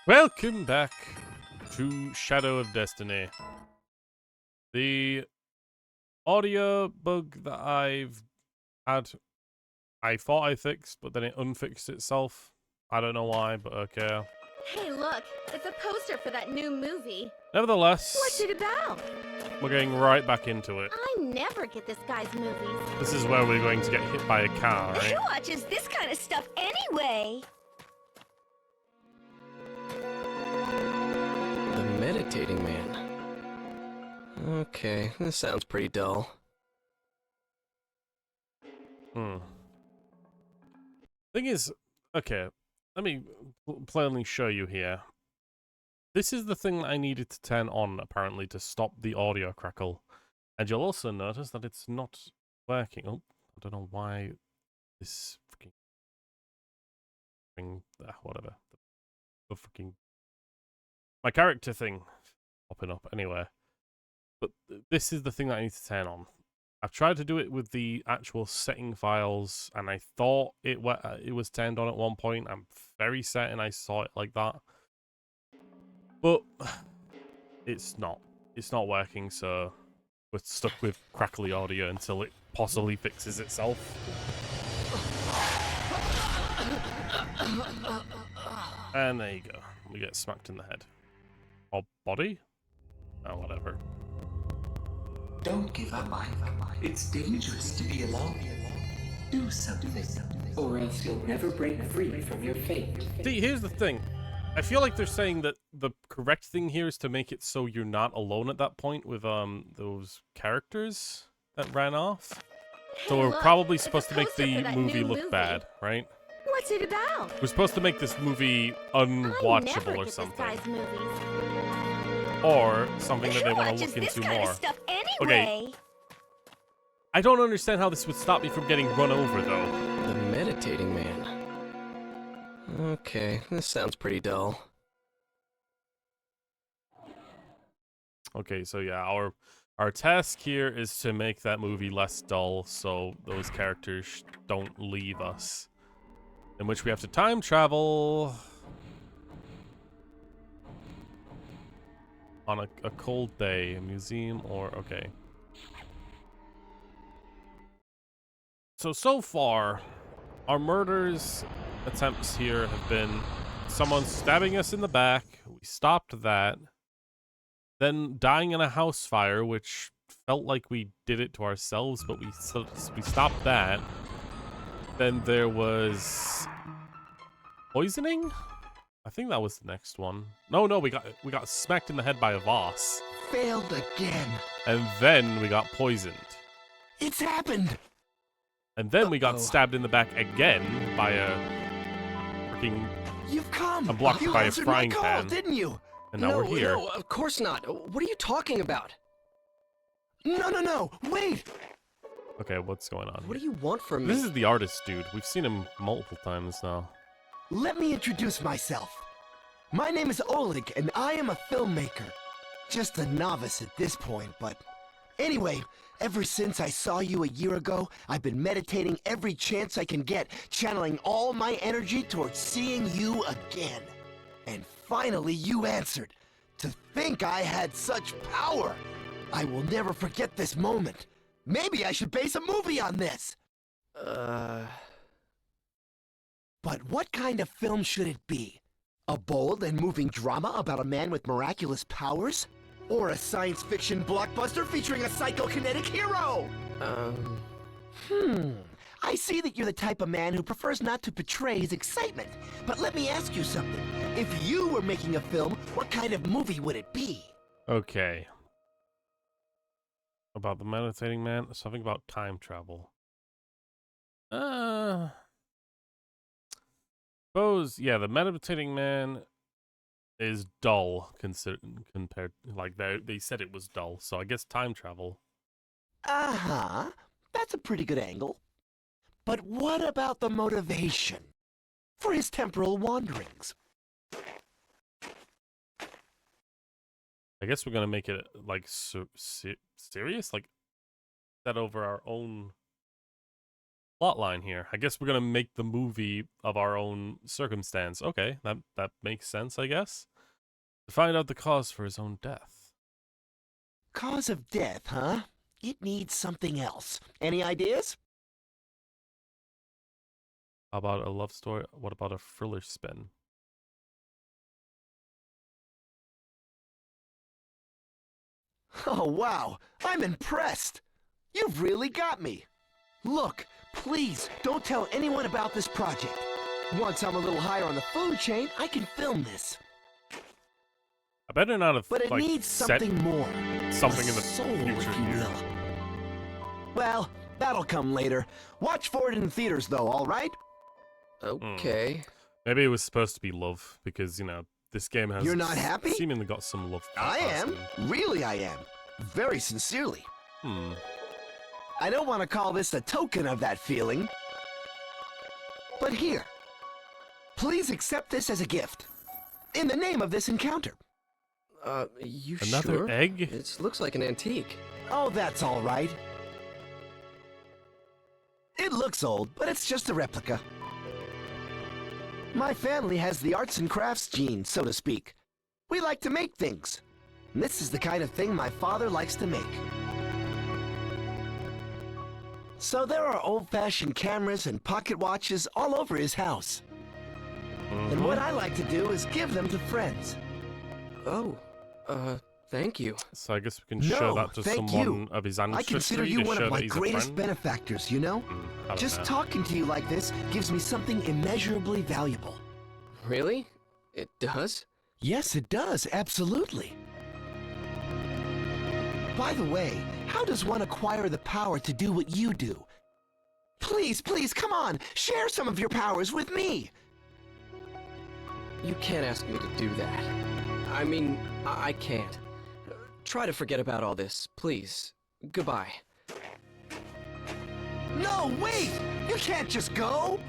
Welcome back to Shadow of Destiny. The audio bug that I've had, I thought I fixed, but then it unfixed itself. I don't know why, but okay. Hey, look, it's a poster for that new movie. Nevertheless, What's it about? we're getting right back into it. I never get this guy's movies. This is where we're going to get hit by a car, right? Who watches this kind of stuff anyway? The meditating man. Okay, this sounds pretty dull. Thing is, okay, let me plainly show you here. This is the thing that I needed to turn on, apparently, to stop the audio crackle. And you'll also notice that it's not working. Oh, I don't know why this freaking thing, whatever. The freaking... My character thing popping up anyway. But this is the thing that I need to turn on. I've tried to do it with the actual setting files, and I thought it was turned on at one point. I'm very certain I saw it like that. But it's not. It's not working, so we're stuck with crackly audio until it possibly fixes itself. And there you go. We get smacked in the head. Or body? Oh, whatever. Don't give up. It's dangerous to be alone. Do something, or else you'll never break free from your fate. See, here's the thing. I feel like they're saying that the correct thing here is to make it so you're not alone at that point with those characters that ran off. So Hey, we're look, probably it's a supposed to make poster the for that movie new look movie. bad, right? What's it about? We're supposed to make this movie I unwatchable never or get something. this guy's movies. Or something that Who they want to watches look this into kind more. of stuff anyway? Okay. I don't understand how this would stop me from getting run over, though. The meditating man. Okay, this sounds pretty dull. Okay, so yeah, our task here is to make that movie less dull so those characters don't leave us. In which we have to time travel on a cold day, a museum, or okay. So far, our murders attempts here have been someone stabbing us in the back. We stopped that. Then dying in a house fire, which felt like we did it to ourselves, but we stopped that. Then there was poisoning. I think that was the next one. No, we got smacked in the head by a vase, Failed again. and then we got poisoned, It's happened. and then we got Uh-oh. stabbed in the back again by a freaking. You've come. I'm blocked you by a answered frying my call, pan. didn't you? And now we're here. No, of course not. What are you talking about? No. Wait. Okay, what's going on? What do here? you want from me? This is the artist dude. We've seen him multiple times now. Let me introduce myself. My name is Oleg, and I am a filmmaker. Just a novice at this point, but anyway, ever since I saw you a year ago, I've been meditating every chance I can get, channeling all my energy towards seeing you again. And finally you answered. To think I had such power! I will never forget this moment. Maybe I should base a movie on this. But what kind of film should it be? A bold and moving drama about a man with miraculous powers? Or a science fiction blockbuster featuring a psychokinetic hero? I see that you're the type of man who prefers not to portray his excitement. But let me ask you something. If you were making a film, what kind of movie would it be? Okay. About the meditating man, something about time travel. Suppose, yeah, the meditating man is dull compared, like they said it was dull, so I guess time travel. Uh-huh. That's a pretty good angle. But what about the motivation for his temporal wanderings? I guess we're gonna make it like serious, like set over our own plot line here. I guess we're gonna make the movie of our own circumstance. Okay, that makes sense, I guess. To find out the cause for his own death. Cause of death, huh? It needs something else. Any ideas? How about a love story? What about a thriller spin? Oh, wow. I'm impressed. You've really got me. Look, please, don't tell anyone about this project. Once I'm a little higher on the food chain, I can film this. I better not have But it like needs set something more. something A in the soul, future if you here. will. Well, that'll come later. Watch for it in theaters, though, all right? Okay. Maybe it was supposed to be love because this game has You're not happy? seemingly got some love. I am. person. Really, I am. Very sincerely. Hmm. I don't want to call this a token of that feeling. But here. Please accept this as a gift. In the name of this encounter. You Another sure? egg? It looks like an antique. Oh, that's all right. It looks old, but it's just a replica. My family has the arts and crafts gene, so to speak. We like to make things. And this is the kind of thing my father likes to make. So there are old-fashioned cameras and pocket watches all over his house. And what I like to do is give them to friends. Oh, thank you. So I guess we can show No, that to thank someone you. of his I ancestry consider you to one show of my that he's a greatest friend. benefactors, you know? I don't Just know. talking to you like this gives me something immeasurably valuable. Really? It does? Yes, it does, absolutely. By the way, how does one acquire the power to do what you do? Please, please, come on, share some of your powers with me. You can't ask me to do that. I mean, I can't. Try to forget about all this, please. Goodbye. No, wait! You can't just go!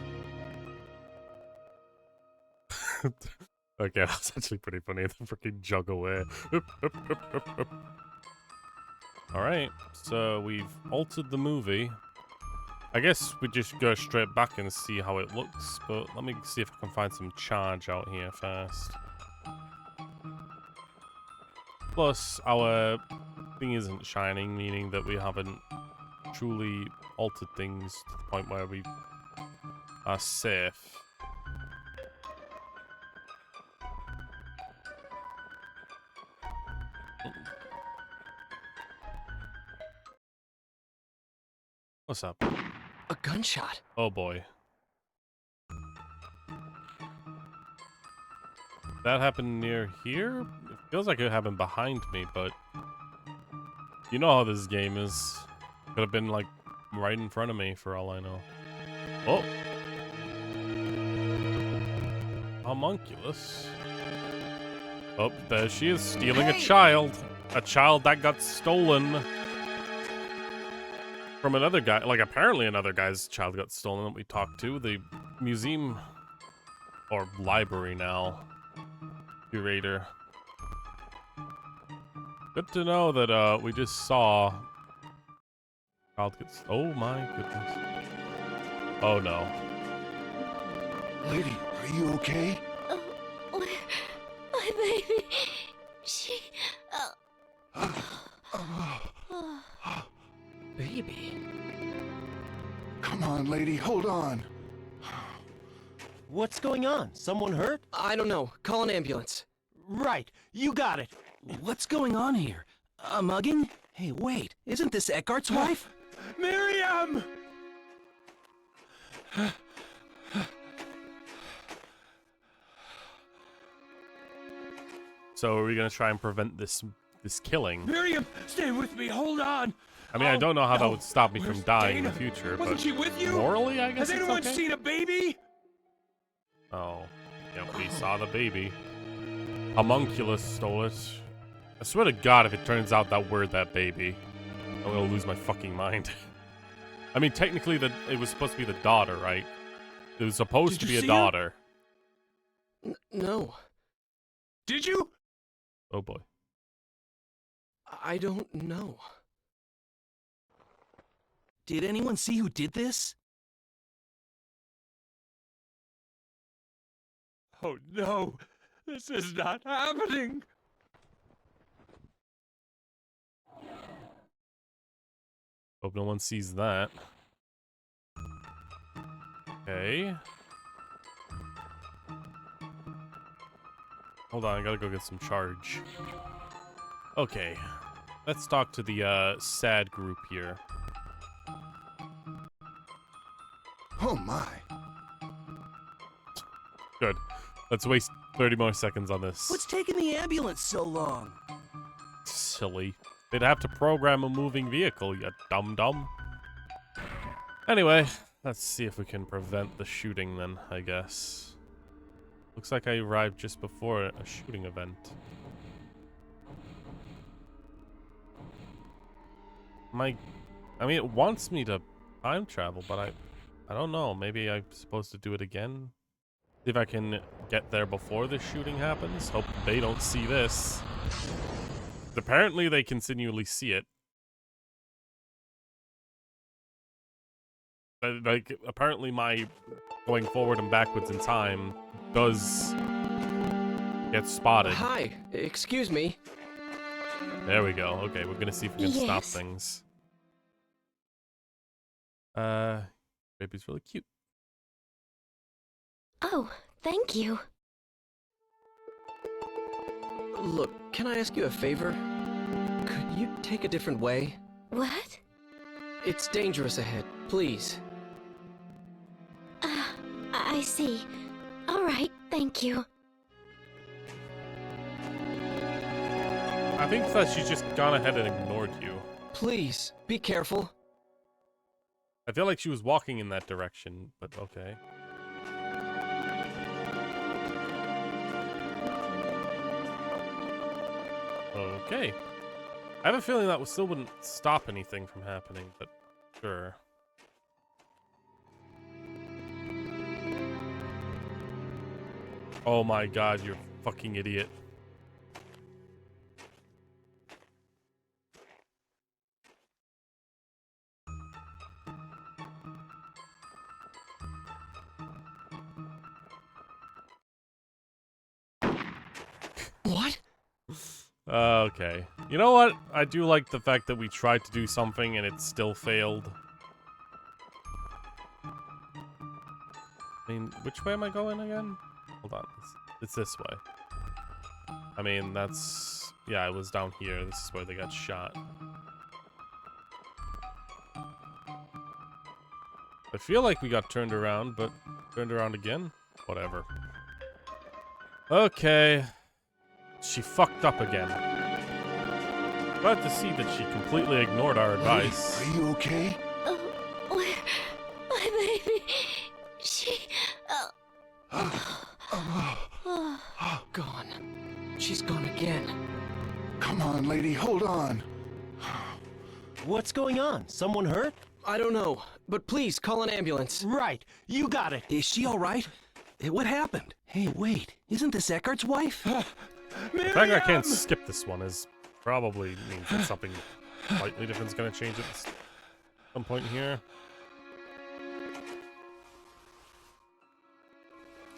Okay, that's actually pretty funny. The freaking jog away. Alright, so we've altered the movie. I guess we just go straight back and see how it looks, but let me see if I can find some charge out here first. Plus, our thing isn't shining, meaning that we haven't truly altered things to the point where we are safe. What's up? A gunshot. Oh boy. That happened near here? It feels like it happened behind me, but you know how this game is. Could have been like right in front of me for all I know. Oh. Homunculus. Oh, there she is, stealing a child. A child that got stolen from another guy. Like, apparently another guy's child got stolen that we talked to. The museum, or library now, curator. Good to know that we just saw child gets. Oh my goodness. Oh no. Lady, are you okay? My baby. She. Baby. Come on, lady, hold on. What's going on? Someone hurt? I don't know. Call an ambulance. Right, you got it. What's going on here? A mugging? Hey, wait, isn't this Eckhart's wife? Miriam! So are we gonna try and prevent this killing? Miriam, stay with me, hold on! I mean, I don't know how that no. would stop me from Where's dying in the Dana? future, Wasn't but she with you? morally, I guess Has it's anyone okay. seen a baby? Oh, yep, we saw the baby. Homunculus stole it. I swear to God, if it turns out that we're that baby, I'm gonna lose my fucking mind. I mean, technically, it was supposed to be the daughter, right? It was supposed Did to you be a see her? daughter. No. Did you? Oh boy. I don't know. Did anyone see who did this? Oh no, this is not happening. Hope no one sees that. Okay. Hold on, I gotta go get some charge. Okay. Let's talk to the sad group here. Oh my. Good. Let's waste 30 more seconds on this. What's taking the ambulance so long? Silly. They'd have to program a moving vehicle, you dum-dum. Anyway, let's see if we can prevent the shooting then, I guess. Looks like I arrived just before a shooting event. I mean, it wants me to time travel, but I don't know. Maybe I'm supposed to do it again? See if I can get there before the shooting happens. Hope they don't see this. Apparently they continually see it. Like, apparently my going forward and backwards in time does get spotted. Hi, excuse me. There we go. Okay, we're gonna see if we can stop Yes. things. Baby's really cute. Oh, thank you. Look, can I ask you a favor? Could you take a different way? What? It's dangerous ahead, please. I see. All right, thank you. I think that she's just gone ahead and ignored you. Please, be careful. I feel like she was walking in that direction, but okay. Okay. I have a feeling that still wouldn't stop anything from happening, but sure. Oh my god, you're a fucking idiot. What? Okay. You know what? I do like the fact that we tried to do something and it still failed. I mean, which way am I going again? Hold on. It's this way. I mean, that's... Yeah, it was down here. This is where they got shot. I feel like we got turned around, but turned around again? Whatever. Okay. She fucked up again. Glad to see that she completely ignored our advice. Are you okay? Oh, where? My baby. She. Gone. She's gone again. Come on, lady, hold on. What's going on? Someone hurt? I don't know, but please call an ambulance. Right, you got it. Is she all right? What happened? Hey, wait, isn't this Eckhart's wife? The fact I can't skip this one is probably means that something slightly different is going to change at some point here.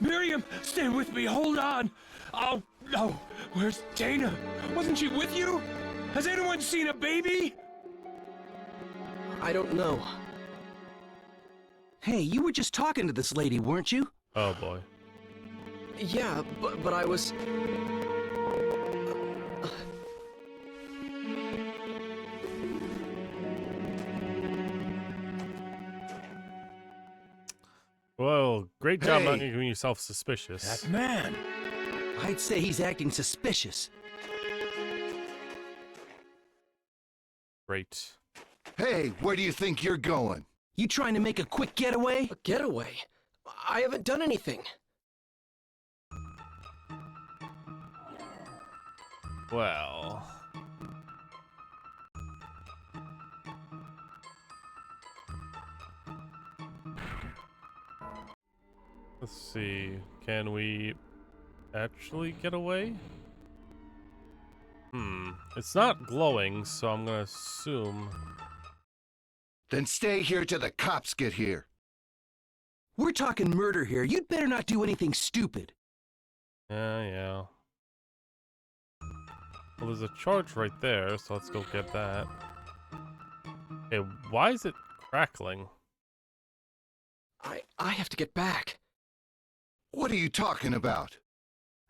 Miriam, stay with me. Hold on. Oh no, where's Dana? Wasn't she with you? Has anyone seen a baby? I don't know. Hey, you were just talking to this lady, weren't you? Oh boy. Yeah, but I was... Well, great job not Hey. making yourself suspicious. That man. I'd say he's acting suspicious. Great. Hey, where do you think you're going? You trying to make a quick getaway? A getaway? I haven't done anything. Well... Let's see. Can we actually get away? It's not glowing, so I'm gonna assume... Then stay here till the cops get here. We're talking murder here. You'd better not do anything stupid. Yeah. Well, there's a charge right there, so let's go get that. Hey, why is it crackling? I have to get back. What are you talking about?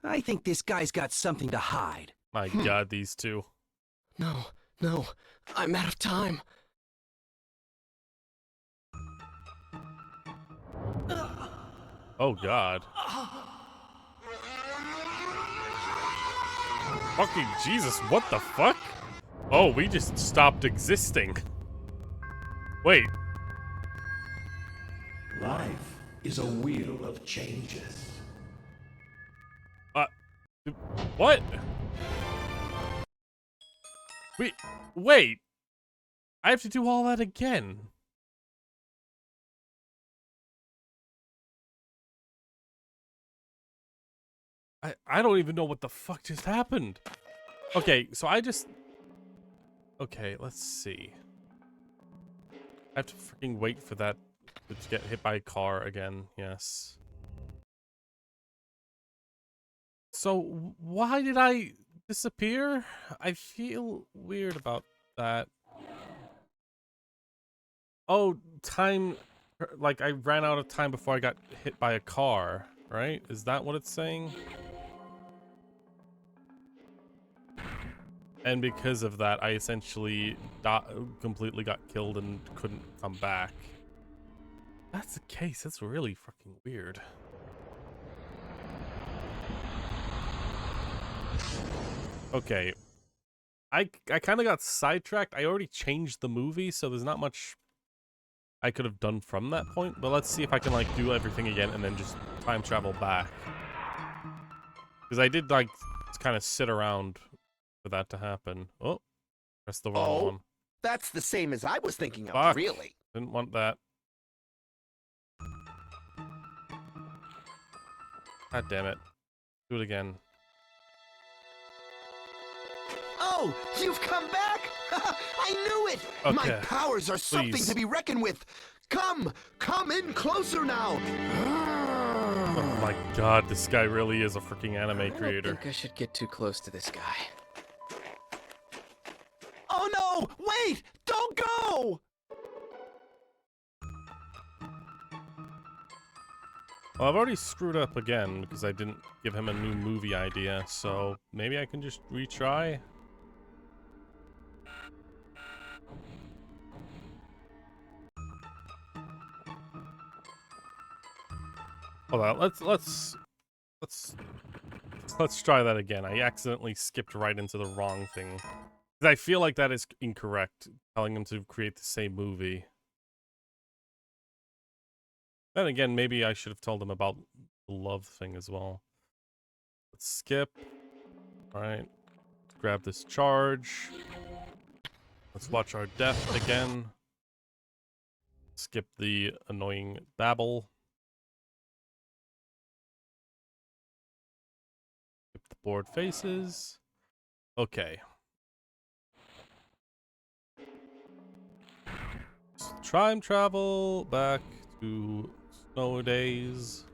I think this guy's got something to hide. My God, these two. No, I'm out of time. Oh God. Fucking Jesus, what the fuck? Oh, we just stopped existing. Wait. Life is a wheel of changes. What? Wait. I have to do all that again. I don't even know what the fuck just happened. Okay, so okay, let's see. I have to freaking wait for that to get hit by a car again. Yes. So why did I disappear? I feel weird about that. Oh, time, like I ran out of time before I got hit by a car, right? Is that what it's saying? And because of that, I essentially completely got killed and couldn't come back. If that's the case, that's really fucking weird. Okay. I kind of got sidetracked. I already changed the movie, so there's not much I could have done from that point. But let's see if I can, like, do everything again and then just time travel back. Because I did, like, kind of sit around for that to happen. Oh, press the wrong one. That's the same as I was thinking of, Fuck. really. Didn't want that. God damn it. Do it again. Oh, you've come back? I knew it! Okay. My powers are something Please. to be reckoned with. Come in closer now. Oh my God, this guy really is a freaking anime I don't creator. think I should get too close to this guy. Oh no! Wait! Don't go! Well, I've already screwed up again because I didn't give him a new movie idea, so maybe I can just retry. Hold on, let's try that again. I accidentally skipped right into the wrong thing. 'Cause I feel like that is incorrect, telling him to create the same movie. Then again, maybe I should have told him about the love thing as well. Let's skip. Alright. Grab this charge. Let's watch our death again. Skip the annoying babble. Skip the bored faces. Okay. Time travel back to Snow Days.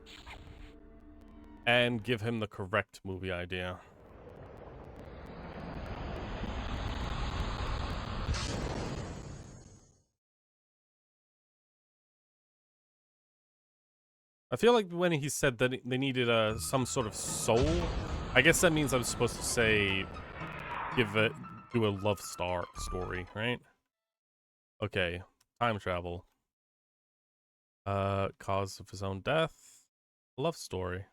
And give him the correct movie idea. I feel like when he said that they needed some sort of soul, I guess that means I'm supposed to say, do a love story, right? Okay, time travel. Cause of his own death, love story.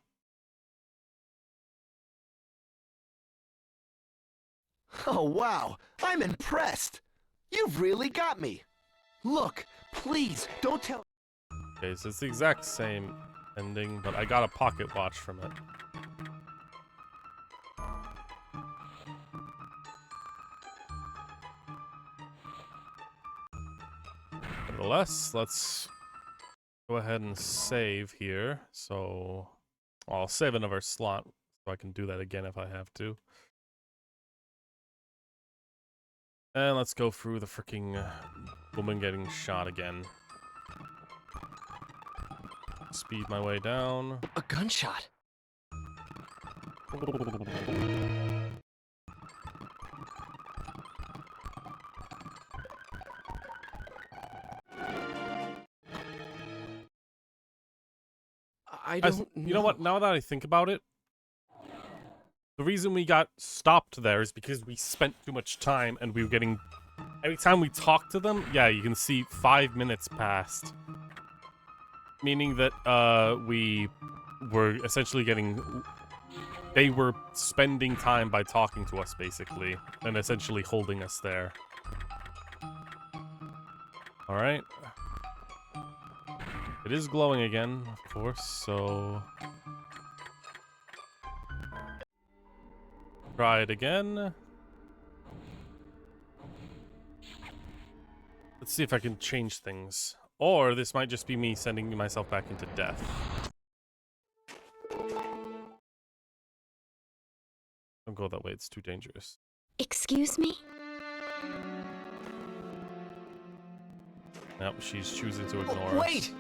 Oh wow, I'm impressed. You've really got me. Look, please, don't tell... Okay, so it's the exact same ending, but I got a pocket watch from it. Nevertheless, let's go ahead and save here. So I'll save another slot so I can do that again if I have to. And let's go through the freaking woman getting shot again. Speed my way down. A gunshot. I don't You know what? Now that I think about it, the reason we got stopped there is because we spent too much time and we were getting... Every time we talked to them, yeah, you can see 5 minutes passed. Meaning that we were essentially getting... They were spending time by talking to us, basically, and essentially holding us there. Alright. It is glowing again, of course, so... Try it again. Let's see if I can change things. Or this might just be me sending myself back into death. Don't go that way, it's too dangerous. Excuse me? Nope, she's choosing to ignore us. Wait!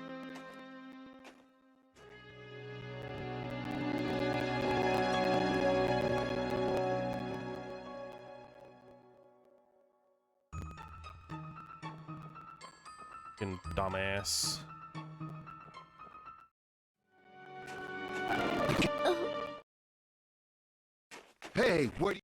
Fucking dumbass. Hey, what?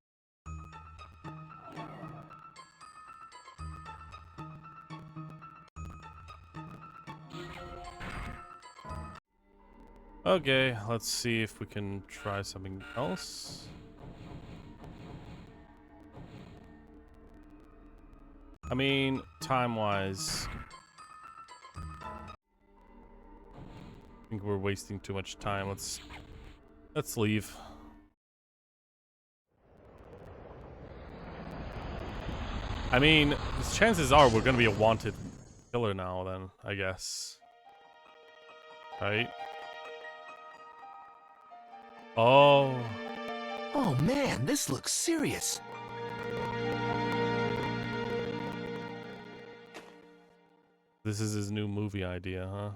Okay, let's see if we can try something else. I mean, time-wise, I think we're wasting too much time. Let's leave. I mean, chances are we're gonna be a wanted killer now, then, I guess. Right? Oh. Oh man, this looks serious. This is his new movie idea, huh?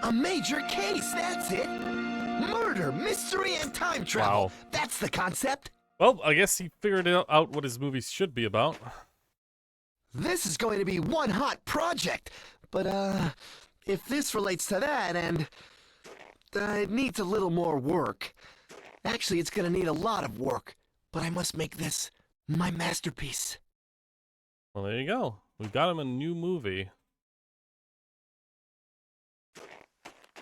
A major case, that's it. Murder, mystery, and time travel. Wow. That's the concept. Well, I guess he figured out what his movies should be about. This is going to be one hot project. But, if this relates to that, and it needs a little more work. Actually, it's gonna need a lot of work. But I must make this my masterpiece. Well, there you go. We got him a new movie.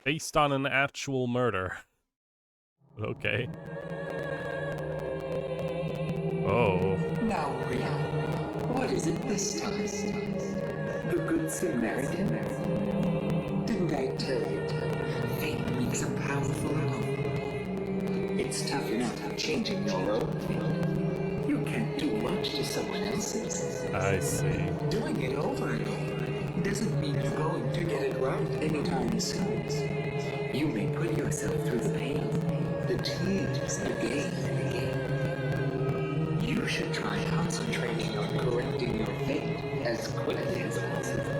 Based on an actual murder. Okay. Oh. Now, what is it this time? The Good Samaritan? Didn't I tell you? Fate makes a powerful hope. It's tough enough changing your own fate. You can't do much to someone else's. I see. Doing it over and over doesn't mean you're going to get it right anytime soon. You may put yourself through the pain, the tears, again and again. You should try concentrating on correcting your fate as quickly as possible.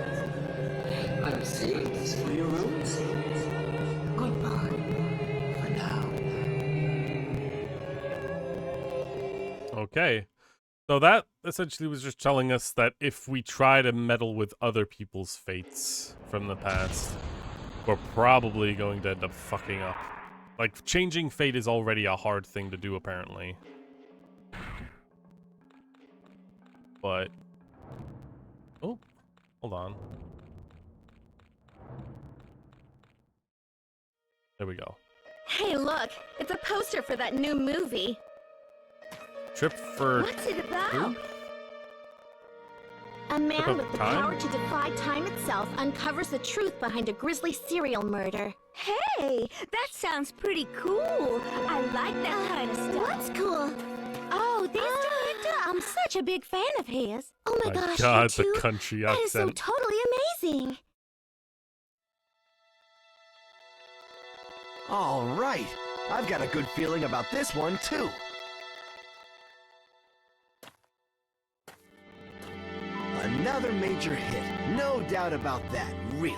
I'm saying this for your own sake. Goodbye, for now. Okay. So that essentially was just telling us that if we try to meddle with other people's fates from the past, we're probably going to end up fucking up. Like, changing fate is already a hard thing to do, apparently. But... Oh, hold on. There we go. Hey, look! It's a poster for that new movie. Trip for... What's it about? Who? A man About with the time? power to defy time itself uncovers the truth behind a grisly serial murder. Hey, that sounds pretty cool. I like that kind of stuff. What's cool? Oh, this director, I'm such a big fan of his. Oh my My gosh, God, you the too? country That is so accent. totally amazing. All right. I've got a good feeling about this one, too. Another major hit. No doubt about that, really.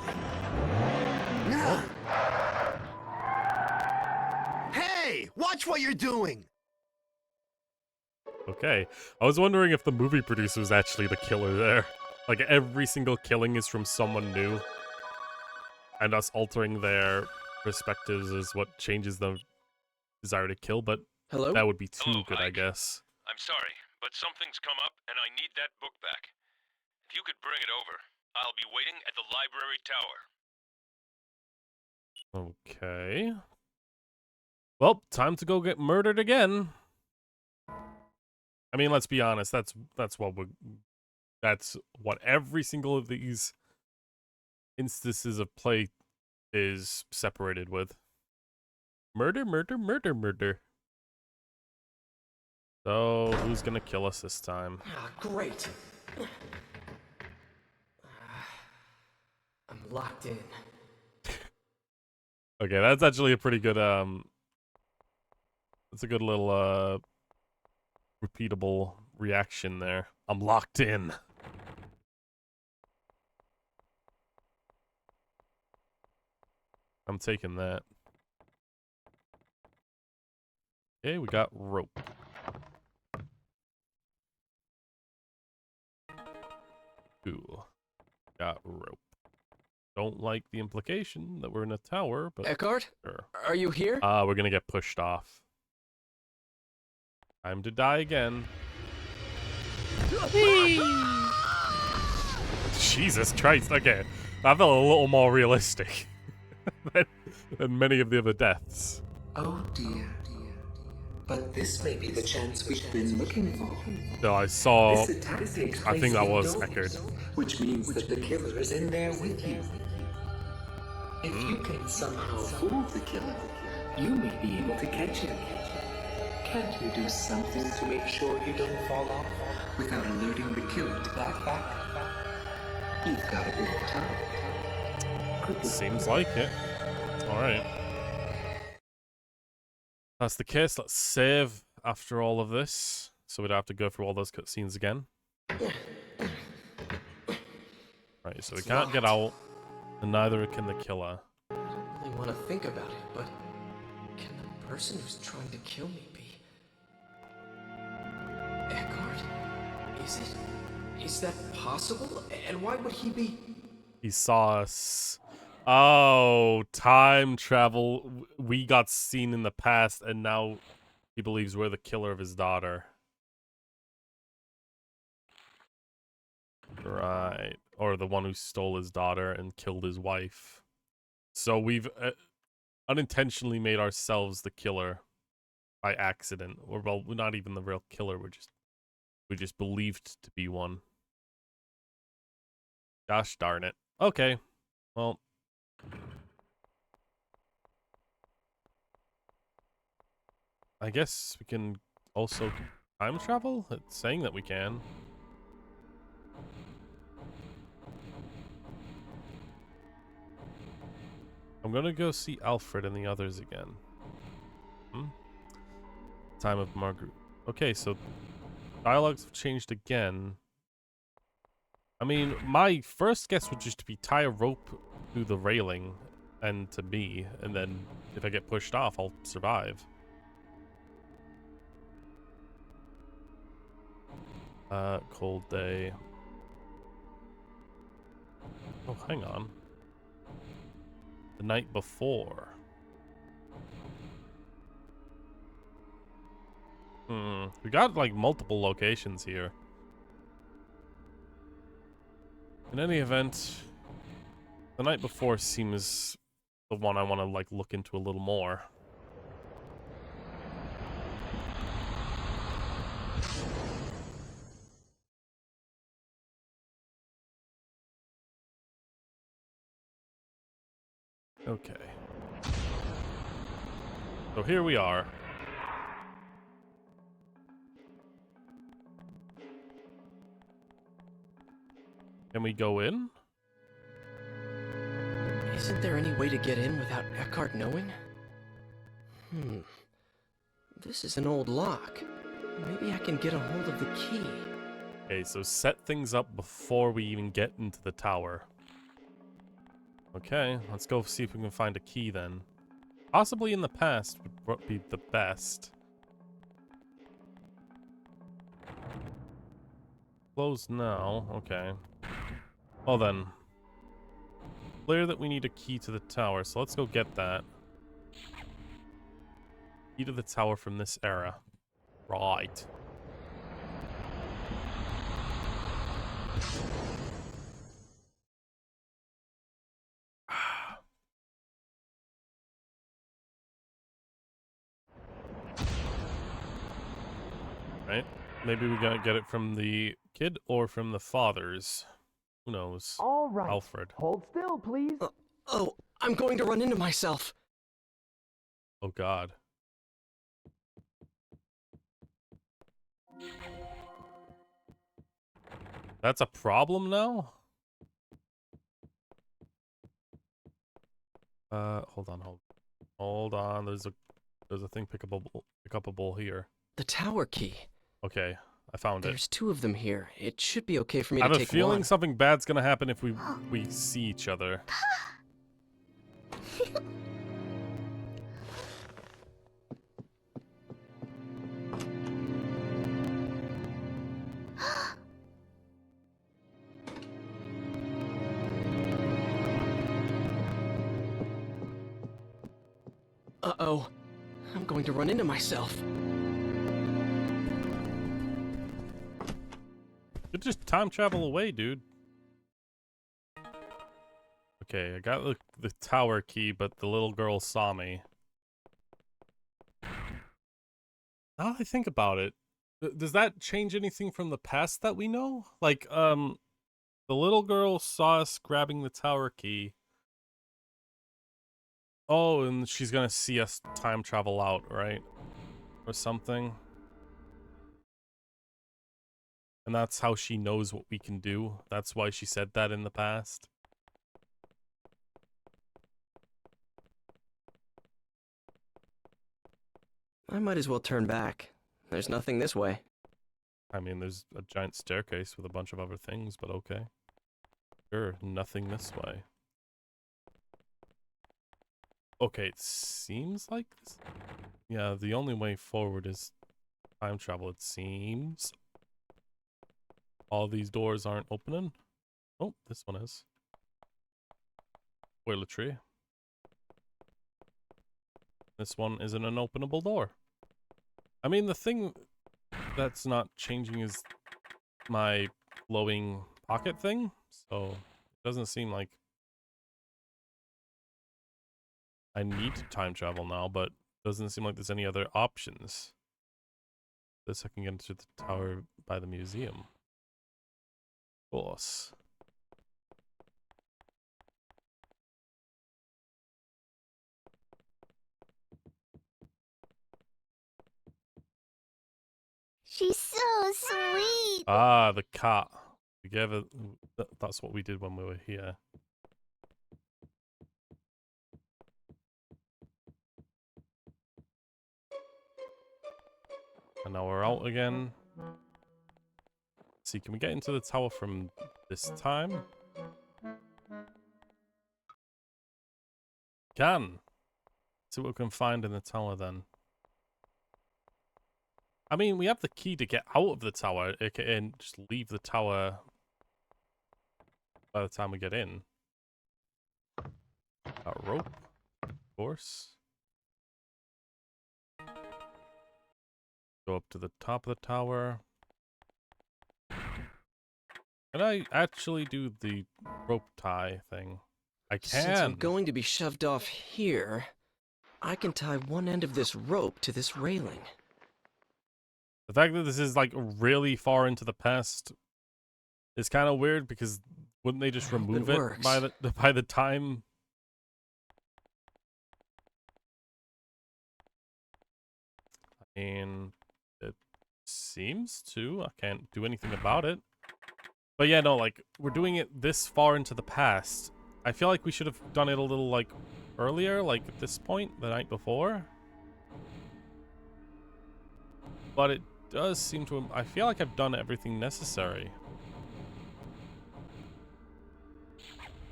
Hey! Watch what you're doing! Okay. I was wondering if the movie producer was actually the killer there. Like, every single killing is from someone new. And us altering their perspectives is what changes the desire to kill, but Hello? that would be too Hello, good, I Ike. guess. I'm sorry, but something's come up and I need that book back. If you could bring it over, I'll be waiting at the library tower. Okay. Well, time to go get murdered again. I mean, let's be honest. That's what every single of these instances of play is separated with. Murder, murder, murder, murder. So, who's gonna kill us this time? Ah, great. I'm locked in. Okay, that's actually a pretty good, that's a good little, repeatable reaction there. I'm locked in. I'm taking that. Okay, we got rope. Cool. Got rope. Don't like the implication that we're in a tower, but Eckhart? sure. Are you here? We're gonna get pushed off. Time to die again. Jesus Christ, okay. That felt a little more realistic than many of the other deaths. Oh dear. But this may be the chance we've been looking for. So I saw, This attack takes I think place that was indoors, Eckert. which means that the killer is in there with you. If you can somehow fool the killer, you may be able to catch him. Can't you do something to make sure you don't fall off without alerting the killer to back? You've got a bit of time. Good luck. Seems like it. Alright. That's the case. Let's save after all of this, so we don't have to go through all those cutscenes again. Right, so we can't get out, and neither can the killer. I don't really want to think about it, but can the person who's trying to kill me be Eckhart? Is that possible? And why would he be? He saw us. Oh, time travel. We got seen in the past, and now he believes we're the killer of his daughter. Right. Or the one who stole his daughter and killed his wife. So we've unintentionally made ourselves the killer by accident. Or, well, we're not even the real killer. We just believed to be one. Gosh darn it. Okay. Well. I guess we can also time travel? It's saying that we can. I'm gonna go see Alfred and the others again. Time of Margaret. Okay, so dialogues have changed again. I mean, my first guess would just be tie a rope to the railing and to me, and then if I get pushed off, I'll survive. Cold day. Oh, hang on. The night before. We got like multiple locations here. In any event, the night before seems the one I want to like look into a little more. Okay. So here we are. Can we go in? Isn't there any way to get in without Eckhart knowing? This is an old lock. Maybe I can get a hold of the key. Okay, so set things up before we even get into the tower. Okay, let's go see if we can find a key then. Possibly in the past would be the best. Closed now. Okay. Well then. Clear that we need a key to the tower, so let's go get that. Key to the tower from this era. Right. Right? Maybe we gotta get it from the kid or from the fathers. Who knows? All right. Alfred. Hold still, please. Oh, I'm going to run into myself. Oh god. That's a problem now? Hold on. There's a thing pickupable here. The tower key. Okay, I found it. There's 2 of them here. It should be okay for me I to have a take feeling one. something bad's gonna happen if we see each other. Uh-oh. I'm going to run into myself. You just time travel away, dude. Okay, I got the tower key, but the little girl saw me. Now that I think about it, does that change anything from the past that we know? Like, the little girl saw us grabbing the tower key. Oh, and she's gonna see us time travel out, right? Or something. And that's how she knows what we can do. That's why she said that in the past. I might as well turn back. There's nothing this way. I mean, there's a giant staircase with a bunch of other things, but okay. Sure, nothing this way. Okay, it seems like this. Yeah, the only way forward is time travel, it seems. All these doors aren't opening. Oh, this one is. Toiletry. This one isn't an openable door. I mean, the thing that's not changing is my glowing pocket thing, so it doesn't seem like I need to time travel now, but doesn't seem like there's any other options. This I can get into the tower by the museum. Of course. She's so sweet. Ah, the cat. Together, that's what we did when we were here. And now we're out again. Let's see, can we get into the tower from this time? Can. See what we can find in the tower then. I mean, we have the key to get out of the tower, aka just leave the tower by the time we get in. A rope, of course. Go up to the top of the tower. Can I actually do the rope tie thing? I can. Since I'm going to be shoved off here, I can tie one end of this rope to this railing. The fact that this is like really far into the past is kind of weird because wouldn't they just remove it by the time? I mean, it seems to. I can't do anything about it. But yeah, no, like we're doing it this far into the past. I feel like we should have done it a little like earlier, like at this point, the night before. But it does seem to. I feel like I've done everything necessary.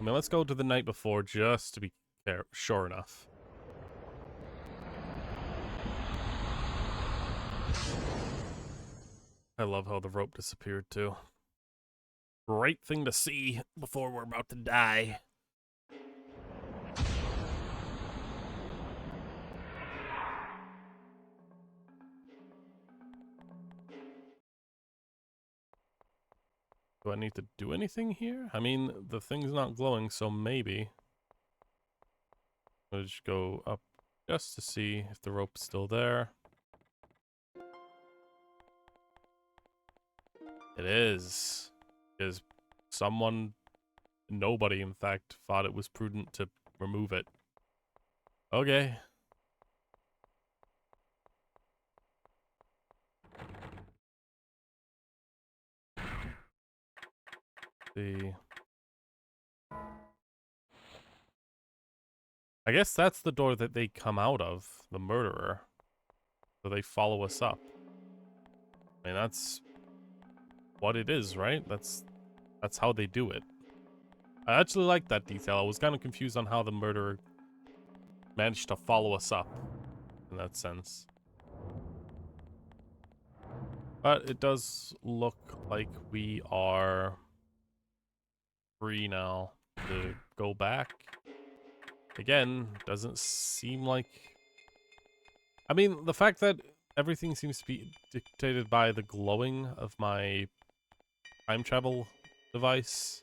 I mean, let's go to the night before just to be sure enough. I love how the rope disappeared too. Great thing to see before we're about to die. Do I need to do anything here? I mean, the thing's not glowing, so maybe. I'll just go up just to see if the rope's still there. It is. Because nobody in fact, thought it was prudent to remove it. Okay. See. I guess that's the door that they come out of, the murderer. So they follow us up. I mean, that's what it is, right? That's how they do it. I actually like that detail. I was kind of confused on how the murderer managed to follow us up in that sense. But it does look like we are free now to go back. Again, doesn't seem like... I mean, the fact that everything seems to be dictated by the glowing of my time travel device.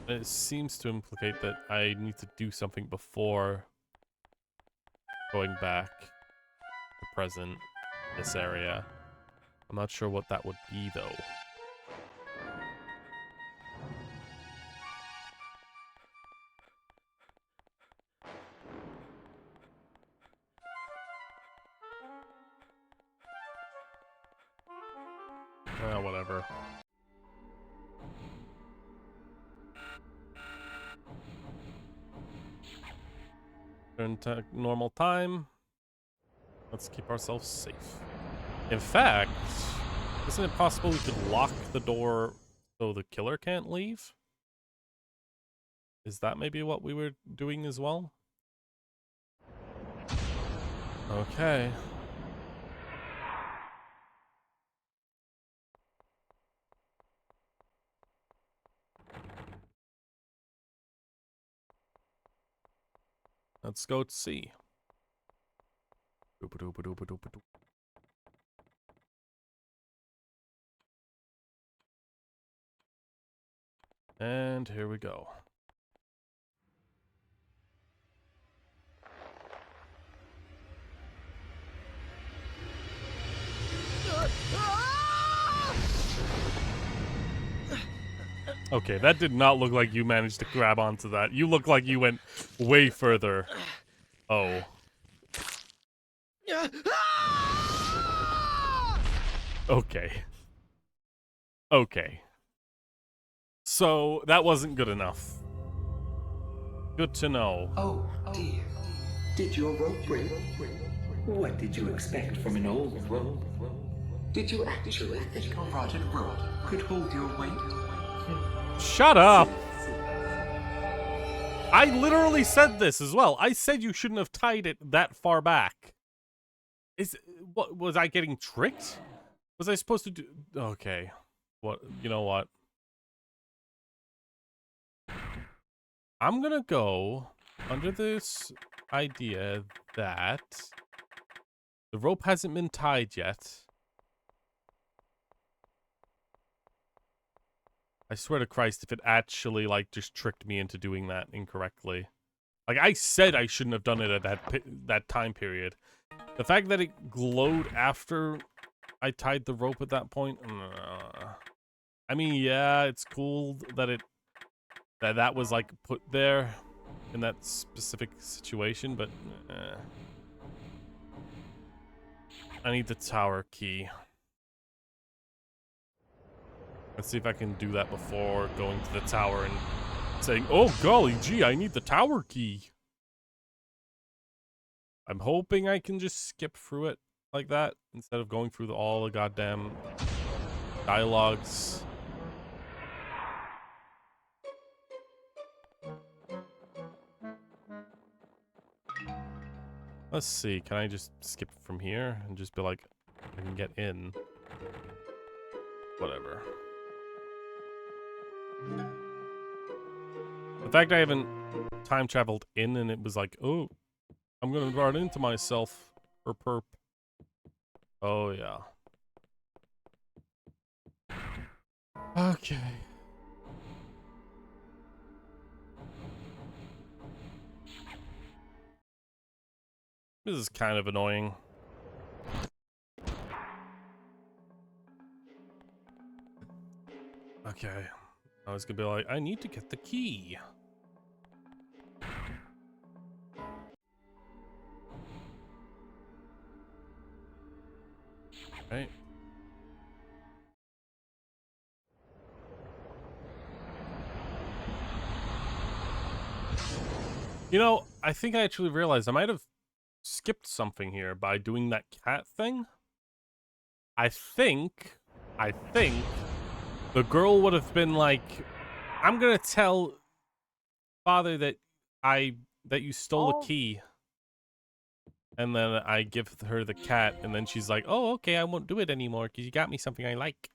It seems to implicate that I need to do something before going back to present this area. I'm not sure what that would be, though. Whatever. Turn to normal time. Let's keep ourselves safe. In fact, isn't it possible we could lock the door so the killer can't leave? Is that maybe what we were doing as well? Okay. Let's go see. And here we go. Okay, that did not look like you managed to grab onto that. You look like you went way further. Oh. Okay. Okay. So, that wasn't good enough. Good to know. Oh, dear. Did your rope break? What did you expect from an old rope? Did you actually think a rotted rope could hold your weight? Shut up! I literally said this as well. I said you shouldn't have tied it that far back. What, was I getting tricked? Was I supposed to do... Okay. What, you know what? I'm gonna go under this idea that the rope hasn't been tied yet. I swear to Christ, if it actually, like, just tricked me into doing that incorrectly. Like, I said I shouldn't have done it at that time period. The fact that it glowed after I tied the rope at that point... I mean, yeah, it's cool that that was, like, put there in that specific situation, but... I need the tower key. Let's see if I can do that before going to the tower and saying, oh, golly gee, I need the tower key. I'm hoping I can just skip through it like that instead of going through all the goddamn dialogues. Let's see, can I just skip from here and just be like, I can get in? Whatever. The fact I haven't time traveled in and it was like, oh, I'm gonna run into myself or perp. Oh yeah. Okay. This is kind of annoying. Okay. I was gonna be like, I need to get the key. Right. You know, I think I actually realized I might have skipped something here by doing that cat thing. I think the girl would have been like, I'm gonna tell father that you stole a key. And then I give her the cat, and then she's like, oh, okay, I won't do it anymore because you got me something I like.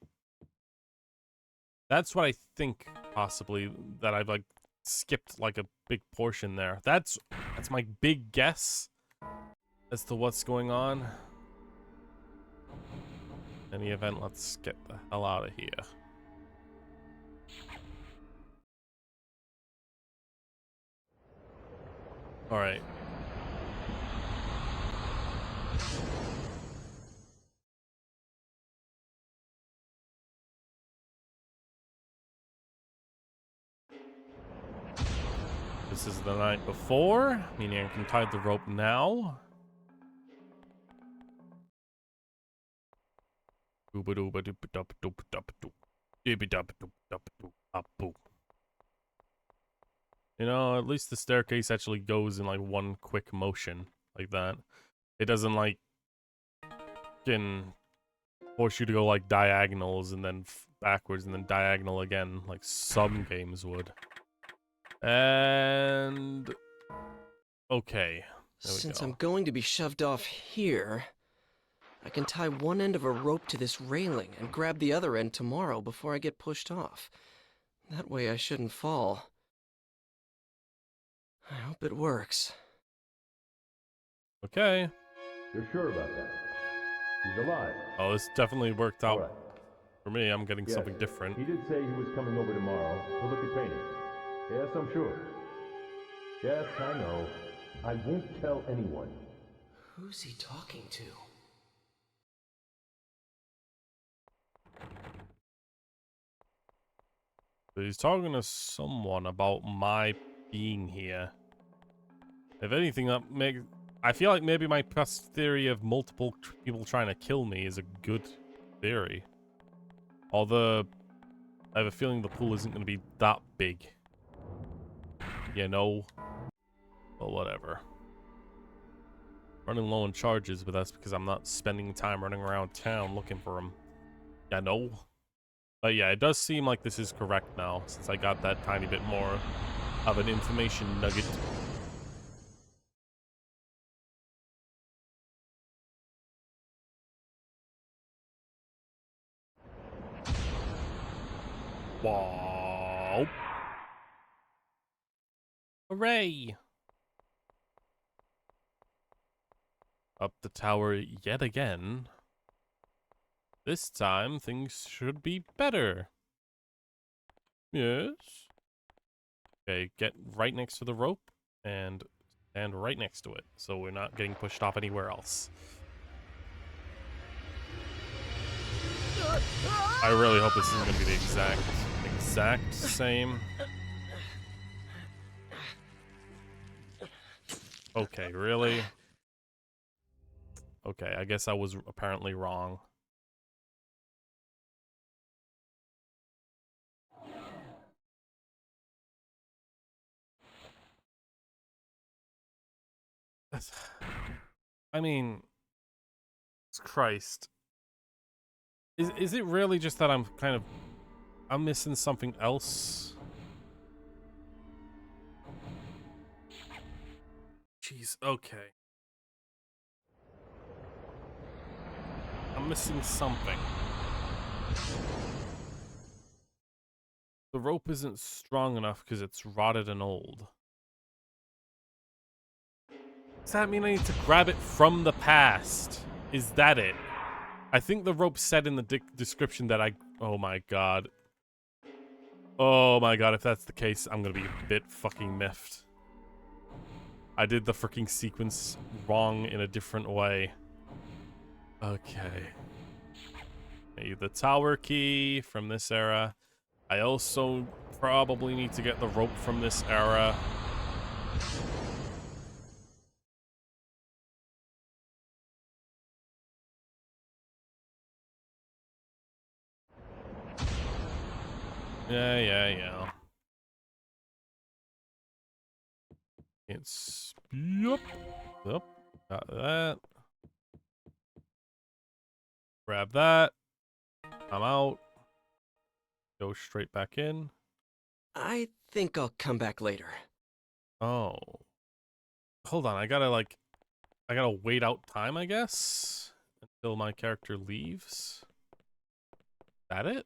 That's what I think, possibly, that I've, like, skipped, like, a big portion there. That's my big guess as to what's going on. In any event, let's get the hell out of here. Alright. This is the night before, meaning I can tie the rope now. You know, at least the staircase actually goes in like one quick motion like that. It doesn't like force you to go like diagonals and then backwards and then diagonal again like some games would. And okay, Since I'm going to be shoved off here, I can tie one end of a rope to this railing and grab the other end tomorrow before I get pushed off. That way I shouldn't fall. I hope it works. Okay. You're sure about that? He's alive. Oh, this definitely worked out. Right. For me. I'm getting Yes, something different. He did say he was coming over tomorrow to look at paintings. Yes, I'm sure. Yes, I know. I won't tell anyone. Who's he talking to? He's talking to someone about my being here. If anything, I feel like maybe my past theory of multiple people trying to kill me is a good theory. Although, I have a feeling the pool isn't going to be that big. You know? But whatever. Running low on charges, but that's because I'm not spending time running around town looking for them. You know? But yeah, it does seem like this is correct now, since I got that tiny bit more of an information nugget. Wow. Hooray! Up the tower yet again. This time, things should be better. Yes. Okay, get right next to the rope and stand right next to it, so we're not getting pushed off anywhere else. I really hope this isn't going to be the exact same. Okay, really? Okay, I guess I was apparently wrong. I mean, Christ. Is it really just that I'm missing something else? Jeez, okay. I'm missing something. The rope isn't strong enough because it's rotted and old. Does that mean I need to grab it from the past? Is that it? I think the rope said in the description that oh my god. Oh my god, if that's the case, I'm gonna be a bit fucking miffed. I did the freaking sequence wrong in a different way. Okay. Need the tower key from this era. I also probably need to get the rope from this era. Yeah. It's... Yup. Got that. Grab that. I'm out. Go straight back in. I think I'll come back later. Oh. Hold on, I gotta wait out time, I guess? Until my character leaves. Is that it?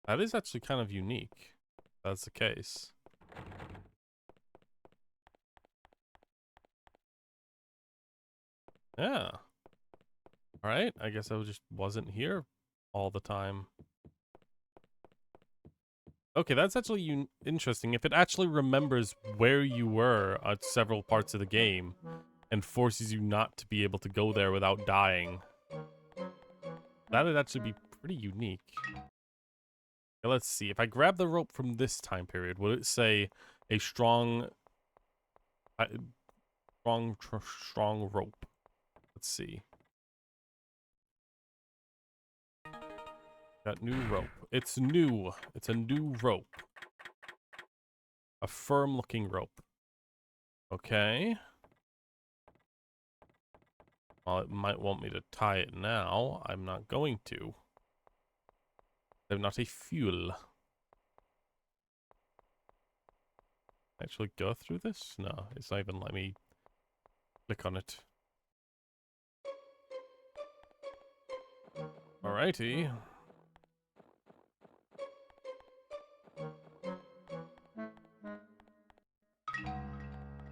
That is actually kind of unique. If that's the case. Yeah. Alright, I guess I just wasn't here all the time. Okay, that's actually interesting. If it actually remembers where you were at several parts of the game and forces you not to be able to go there without dying, that would actually be pretty unique. Okay, let's see. If I grab the rope from this time period, would it say a strong rope? Let's see. Got new rope. It's new. It's a new rope. A firm-looking rope. Okay. Well, it might want me to tie it now. I'm not going to. I'm not a fuel. Actually go through this? No, it's not even letting me click on it. Alrighty.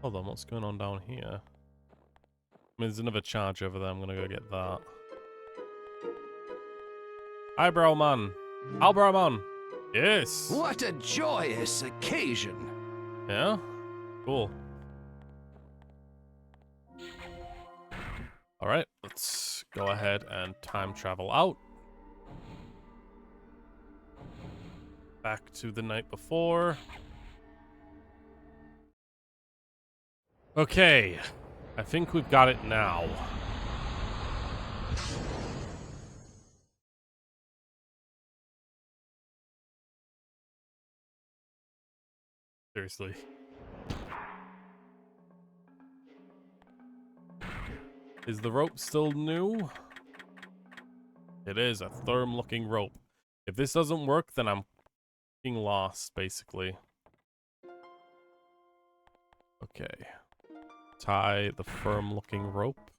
Hold on, what's going on down here? I mean, there's another charge over there. I'm gonna go get that. Eyebrow man. Eyebrow man. Yes. What a joyous occasion. Yeah? Cool. Alright, let's go ahead and time travel out. Back to the night before. Okay. I think we've got it now. Seriously. Is the rope still new? It is a therm-looking rope. If this doesn't work, then I'm f***ing lost, basically. Okay. Tie the firm-looking rope.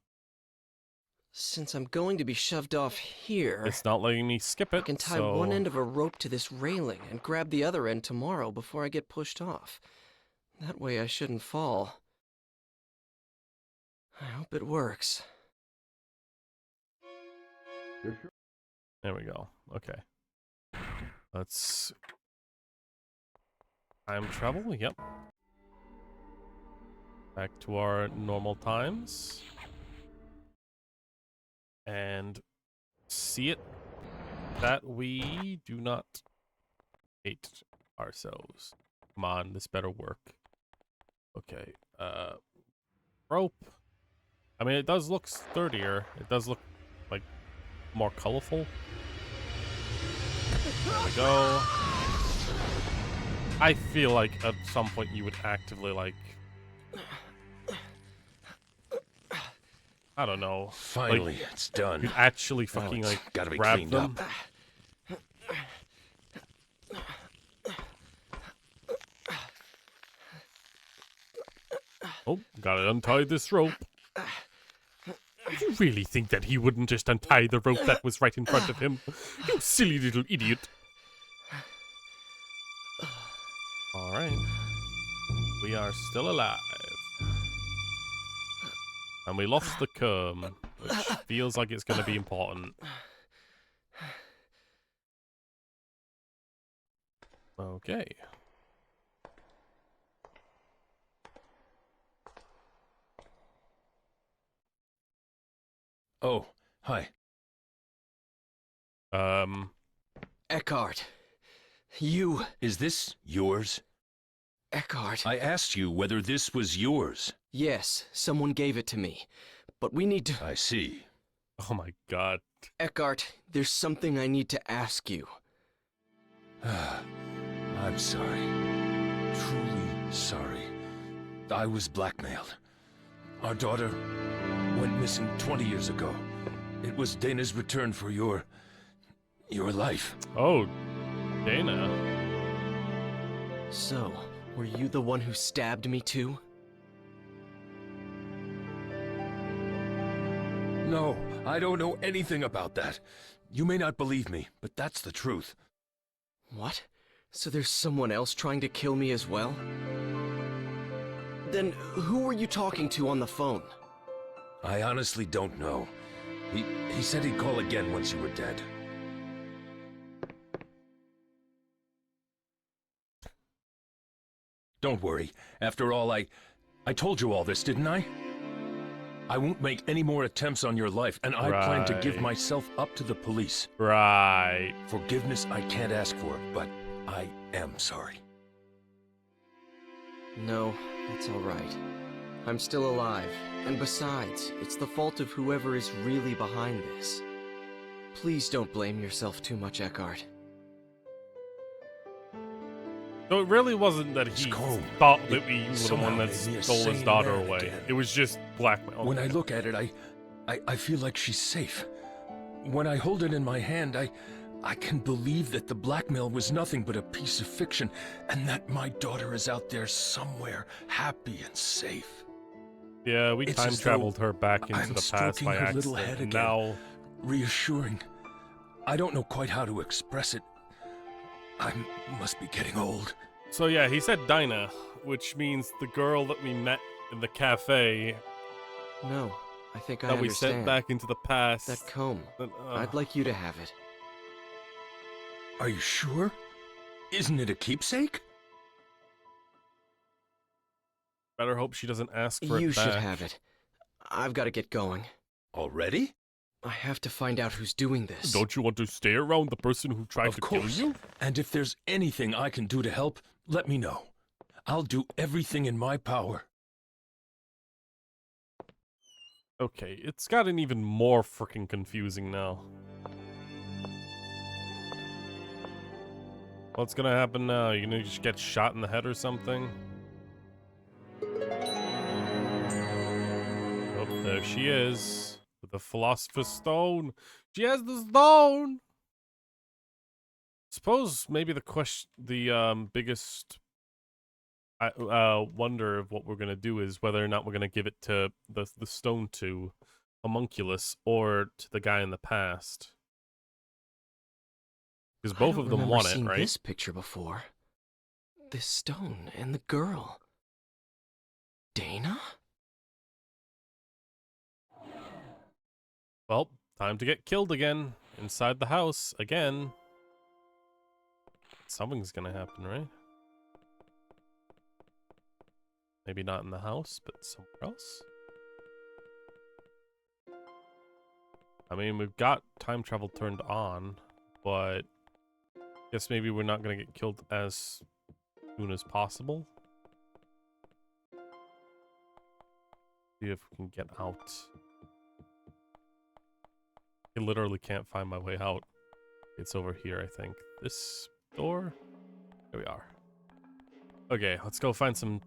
Since I'm going to be shoved off here... It's not letting me skip it, I can tie so... one end of a rope to this railing and grab the other end tomorrow before I get pushed off. That way I shouldn't fall. I hope it works. There we go. Okay. Let's... Time travel? Yep. Back to our normal times. And see it that we do not hate ourselves. Come on, this better work. Okay. Rope. I mean, it does look sturdier. It does look, like, more colorful. There we go. I feel like at some point you would actively, like... I don't know. Finally, like, it's done. You'd actually fucking, like, gotta be grab cleaned them. up. Oh, gotta untie this rope. You really think that he wouldn't just untie the rope that was right in front of him? You silly little idiot. Alright. We are still alive. And we lost the comb, which feels like it's going to be important. Okay. Oh, hi. Eckhart. You... Is this yours? Eckhart. I asked you whether this was yours. Yes, someone gave it to me. But we need to... I see. Oh my god. Eckhart, there's something I need to ask you. I'm sorry. Truly sorry. I was blackmailed. Our daughter went missing 20 years ago. It was Dana's return for your life. Oh, Dana. So, were you the one who stabbed me too? No, I don't know anything about that. You may not believe me, but that's the truth. What? So there's someone else trying to kill me as well? Then who were you talking to on the phone? I honestly don't know. He said he'd call again once you were dead. Don't worry. After all, I told you all this, didn't I? I won't make any more attempts on your life, and I plan to give myself up to the police. Right. Forgiveness I can't ask for, but I am sorry. No, it's all right. I'm still alive, and besides, it's the fault of whoever is really behind this. Please don't blame yourself too much, Eckhart. So it really wasn't that he thought that we were the one that stole his daughter away. Again. It was just blackmail. When I look at it, I feel like she's safe. When I hold it in my hand, I can believe that the blackmail was nothing but a piece of fiction, and that my daughter is out there somewhere, happy and safe. Yeah, we time traveled her back into the past by her little head accident. again, Now, reassuring. I don't know quite how to express it. I must be getting old. so yeah, he said Dinah, which means the girl that we met in the cafe No, I think I that we understand. sent back into the past. That comb. That, I'd like you to have it. Are you sure? Isn't it a keepsake? better hope she doesn't ask for You it back. should have it. I've got to get going. Already? I have to find out who's doing this. Don't you want to stay around the person who tried to kill you? And if there's anything I can do to help, let me know. I'll do everything in my power. Okay, it's gotten even more freaking confusing now. What's gonna happen now? You gonna just get shot in the head or something? Oh, there she is. With the Philosopher's Stone. She has the stone! Suppose maybe the biggest wonder of what we're gonna do is whether or not we're gonna give it to the stone to Homunculus or to the guy in the past. Because both of them want it, right? This picture before. This stone and the girl. Dana? Well, time to get killed again. Inside the house, again. Something's gonna happen, right? Maybe not in the house, but somewhere else? I mean, we've got time travel turned on, but I guess maybe we're not gonna get killed as soon as possible. See if we can get out. I literally can't find my way out. It's over here, I think. This door? Here we are. Okay, let's go find some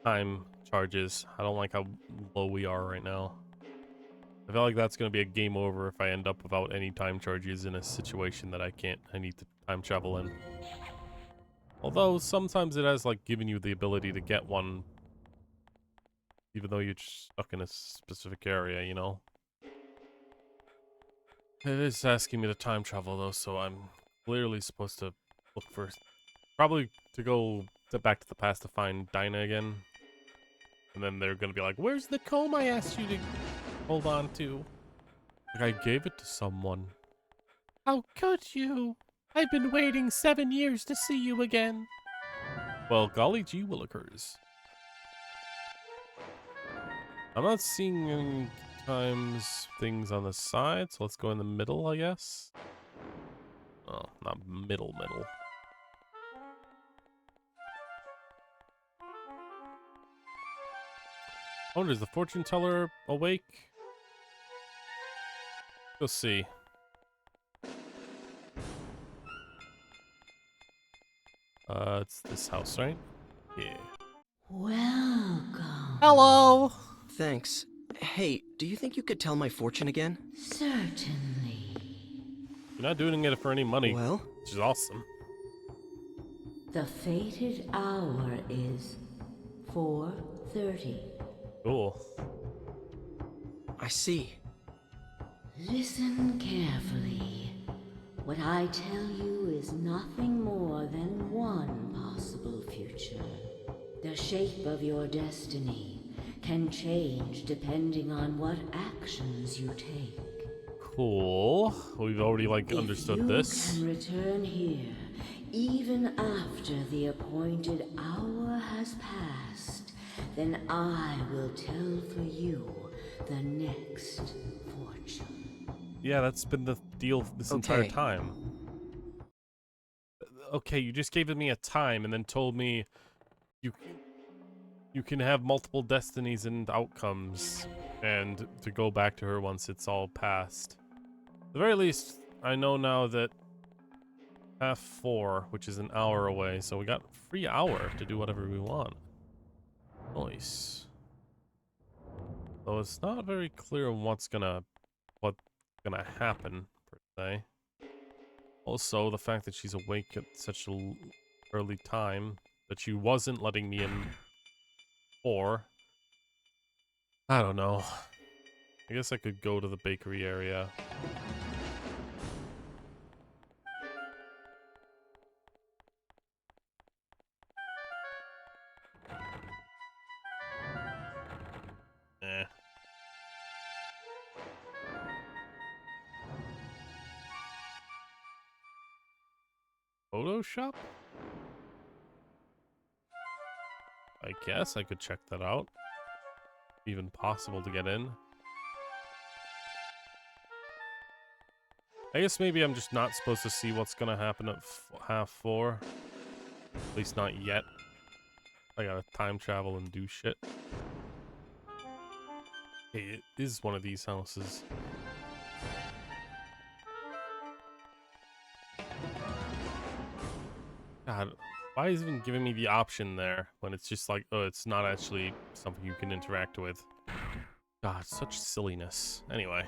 time charges. I don't like how low we are right now. I feel like that's going to be a game over if I end up without any time charges in a situation that I need to time travel in. Although sometimes it has like given you the ability to get one even though you're stuck in a specific area, you know? It is asking me to time travel though, so I'm clearly supposed to look for, probably to go back to the past to find Dinah again. And then they're gonna be like, "Where's the comb I asked you to hold on to?" Like, I gave it to someone. How could you? I've been waiting 7 years to see you again. Well, golly gee willikers. I'm not seeing any times things on the side, so let's go in the middle, I guess. Oh, not middle. Oh, is the fortune teller awake? Go see. It's this house, right? Yeah. Welcome. Hello! Thanks. Hey, do you think you could tell my fortune again? Certainly. You're not doing it for any money. Well? Which is awesome. The fated hour is 4:30. Cool. I see. Listen carefully. What I tell you is nothing more than one possible future. The shape of your destiny can change depending on what actions you take. Cool. We've already, like, understood this. If you can return here, even after the appointed hour has passed, then I will tell for you the next fortune. Yeah, that's been the deal this entire time. Okay, you just gave me a time and then told me you can have multiple destinies and outcomes and to go back to her once it's all passed. At the very least, I know now that 4:30, which is an hour away, so we got a free hour to do whatever we want. Nice. Though it's not very clear what's gonna happen per se. Also, the fact that she's awake at such a early time, that she wasn't letting me in before. I don't know. I guess I could go to the bakery area. Photoshop? I guess I could check that out. Even possible to get in. I guess maybe I'm just not supposed to see what's gonna happen at 4:30. At least not yet. I gotta time travel and do shit. Hey, it is one of these houses. God, why is it even giving me the option there when it's just like, oh, it's not actually something you can interact with? God, such silliness. Anyway.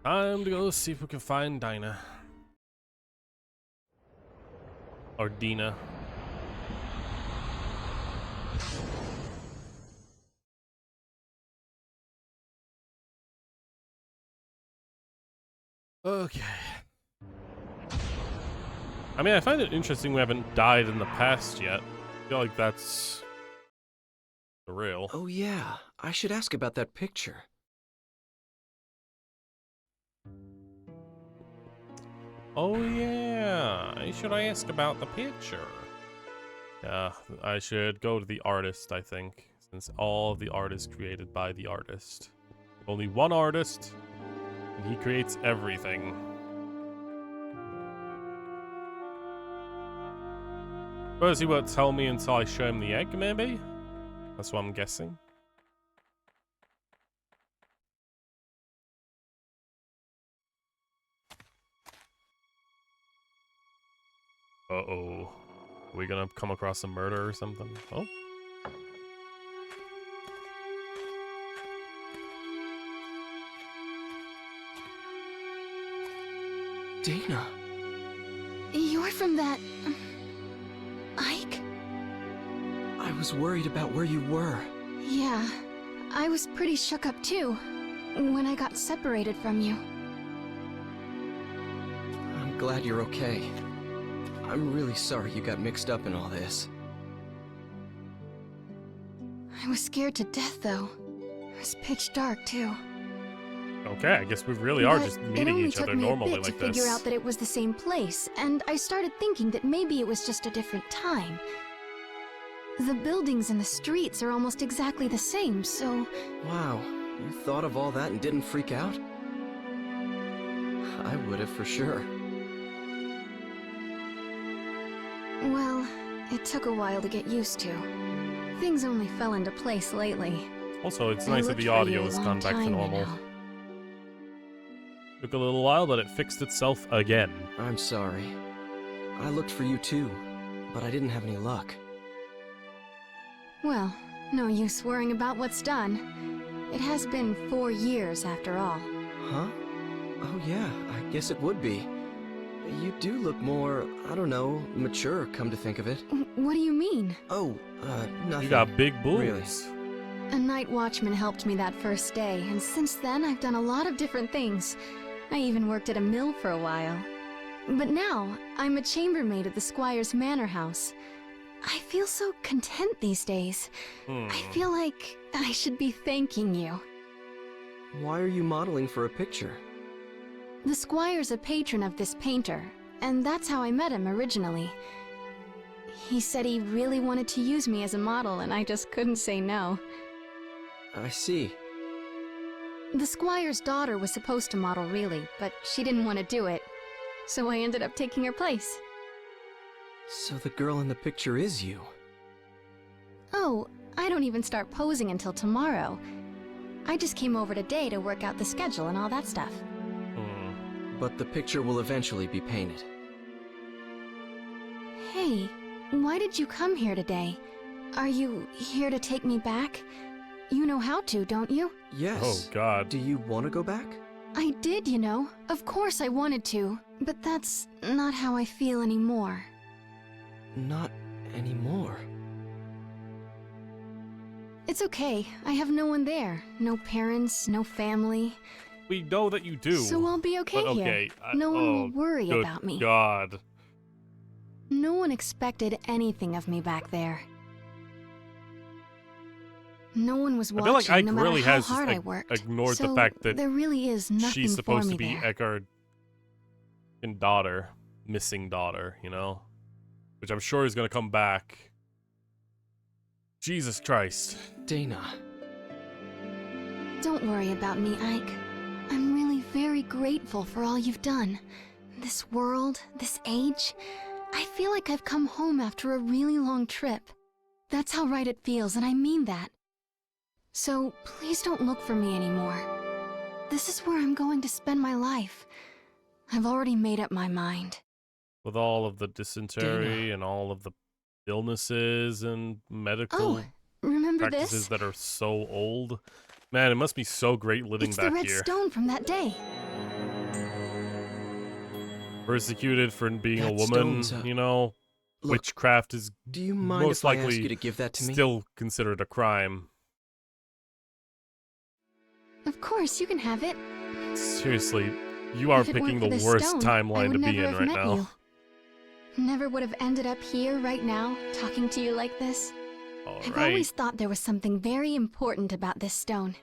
Time to go see if we can find Dinah. Or Dina. Okay. I mean, I find it interesting we haven't died in the past yet. I feel like that's surreal. Oh yeah, I should ask about that picture. Oh yeah, should I ask about the picture? Yeah, I should go to the artist, I think, since all of the art is created by the artist. Only one artist, and he creates everything. Suppose he won't tell me until I show him the egg, maybe? That's what I'm guessing. Uh-oh. Are we gonna come across a murder or something? Oh. Dana. You're from that... Ike? I was worried about where you were. Yeah, I was pretty shook up too, when I got separated from you. glad you're okay. I'm really sorry you got mixed up in all this. I was scared to death, though. It was pitch dark, too. Okay, I guess we really are just meeting each other normally it only took me a bit like to figure this. out that it was the same place, and I started thinking that maybe it was just a different time. The buildings and the streets are almost exactly the same, so... Wow, you thought of all that and didn't freak out? I would have for sure. Well, it took a while to get used to. Things only fell into place lately. Also, it's I nice that looked the for audio you a has long gone back to time, you normal. know. Took a little while, but it fixed itself again. I'm sorry. I looked for you too, but I didn't have any luck. Well, no use worrying about what's done. It has been 4 years after all. Huh? Oh yeah, I guess it would be. You do look more, I don't know, mature, come to think of it. What do you mean? Oh, nothing. You got big boobs. Really. A night watchman helped me that first day, and since then I've done a lot of different things. I even worked at a mill for a while. But now, I'm a chambermaid at the Squire's manor house. I feel so content these days. I feel like I should be thanking you. Why are you modeling for a picture? The Squire's a patron of this painter, and that's how I met him originally. He said he really wanted to use me as a model, and I just couldn't say no. I see. The Squire's daughter was supposed to model really, but she didn't want to do it. So I ended up taking her place. So the girl in the picture is you? Oh, I don't even start posing until tomorrow. I just came over today to work out the schedule and all that stuff. But the picture will eventually be painted. Hey, why did you come here today? Are you here to take me back? You know how to, don't you? Yes. Oh, God. Do you want to go back? I did, you know. Of course I wanted to. But that's not how I feel anymore. Not anymore. It's okay. I have no one there. No parents, no family. We know that you do. So I'll be okay, but here. okay. No one will worry good about me. God. No one expected anything of me back there. No one was I watching, feel like Ike no matter really how has hard just I worked. ignored so the fact that there really is nothing she's supposed for to me be there. Eckhard's daughter, missing daughter, you know? Which I'm sure is going to come back. Jesus Christ. Dana. Don't worry about me, Ike. I'm really very grateful for all you've done. This world, this age. I feel like I've come home after a really long trip. That's how right it feels, and I mean that. So please don't look for me anymore. This is where I'm going to spend my life. I've already made up my mind. With all of the dysentery Dana. and all of the illnesses and medical Oh, remember practices this? that are so old. Man, it must be so great living It's back the red here. stone from that day. Persecuted for being a That woman, stone's, you know? Look, Witchcraft is do you mind most if I ask likely you to give that to me? still considered a crime. Of course, you can have it. Seriously, you are If it weren't picking for the this worst stone, I timeline to would be never in have right met now. you. Never would have ended up here right now, talking to you like this. I've Alright. always thought there was something very important about this stone.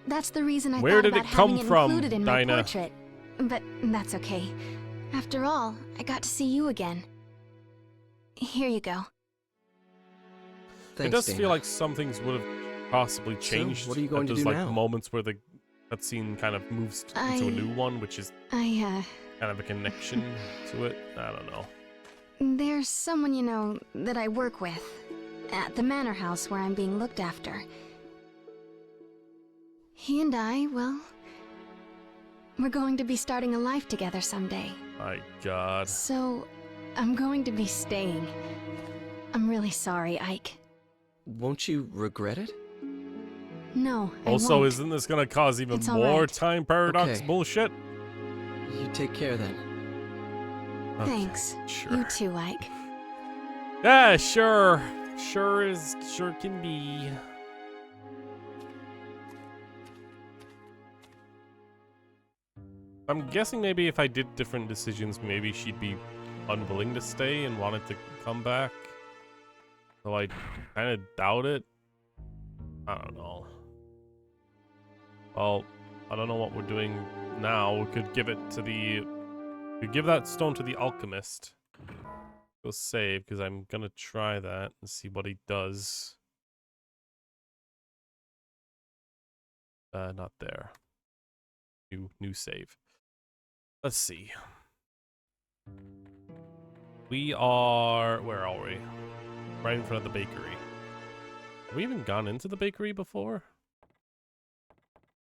That's the reason I Where thought did about it come having it from, included in my Dinah? portrait. But that's okay. After all, I got to see you again. Here you go. Thanks, It does Dana. feel like some things would have possibly So, changed. what are you going at to those, do like now? moments where the cutscene kind of moves into a new one, which is I, kind of a connection to it. I don't know. There's someone, you know, that I work with. At the manor house where I'm being looked after. He and I, well... we're going to be starting a life together someday. My God. So, I'm going to be staying. I'm really sorry, Ike. Won't you regret it? No, I Also, won't. isn't this gonna cause even It's all more right. time paradox Okay. bullshit? You take care then. Okay, Thanks. sure. You too, Ike. Yeah, sure. Sure can be. I'm guessing maybe if I did different decisions, maybe she'd be unwilling to stay and wanted to come back. So I kind of doubt it. I don't know. Well, I don't know what we're doing now. We could give it to the... We could give that stone to the alchemist. Go save, because I'm gonna try that and see what he does. Not there. New save. Let's see. We are... Where are we? Right in front of the bakery. Have we even gone into the bakery before?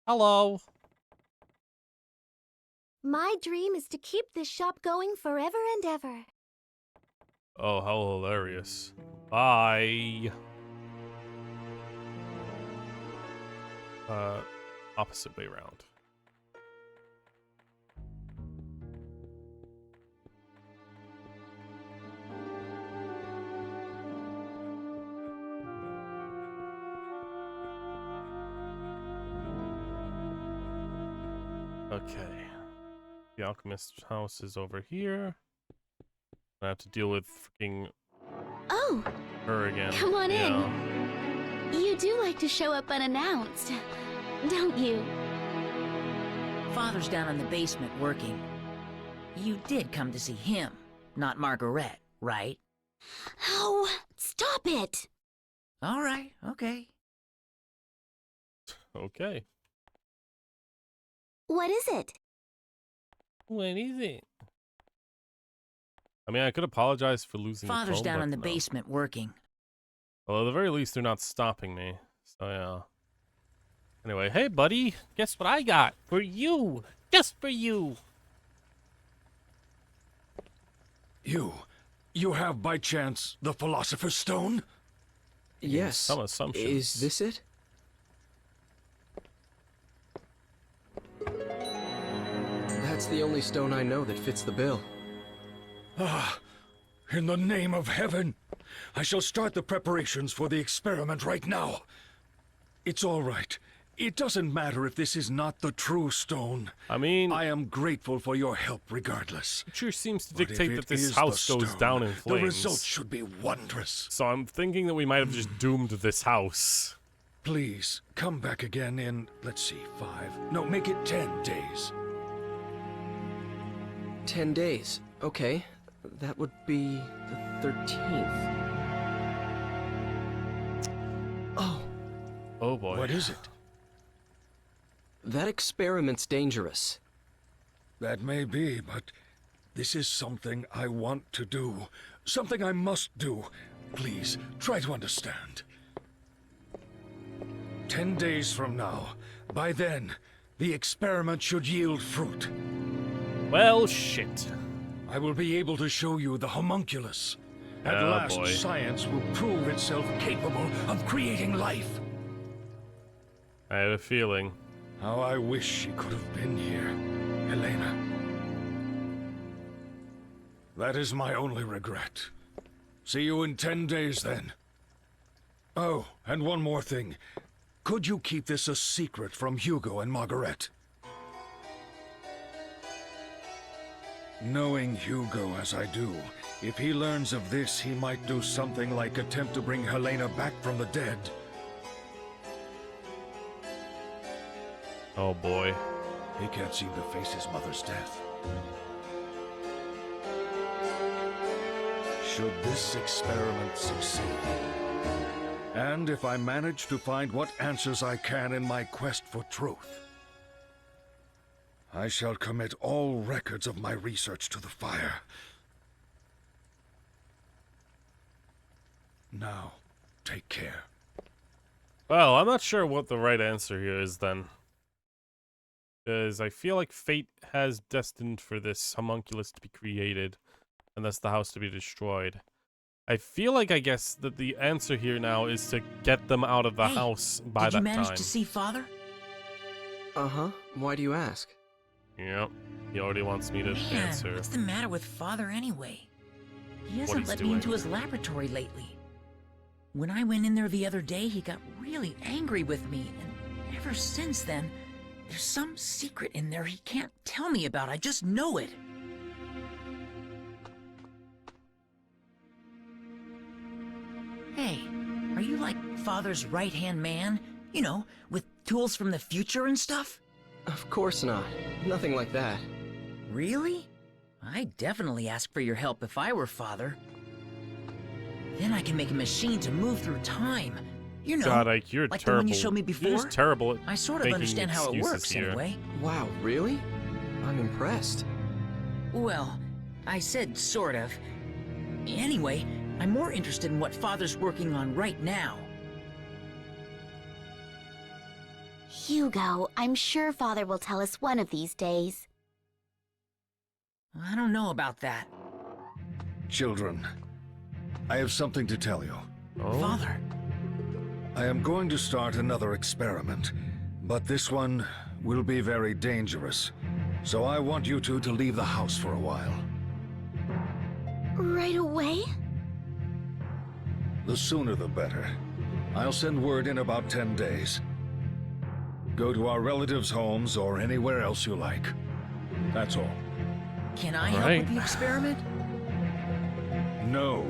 Hello. My dream is to keep this shop going forever and ever. Oh, how hilarious. Bye. Opposite way around. Okay. The alchemist's house is over here. I have to deal with freaking Oh, her again. come on Yeah. in. You do like to show up unannounced, don't you? Father's down in the basement working. You did come to see him, not Margaret, right? Oh, stop it! All right, okay. Okay. What is it? What is it? I mean, I could apologize for losing Father's the phone, down but in the no. basement working. Well, at the very least, they're not stopping me. So, yeah. Anyway, hey, buddy. Guess what I got? For you. Just for you. You have by chance the Philosopher's Stone? Yes. Some assumptions. Is this it? That's the only stone I know that fits the bill. Ah, in the name of heaven, I shall start the preparations for the experiment right now. It's all right. It doesn't matter if this is not the true stone. I mean, I am grateful for your help regardless. It sure seems to But if dictate it that this is the house goes stone, down in flames. The result should be wondrous. So I'm thinking that we might have just doomed this house. Please, come back again in, let's see, 5. No, make it 10 days. 10 days. Okay. That would be the 13th. Oh. Oh boy. What is it? That experiment's dangerous. That may be, but this is something I want to do. Something I must do. Please, try to understand. 10 days from now. By then, the experiment should yield fruit. Well, shit. I will be able to show you the homunculus. At Oh, last, boy. science will prove itself capable of creating life. I have a feeling. How I wish she could have been here, Helena. That is my only regret. See you in 10 days, then. Oh, and one more thing. Could you keep this a secret from Hugo and Margaret? Knowing Hugo as I do, if he learns of this, he might do something like attempt to bring Helena back from the dead. Oh boy. He can't seem to face his mother's death. Should this experiment succeed, and if I manage to find what answers I can in my quest for truth, I shall commit all records of my research to the fire. Now, take care. Well, I'm not sure what the right answer here is then. Because I feel like fate has destined for this homunculus to be created, and thus the house to be destroyed. I feel like I guess that the answer here now is to get them out of the house by that Did you manage time. to see Father? Uh-huh. Why do you ask? Yep. He already wants me to Man, answer. what's the matter with Father anyway? He What hasn't he's let doing. me into his laboratory lately. When I went in there the other day, he got really angry with me, and ever since then, There's some secret in there he can't tell me about. I just know it. Hey, are you like Father's right-hand man? You know, with tools from the future and stuff? Of course not. Nothing like that. Really? I'd definitely ask for your help if I were Father. Then I can make a machine to move through time. You know, God, Ike, you're like terrible. the one you showed me before. You're just terrible at I sort of making understand how it excuses works here. in a way. Wow, really? I'm impressed. Well, I said sort of. Anyway, I'm more interested in what Father's working on right now. Hugo, I'm sure Father will tell us one of these days. I don't know about that. Children, I have something to tell you. Oh? Father. I am going to start another experiment, but this one will be very dangerous. So I want you two to leave the house for a while. Right away? The sooner the better. I'll send word in about 10 days. Go to our relatives' homes or anywhere else you like. That's all. Can I help with the experiment? No.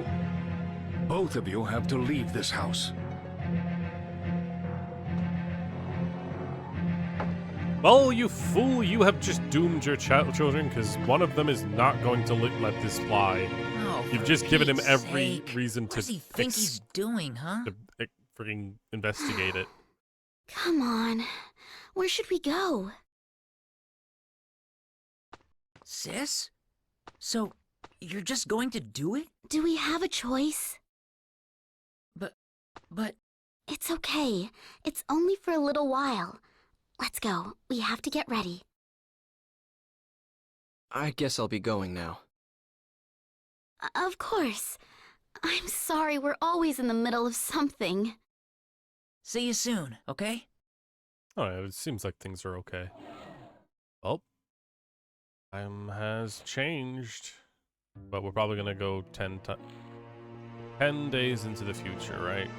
Both of you have to leave this house. Well, you fool, you have just doomed your children, because one of them is not going to let this fly. Oh, You've just given him every sake. reason What to does he think he's doing, huh? to freaking investigate it. Come on. Where should we go? Sis? So, you're just going to do it? Do we have a choice? But... It's okay. It's only for a little while. Let's go. We have to get ready. I guess I'll be going now. Of course. I'm sorry, we're always in the middle of something. See you soon, okay? Alright, it seems like things are okay. Oh. Time has changed. But we're probably gonna go 10 days into the future, right?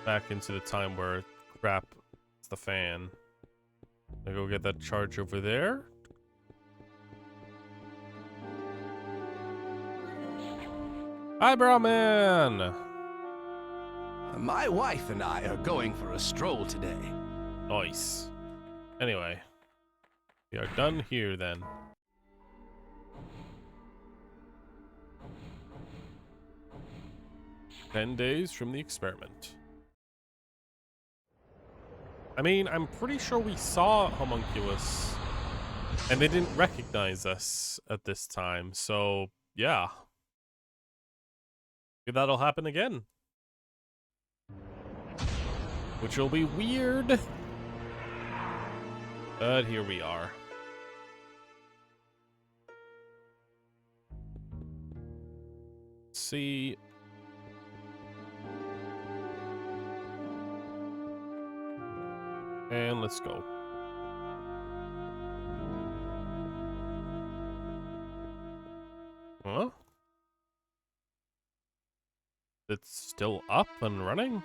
Back into the time where crap is the fan. I go get that charge over there. Eyebrow Man! My wife and I are going for a stroll today. Nice. Anyway, we are done here then. "10 days from the experiment." I mean, I'm pretty sure we saw Homunculus, and they didn't recognize us at this time, so yeah. Maybe that'll happen again. Which will be weird. But here we are. Let's see. And let's go. Huh? It's still up and running?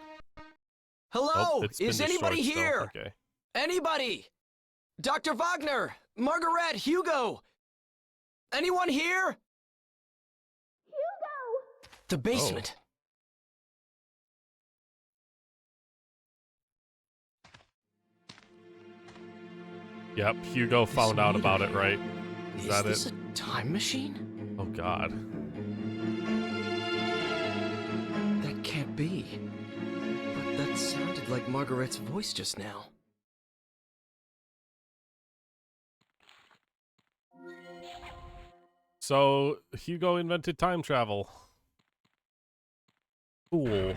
Hello? Oh, it's been Is anybody destroyed still. here? Okay. Anybody? Dr. Wagner! Margaret! Hugo! Anyone here? Hugo! The basement. Yep, Hugo found out about it, right? Is that this it? a time machine? Oh god. That can't be. But that sounded like Margaret's voice just now. So, Hugo invented time travel. Cool.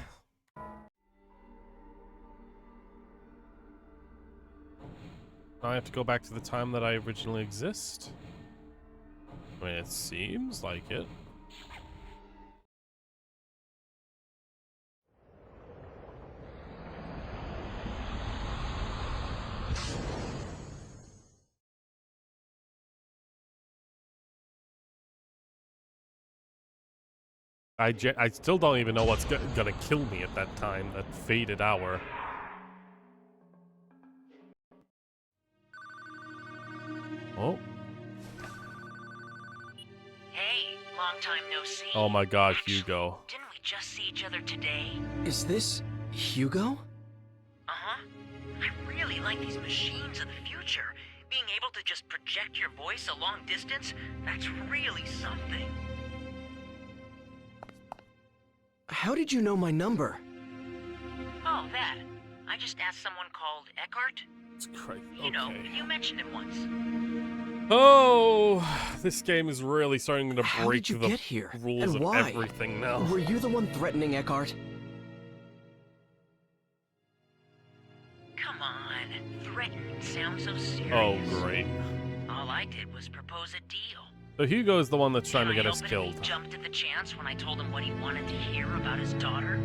Now I have to go back to the time that I originally exist? I mean, it seems like it. I still don't even know what's gonna kill me at that time, that fated hour. long time no see. Oh my god, Hugo. Didn't we just see each other today? Is this Hugo? Uh-huh. I really like these machines of the future. Being able to just project your voice a long distance, that's really something. How did you know my number? Oh, that. I just asked someone called Eckhart. It's crazy. You know, you mentioned him once. Oh, this game is really starting to How break did you the get here? rules And of why? everything now. Were you the one threatening Eckhart? Come on. Threatened sounds so serious. Oh, great. All I did was propose a deal. So Hugo is the one that's trying to Can I get us help it if killed. he jumped at the chance when I told him what he wanted to hear about his daughter?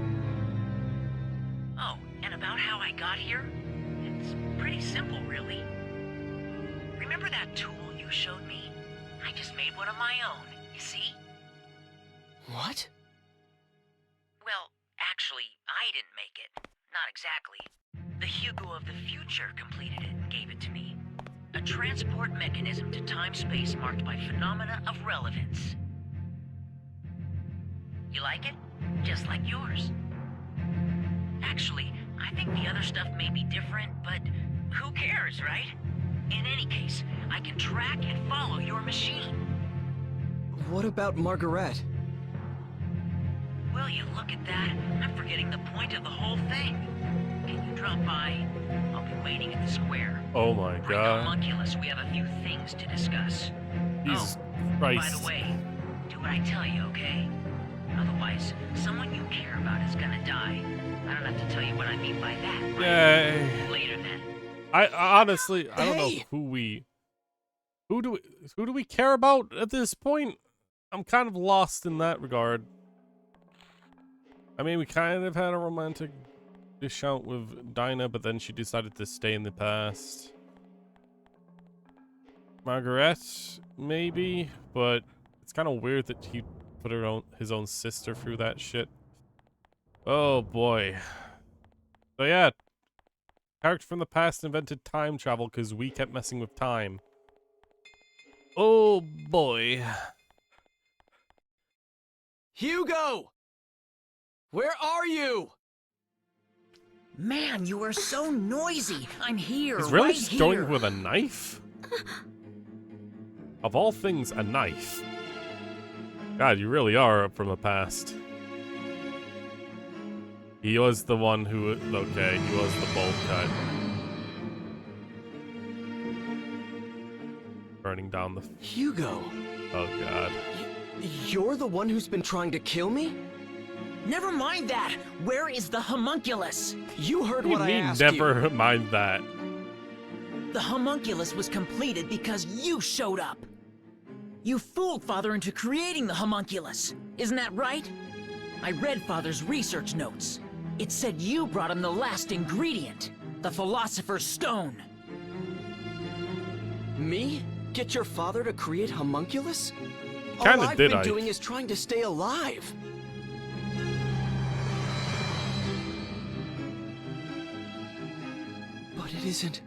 Oh, and about how I got here? It's pretty simple, really. Remember that tool you showed me? I just made one of my own, you see? What? Well, actually, I didn't make it. Not exactly. The Hugo of the future completed it and gave it to me. A transport mechanism to time-space marked by phenomena of relevance. You like it? Just like yours. Actually, I think the other stuff may be different, but who cares, right? In any case, I can track and follow your machine. What about Margaret? Will you look at that? I'm forgetting the point of the whole thing. Can you drop by? I'll be waiting at the square. Oh my Bring god. Homunculus, we have a few things to discuss. Jesus By Christ. the way, do what I tell you, okay? Otherwise, someone you care about is gonna die. I don't have to tell you what I mean by that, right? Yay. Later then. I honestly, I don't know who do we care about at this point? I'm kind of lost in that regard. I mean, we kind of had a romantic dish out with Dinah, but then she decided to stay in the past. Margaret, maybe, but it's kind of weird that he put his own sister through that shit. Oh boy. So yeah, character from the past invented time travel because we kept messing with time. Oh boy. Hugo! Where are you? Man, you are so noisy. I'm here, He's really right just here. going with a knife? Of all things, a knife. God, you really are from the past. He was the one who... Okay, he was the bold cut. Burning down the... Hugo! Oh god. You're the one who's been trying to kill me? Never mind that. Where is the homunculus? You heard What what do you I mean, asked you. never mind that? The homunculus was completed because you showed up. You fooled Father into creating the homunculus. Isn't that right? I read Father's research notes. It said you brought him the last ingredient, the Philosopher's Stone. Me? Get your father to create homunculus? Kinda All I've did, been Ike. doing is trying to stay alive. But it isn't.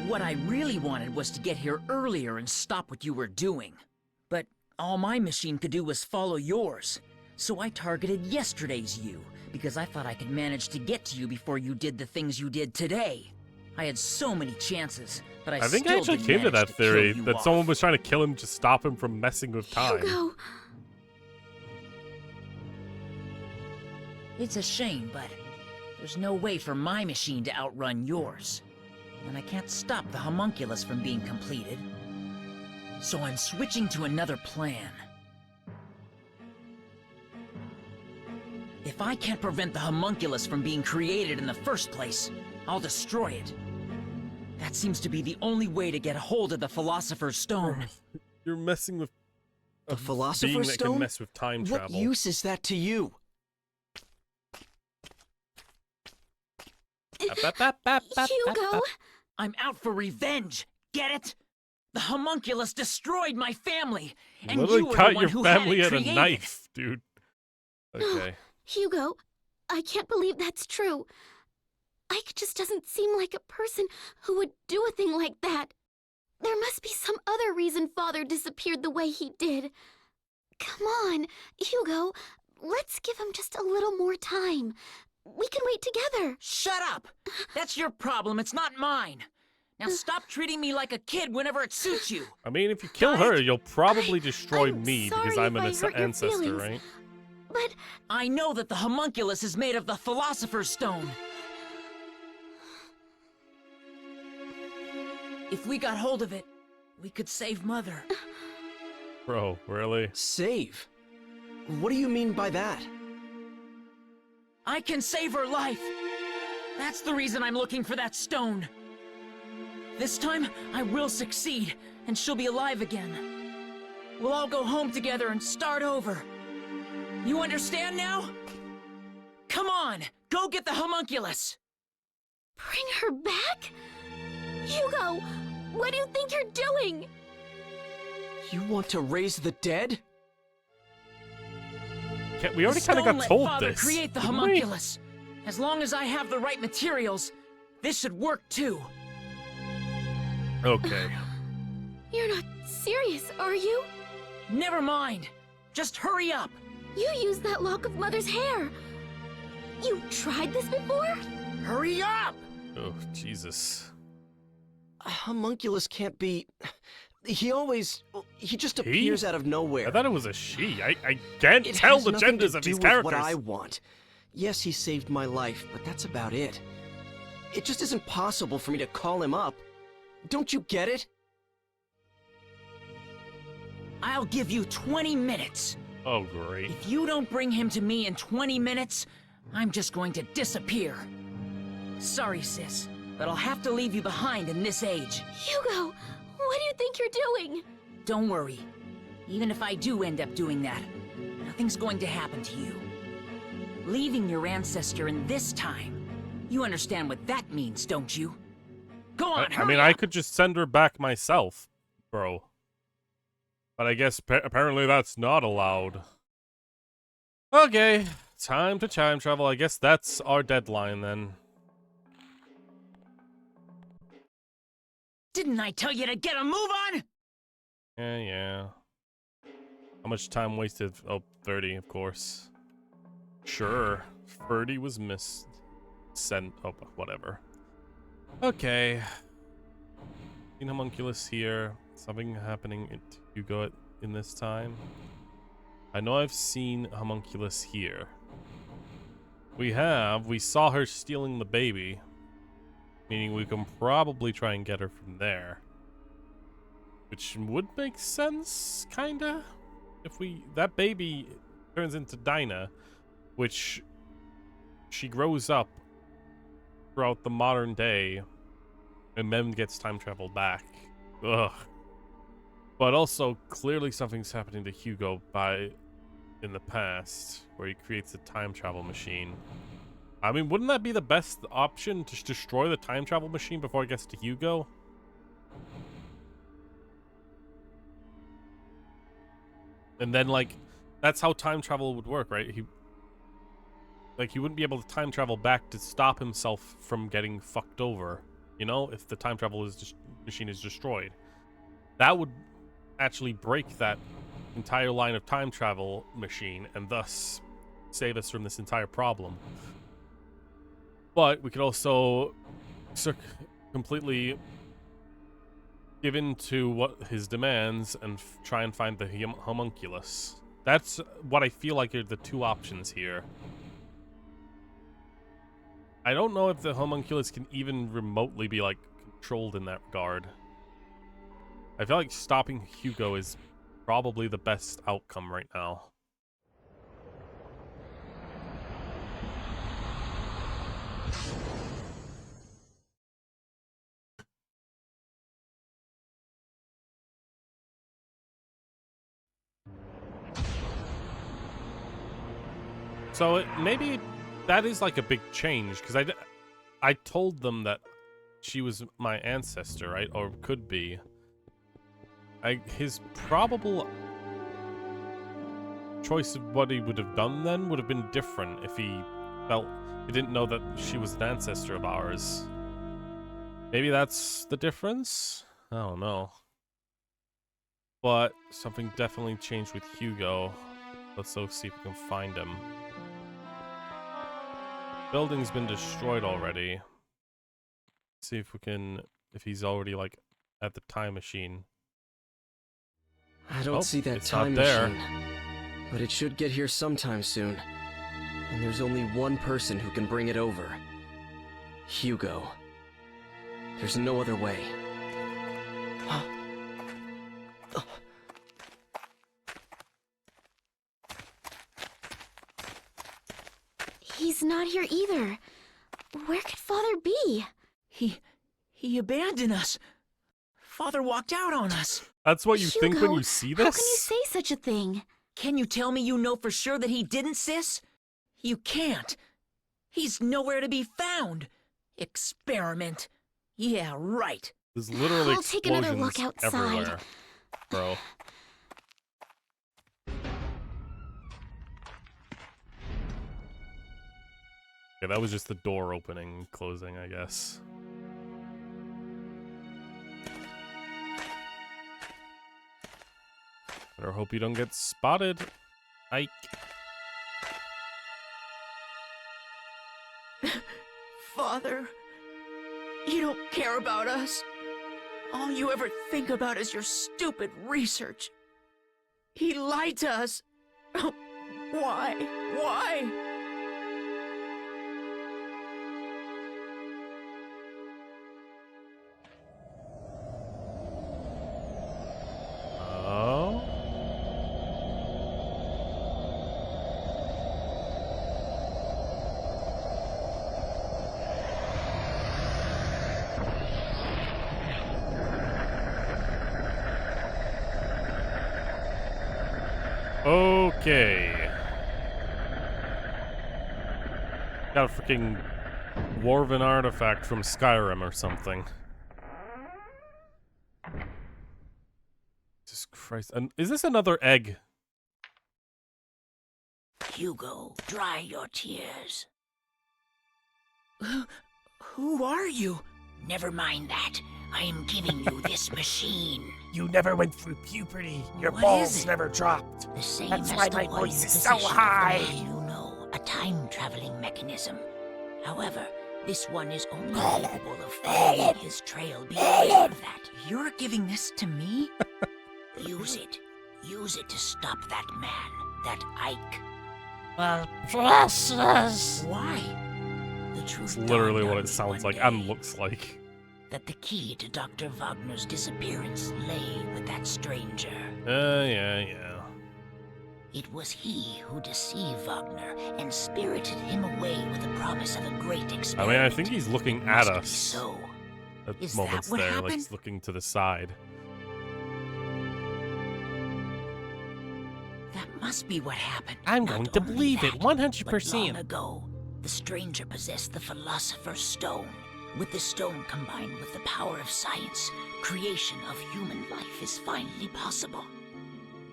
What I really wanted was to get here earlier and stop what you were doing. But all my machine could do was follow yours. So I targeted yesterday's you, because I thought I could manage to get to you before you did the things you did today. I had so many chances, but I think I still actually didn't came to manage that kill theory you that off. someone was trying to kill him to stop him from messing with time. Hugo! It's a shame, but there's no way for my machine to outrun yours. And I can't stop the homunculus from being completed. So I'm switching to another plan. If I can't prevent the homunculus from being created in the first place, I'll destroy it. That seems to be the only way to get a hold of the Philosopher's Stone. You're messing with The being Philosopher's that Stone? can mess with time What travel. use is that to you? Hugo! I'm out for revenge. Get it? The homunculus destroyed my family, and Literally you were cut the one your who family had at it a created. knife, dude. Okay. Hugo, I can't believe that's true. Ike just doesn't seem like a person who would do a thing like that. There must be some other reason Father disappeared the way he did. Come on, Hugo. Let's give him just a little more time. We can wait together. Shut up! That's your problem, it's not mine. Now stop treating me like a kid whenever it suits you. I mean, if you kill her, you'll probably destroy I'm me sorry because I'm if an I hurt your ancestor, feelings. right? But I know that the homunculus is made of the Philosopher's Stone. If we got hold of it, we could save Mother. Bro, really? Save? What do you mean by that? I can save her life. That's the reason I'm looking for that stone. This time, I will succeed, and she'll be alive again. We'll all go home together and start over. You understand now? Come on, go get the homunculus. bring her back? Hugo, what do you think you're doing? You want to raise the dead? We already kind of got told Father this. create the didn't we? homunculus. As long as I have the right materials, this should work too. Okay. You're not serious, are you? Never mind. Just hurry up. You used that lock of Mother's hair. You tried this before? Hurry up! Oh, Jesus. A homunculus can't be... He just appears out of nowhere. I thought it was a she. I can't It tell has the nothing genders to of do these with characters. what I want. Yes, he saved my life, but that's about it. It just isn't possible for me to call him up. Don't you get it? I'll give you 20 minutes. Oh, great. If you don't bring him to me in 20 minutes, I'm just going to disappear. Sorry, sis, but I'll have to leave you behind in this age. Hugo, what do you think you're doing? Don't worry. Even if I do end up doing that, nothing's going to happen to you. Leaving your ancestor in this time. You understand what that means, don't you? Go on, I hurry mean, up. I could just send her back myself, bro. But I guess apparently that's not allowed. Okay, time to time travel. I guess that's our deadline then. Didn't I tell you to get a move on? Yeah. How much time wasted? Oh, 30, of course. Sure. 30 was missed. Sent. Oh, whatever. Okay. Seen homunculus here. Something happening to Hugo in this time. I know I've seen homunculus here. We saw her stealing the baby. Meaning we can probably try and get her from there. Which would make sense, kinda. If that baby turns into Dinah, which she grows up throughout the modern day and then gets time travel back. Ugh. But also, clearly something's happening to Hugo in the past, where he creates a time travel machine. I mean, wouldn't that be the best option, to destroy the time travel machine before it gets to Hugo? And then, like, that's how time travel would work, right? He wouldn't be able to time travel back to stop himself from getting fucked over, you know, if the time travel machine is destroyed. That would actually break that entire line of time travel machine and thus save us from this entire problem. But we could also completely give in to what his demands and try and find the homunculus. That's what I feel like are the two options here. I don't know if the homunculus can even remotely be, like, controlled in that regard. I feel like stopping Hugo is probably the best outcome right now. So maybe that is like a big change, because I told them that she was my ancestor, right? Or could be. His probable choice of what he would have done then would have been different if he didn't know that she was an ancestor of ours. Maybe that's the difference? I don't know. But something definitely changed with Hugo. Let's go see if we can find him. Building's been destroyed already. See if we can, if he's already like at the time machine. I don't see that it's time not there. machine. But it should get here sometime soon. And there's only one person who can bring it over. Hugo. There's no other way. He's not here either. Where could Father be? He abandoned us. Father walked out on us. That's what you Hugo, think when you see this? How can you say such a thing? Can you tell me you know for sure that he didn't, sis? You can't. He's nowhere to be found. Experiment. Yeah, right. There's literally I'll take another look explosions outside. everywhere, bro. Okay, that was just the door opening and closing, I guess. Better hope you don't get spotted, Ike. Father, you don't care about us. All you ever think about is your stupid research. He lied to us. Oh, why? Why? Oh? Okay. Got a freaking dwarven artifact from Skyrim or something. Jesus Christ. And is this another egg? Hugo, dry your tears. Who are you? Never mind that. I am giving you this machine. You never went through puberty. Your What balls is it? never dropped. The same That's as why the my one voice in is the so possession of the high. man you know, a time-traveling mechanism. However, this one is only capable of following his trail beyond that. You're giving this to me? Use it. Use it to stop that man, that Ike. Well, precious. Why? The truth It's literally dawned what on it me sounds one like day and looks like. that the key to Dr. Wagner's disappearance lay with that stranger. Yeah. It was he who deceived Wagner and spirited him away with the promise of a great I experiment. mean, I think he's looking at Must be us. So, At Is moments that what there, like happened? he's looking to the side. that must be what happened. I'm Not going to only believe it that, 100%. But long ago, the stranger possessed the Philosopher's Stone. With the stone combined with the power of science, creation of human life is finally possible.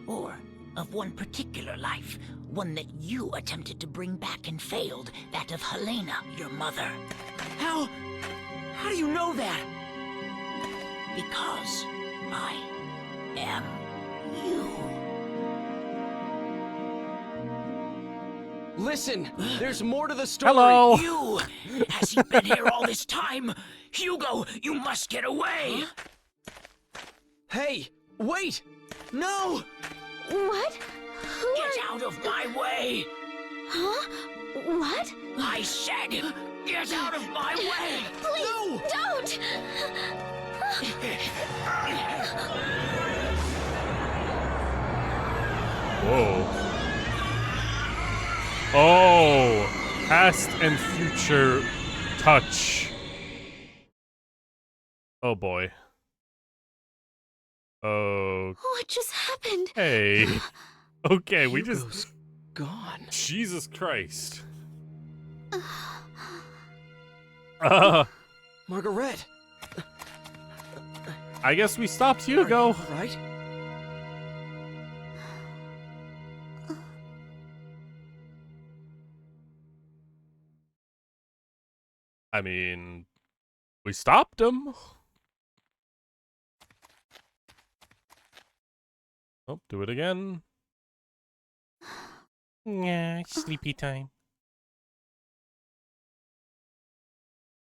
Or of one particular life, one that you attempted to bring back and failed, that of Helena, your mother. How do you know that? Because I am you. Listen, there's more to the story. Hello. You! Has he been here all this time? Hugo, you must get away! Hey, wait! No! What? Who Get out of my way! Huh? What? I said, get out of my way! Please, don't! Whoa. Oh, past and future touch. Oh boy. Oh. What just happened? Hey. Okay, we just. Hugo's gone. Jesus Christ. Margaret! I guess we stopped Hugo. Right? I mean, we stopped him. Oh, do it again. Yeah, sleepy time.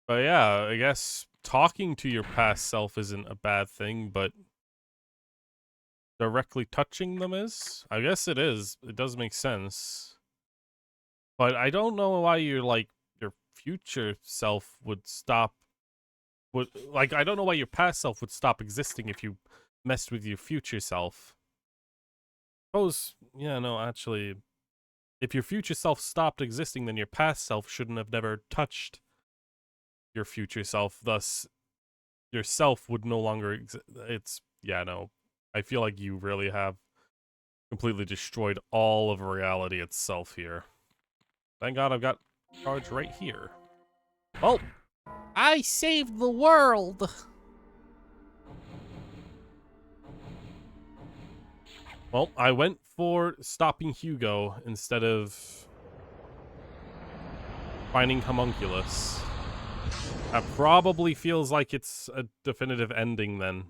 But yeah, I guess talking to your past self isn't a bad thing, but directly touching them is? I guess it is. It does make sense. But I don't know why you're like your future self would stop. I don't know why your past self would stop existing if you messed with your future self. Suppose, yeah, no, actually, if your future self stopped existing, then your past self shouldn't have never touched your future self. Thus, yourself would no longer exist. It's, yeah, no. I feel like you really have completely destroyed all of reality itself here. Thank God I've got charge right here. Oh, I saved the world. well, I went for stopping Hugo instead of finding Homunculus. That probably feels like it's a definitive ending then.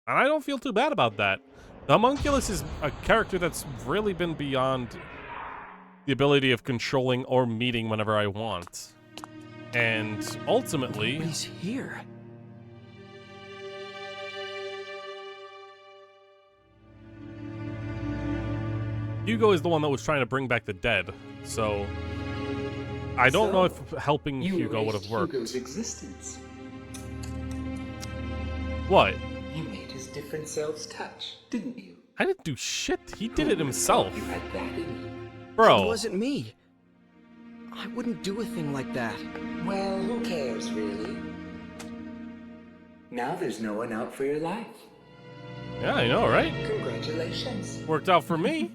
And I don't feel too bad about that. The Homunculus is a character that's really been beyond the ability of controlling or meeting whenever I want. And ultimately... He's here. Hugo is the one that was trying to bring back the dead, so... I don't know if helping Hugo would have worked. Hugo's existence. What? You made his different selves touch, didn't you? I didn't do shit. He did it himself. You had that in you. Bro. It wasn't me. I wouldn't do a thing like that. Well, who cares, really? Now there's no one out for your life. Yeah, I know, right? Congratulations. Worked out for me.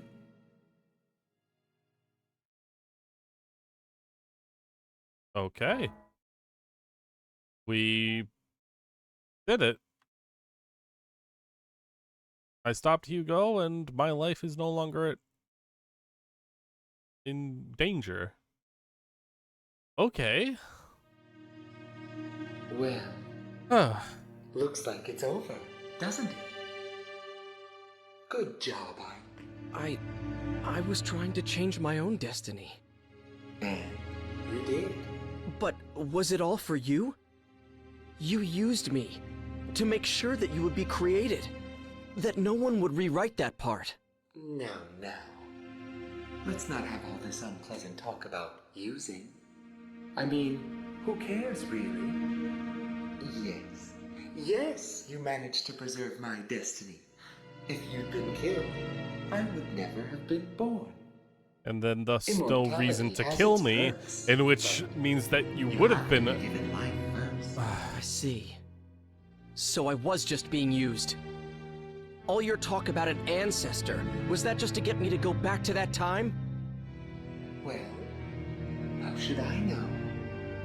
Okay. We did it. I stopped Hugo, and my life is no longer in danger. Okay. Well, looks like it's over, doesn't it? Good job, Ike. I was trying to change my own destiny. And you did. But was it all for you? You used me to make sure that you would be created, that no one would rewrite that part. Now. Let's not have all this unpleasant talk about using. I mean, who cares, really? Yes, you managed to preserve my destiny. If you'd been killed, I would never have been born. And then thus no reason to kill me, in which means that you would have been... I see. So I was just being used. All your talk about an ancestor, was that just to get me to go back to that time? Well, how should I know?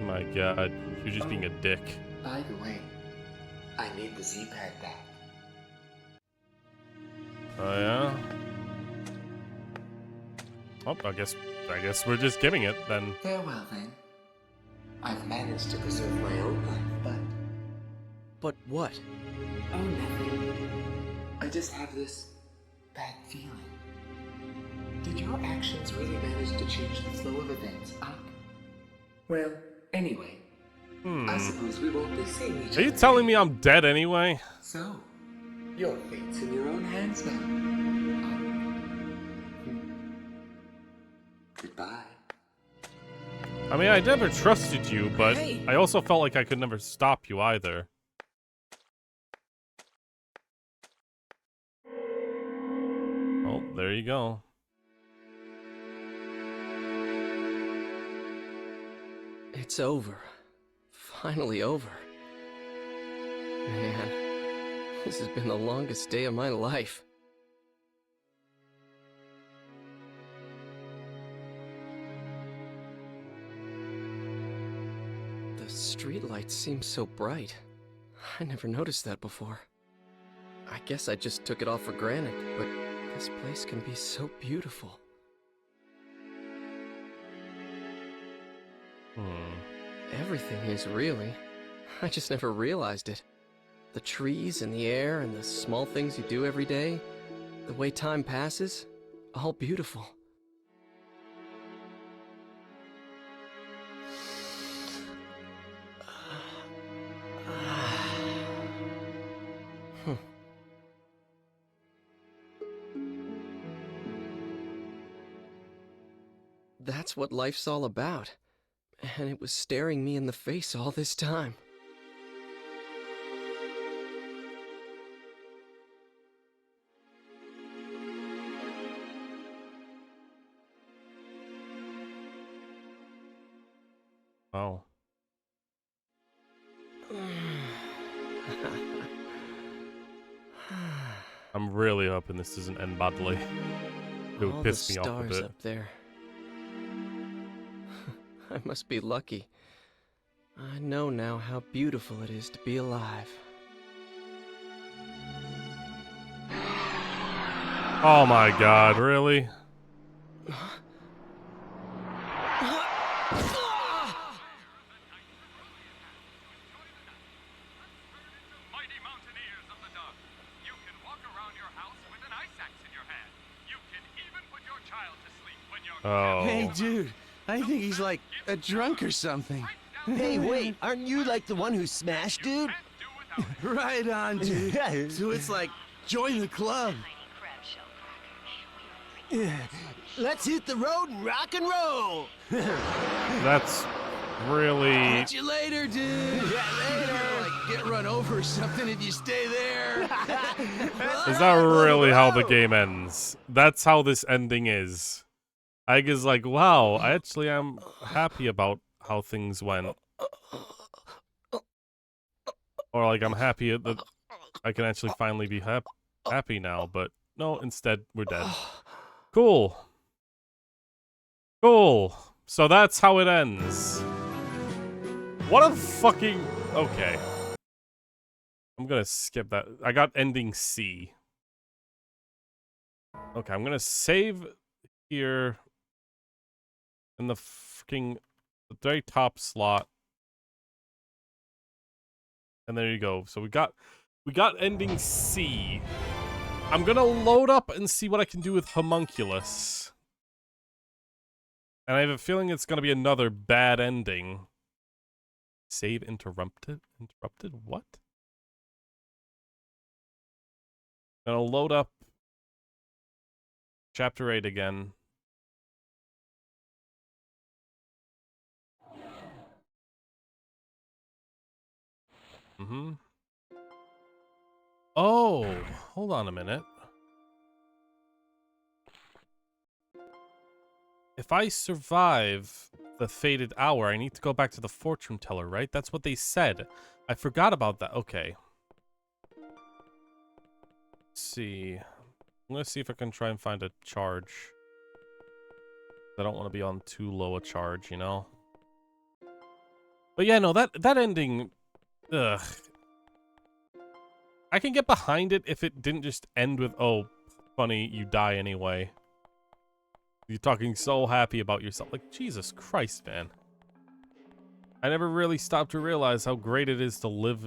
My God, you're just being a dick. By the way, I need the Z-pad back. Oh yeah? Oh, I guess we're just giving it then. Farewell then. I've managed to preserve my own life, but... But what? Oh, nothing. I just have this bad feeling. Did your actions really manage to change the flow of events, Ike? Well, anyway, I suppose we won't be seeing each other. Are you telling me I'm dead anyway? So, your fate's in your own hands now. Goodbye. I mean, I never trusted you, but I also felt like I could never stop you either. Oh, there you go. It's over. Finally over. Man, this has been the longest day of my life. The streetlights seem so bright. I never noticed that before. I guess I just took it all for granted, but this place can be so beautiful. Everything is, really. I just never realized it. The trees and the air and the small things you do every day, the way time passes, all beautiful. That's what life's all about. And it was staring me in the face all this time. Oh. I'm really hoping this doesn't end badly. It would All piss the me off a stars bit. up there. I must be lucky. I know now how beautiful it is to be alive. Oh my god, really? Oh. Hey, dude. I think he's like a drunk or something. Hey, wait, aren't you like the one who smashed, dude? Right on, dude. So it's like, join the club. Let's hit the road and rock and roll. That's really... Catch you later, dude. Yeah, later. Like, get run over or something if you stay there. Is that really how the game ends? That's how this ending is. Ike is like, wow, I actually am happy about how things went. Or like, I'm happy that I can actually finally be happy now, but no, instead, we're dead. Cool. Cool. So that's how it ends. What a fucking... Okay. I'm gonna skip that. I got ending C. Okay, I'm gonna save here in the the very top slot. And there you go. So we got ending C. I'm gonna load up and see what I can do with Homunculus. And I have a feeling it's gonna be another bad ending. Save interrupted? Interrupted? What? Gonna load up Chapter 8 again. Oh, hold on a minute. If I survive the fated hour, I need to go back to the fortune teller, right? That's what they said. I forgot about that. Okay. Let's see. I'm gonna see if I can try and find a charge. I don't want to be on too low a charge, you know? But yeah, no, that ending... Ugh. I can get behind it if it didn't just end with, oh, funny, you die anyway. You're talking so happy about yourself. Like, Jesus Christ, man. I never really stopped to realize how great it is to live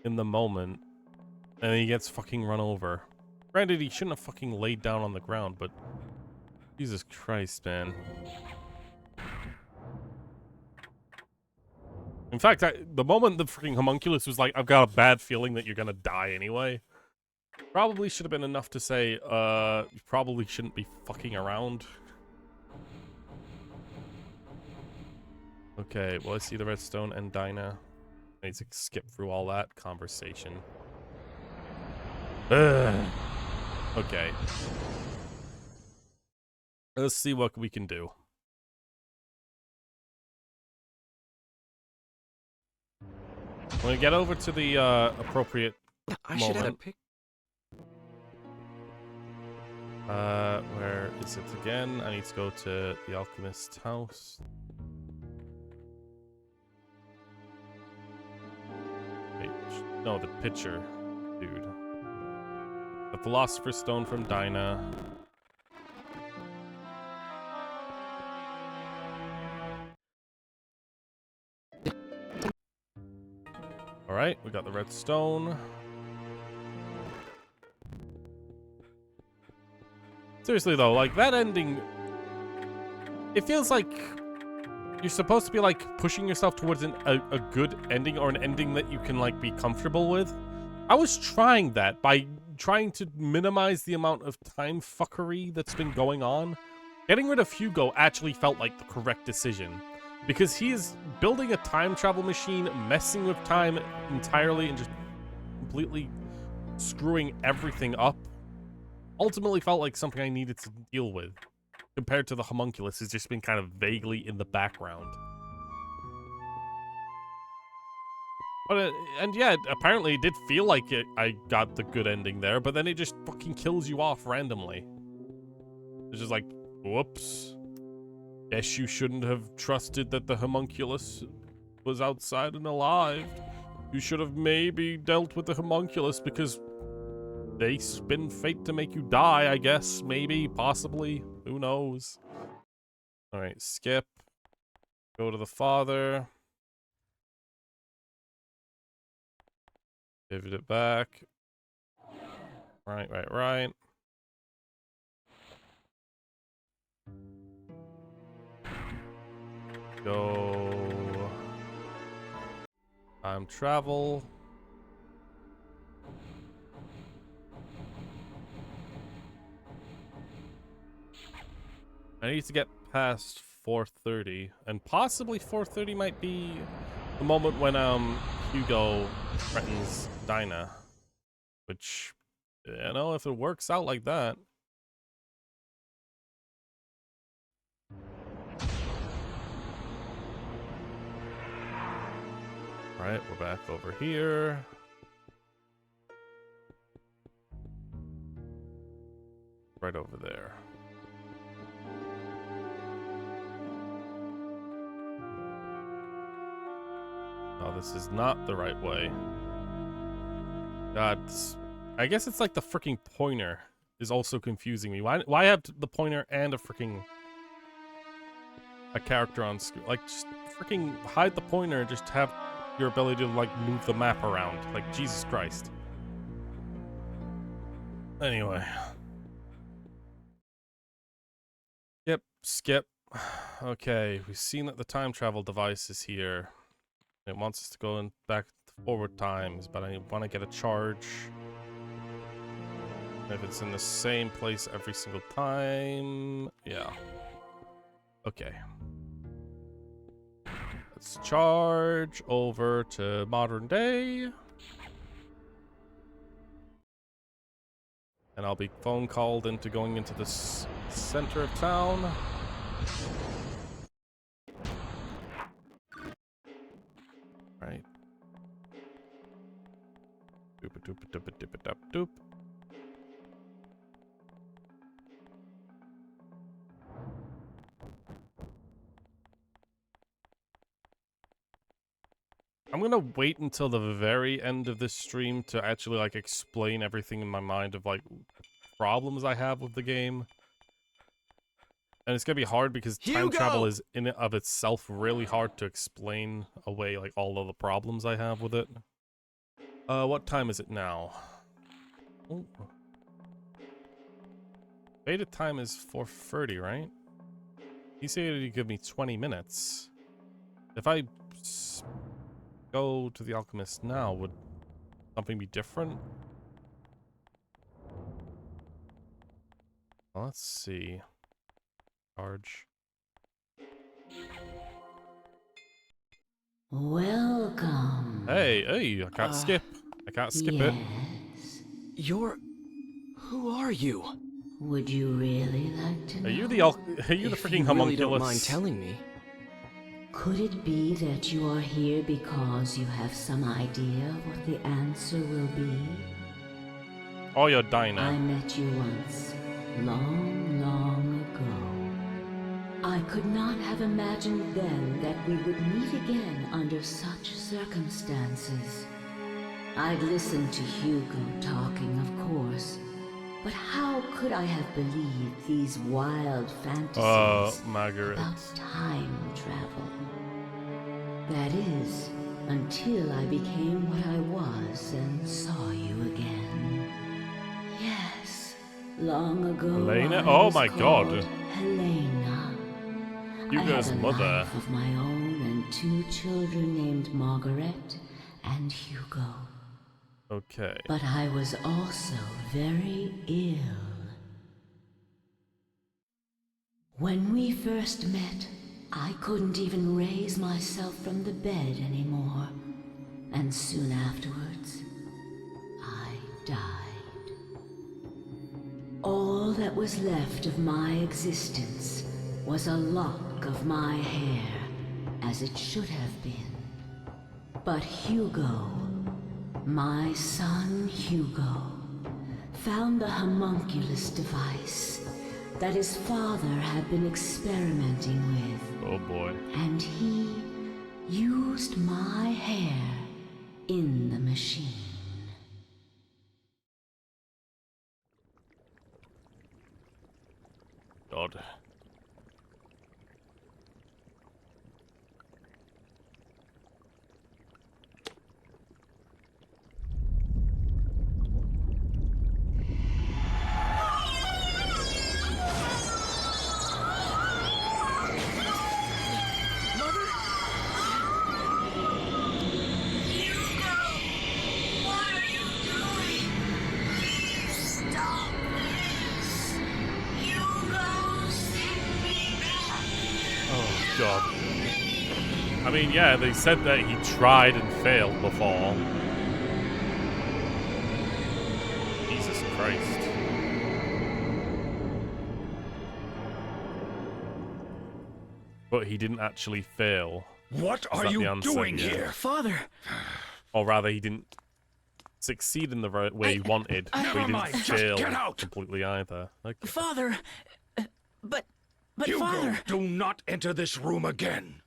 in the moment. And then he gets fucking run over. Granted, he shouldn't have fucking laid down on the ground, but... Jesus Christ, man. In fact, the moment the freaking homunculus was like, I've got a bad feeling that you're gonna die anyway, probably should have been enough to say, you probably shouldn't be fucking around. Okay, well, I see the redstone and Dinah. I need to skip through all that conversation. Ugh. Okay. Let's see what we can do. When we get over to the appropriate Should have a moment. pic. Where is it again? I need to go to the alchemist's house. Wait, no, the pitcher, dude. The philosopher's stone from Dinah. Alright, we got the red stone. Seriously though, like that ending, it feels like you're supposed to be like pushing yourself towards a good ending, or an ending that you can like be comfortable with. I was trying that by trying to minimize the amount of time fuckery that's been going on. Getting rid of Hugo actually felt like the correct decision, because he is building a time travel machine, messing with time entirely, and just completely screwing everything up. Ultimately felt like something I needed to deal with, compared to the homunculus has just been kind of vaguely in the background. But and yeah, apparently it did feel like I got the good ending there, but then it just fucking kills you off randomly. It's just like, whoops. Guess you shouldn't have trusted that the homunculus was outside and alive. You should have maybe dealt with the homunculus because they spin fate to make you die, I guess. Maybe, possibly. Who knows? Alright, skip. Go to the father. Pivot it back. Right. Go. Time travel. I need to get past 4:30, and possibly 4:30 might be the moment when Hugo threatens Dinah, which, you know, if it works out like that. Right, we're back over here. Right over there. No, this is not the right way. God, I guess it's like the freaking pointer is also confusing me. Why have the pointer and a character on screen? Like, just freaking hide the pointer and just have your ability to like move the map around. Like, Jesus Christ. Anyway. Yep, skip. Okay, we've seen that the time travel device is here. It wants us to go in back to forward times, but I want to get a charge. If it's in the same place every single time, yeah. Okay. Let's charge over to modern day. And I'll be phone called into going into the center of town. Right. Doop. I'm gonna wait until the very end of this stream to actually like explain everything in my mind of like problems I have with the game. And it's gonna be hard because time travel is in and of itself really hard to explain away like all of the problems I have with it. What time is it now? Oh. Beta time is 4:30, right? He said he'd give me 20 minutes. If I go to the alchemist now, would something be different? Well, let's see. Charge. Welcome. Hey, I can't skip. I can't skip it. Who are you? Would you really like to know? Are you the freaking homunculus? Really don't mind telling me. Could it be that you are here because you have some idea what the answer will be? Oh, you're Dinah. I met you once, long, long ago. I could not have imagined then that we would meet again under such circumstances. I'd listened to Hugo talking, of course, but how could I have believed these wild fantasies Margaret. about time travel? That is, until I became what I was and saw you again. Yes, long ago Helena? I Oh was my called god. Helena. Hugo's I had a mother. life of my own and 2 children named Margaret and Hugo. Okay. But I was also very ill. When we first met, I couldn't even raise myself from the bed anymore. And soon afterwards, I died. All that was left of my existence was a lock of my hair, as it should have been. But Hugo, my son Hugo, found the homunculus device that his father had been experimenting with. Oh boy. And he used my hair in the machine. God. God. I mean, yeah, they said that he tried and failed before. Jesus Christ. But he didn't actually fail. What Is are that the you answer? doing Yeah. here? Father! Or rather, he didn't succeed in the right way he wanted, but he Never didn't mind, just fail get out. completely either. Okay. Father! But Hugo, Father! do not enter this room again.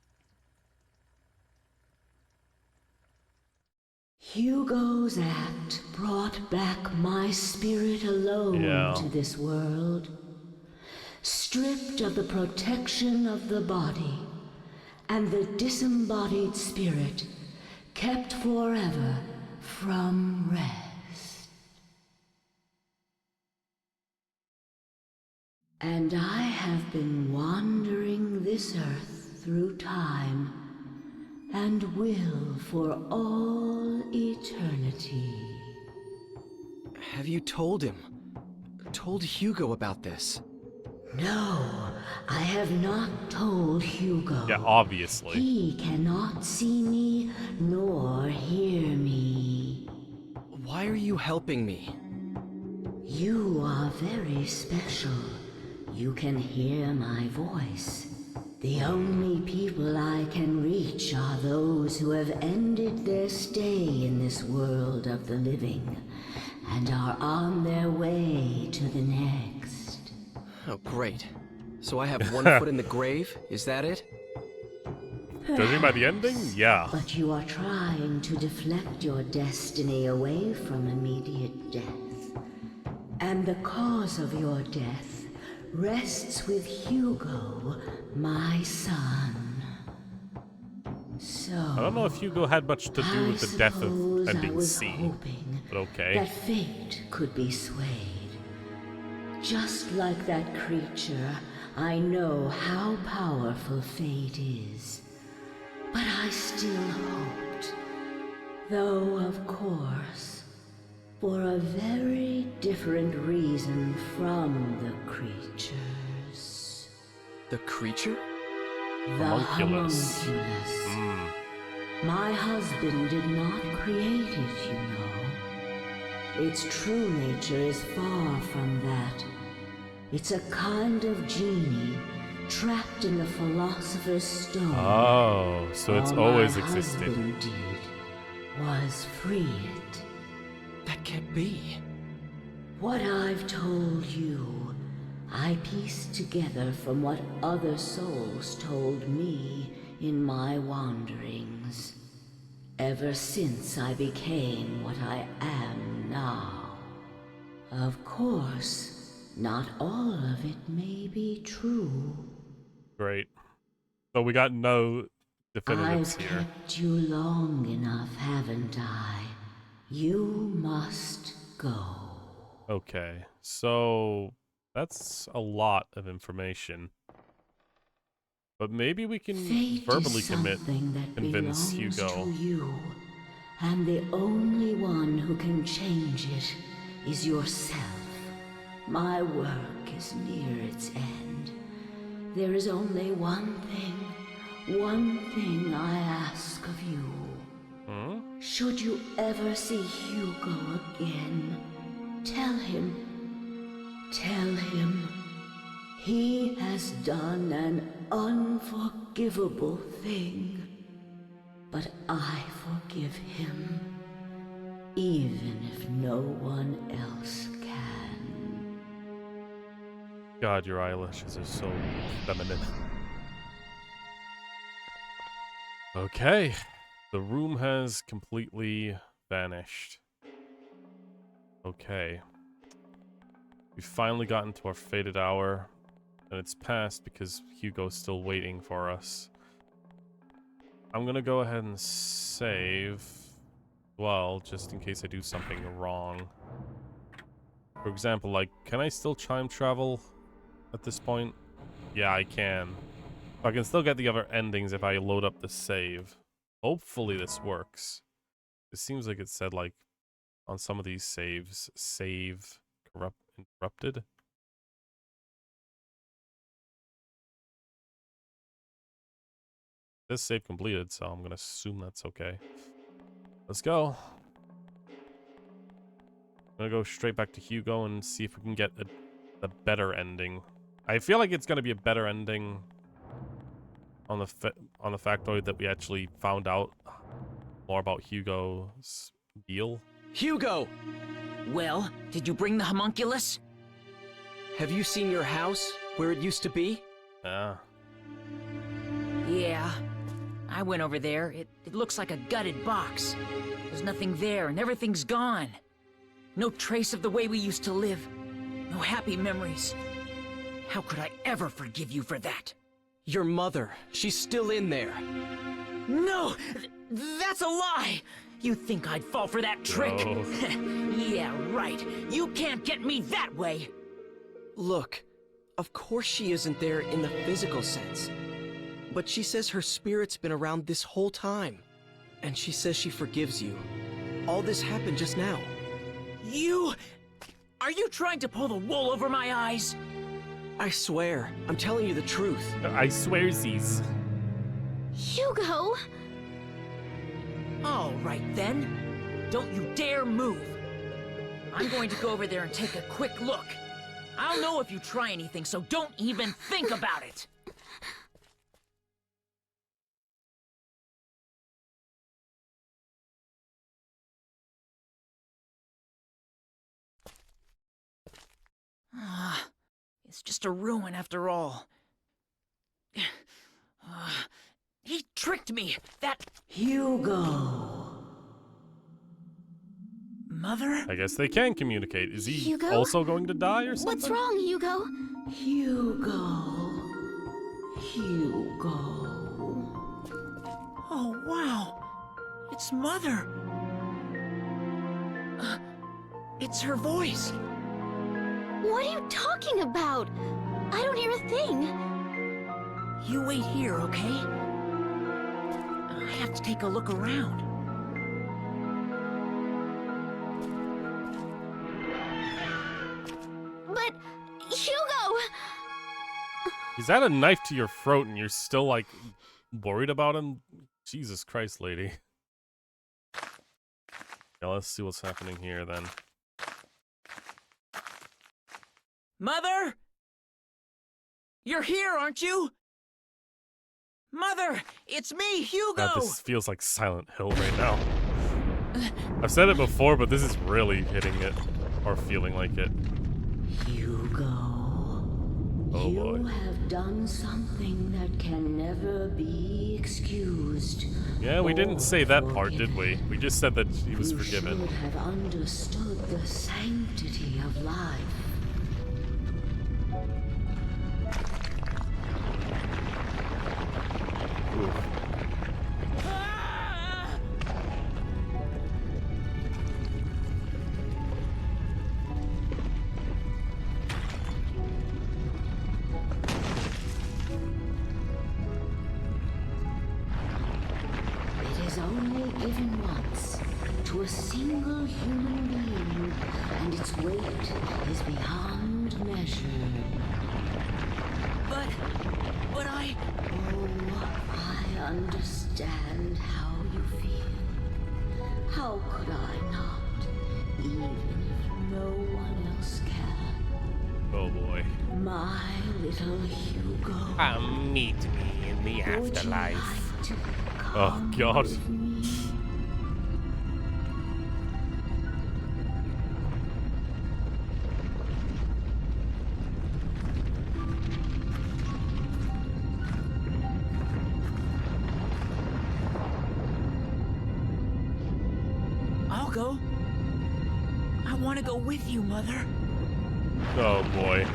Hugo's act brought back my spirit alone to this world. Stripped of the protection of the body, and the disembodied spirit kept forever from rest. And I have been wandering this earth through time, and will for all eternity. Have you told him? Told Hugo about this? No, I have not told Hugo. Yeah, obviously. He cannot see me nor hear me. Why are you helping me? You are very special. You can hear my voice. The only people I can reach are those who have ended their stay in this world of the living and are on their way to the next. Oh, great. So I have one foot in the grave? Is that it? Judging by the ending, yeah. But you are trying to deflect your destiny away from immediate death. And the cause of your death rests with Hugo, my son. So I don't know if Hugo had much to do with the death of ending C, but okay. that fate could be swayed. Just like that creature, I know how powerful fate is. But I still hoped. Though, of course, for a very different reason from the creatures. The creature? The Homunculus. homunculus. My husband did not create it, you know. Its true nature is far from that. It's a kind of genie trapped in the philosopher's stone. Oh, so it's All always my existed. husband did was free it. That can't be. What I've told you, I pieced together from what other souls told me in my wanderings. Ever since I became what I am now. Of course, not all of it may be true. Great. So we got no I've here. kept you long enough, haven't I? You must go. Okay, so that's a lot of information. But maybe we can Fate verbally is commit, something that convince belongs Hugo. to you, and the only one who can change it is yourself. My work is near its end. There is only one thing I ask of you. Hmm? Should you ever see Hugo again, tell him he has done an unforgivable thing. But I forgive him, even if no one else can. God, your eyelashes are so feminine. Okay, the room has completely vanished. Okay. We finally gotten to our fated hour, and it's passed because Hugo's still waiting for us. I'm gonna go ahead and save, well, just in case I do something wrong. For example, like, can I still time travel at this point? Yeah, I can. I can still get the other endings if I load up the save. Hopefully this works. It seems like it said, like, on some of these saves, save interrupted. This save completed, so I'm gonna assume that's okay. Let's go. I'm gonna go straight back to Hugo and see if we can get a better ending. I feel like it's gonna be a better ending on the factoid that we actually found out more about Hugo's deal. Hugo! Well, did you bring the homunculus? Have you seen your house, where it used to be? Yeah. Yeah. I went over there. It looks like a gutted box. There's nothing there, and everything's gone. No trace of the way we used to live. No happy memories. How could I ever forgive you for that? Your mother, she's still in there. No! That's a lie! You think I'd fall for that trick? No. Yeah, right. You can't get me that way! Look, of course she isn't there in the physical sense. But she says her spirit's been around this whole time. And she says she forgives you. All this happened just now. You... Are you trying to pull the wool over my eyes? I swear, I'm telling you the truth. I swearsies. Hugo! All right, then. Don't you dare move. I'm going to go over there and take a quick look. I'll know if you try anything, so don't even think about it. It's just a ruin after all. He tricked me! That... Hugo! Mother? I guess they can communicate. Is he Hugo? also going to die or something? What's wrong, Hugo? Hugo. Oh, wow. It's Mother. It's her voice. What are you talking about? I don't hear a thing. You wait here, okay? I have to take a look around. But, Hugo! He's had a knife to your throat and you're still, like, worried about him? Jesus Christ, lady. Yeah, let's see what's happening here, then. Mother? You're here, aren't you? Mother, it's me, Hugo! God, this feels like Silent Hill right now. I've said it before, but this is really hitting it. Or feeling like it. Hugo. Oh boy. You have done something that can never be excused. Yeah, we didn't say that part, did we? We just said that he was forgiven. You should have understood the sanctity of life. Ooh. given once to a single human being, and its weight is beyond measure. But I... Oh, I understand how you feel. How could I not, even if no one else can? Oh boy. My little Hugo. Meet me in the afterlife. Oh god. I'll go. I want to go with you, Mother. Oh boy.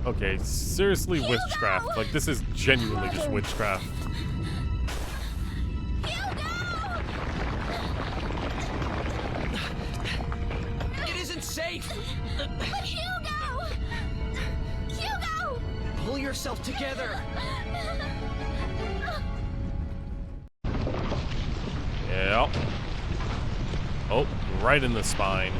Okay, seriously, witchcraft. Like, this is genuinely just witchcraft. It isn't safe! Hugo! Hugo! Pull yourself together! Yeah. Oh, right in the spine.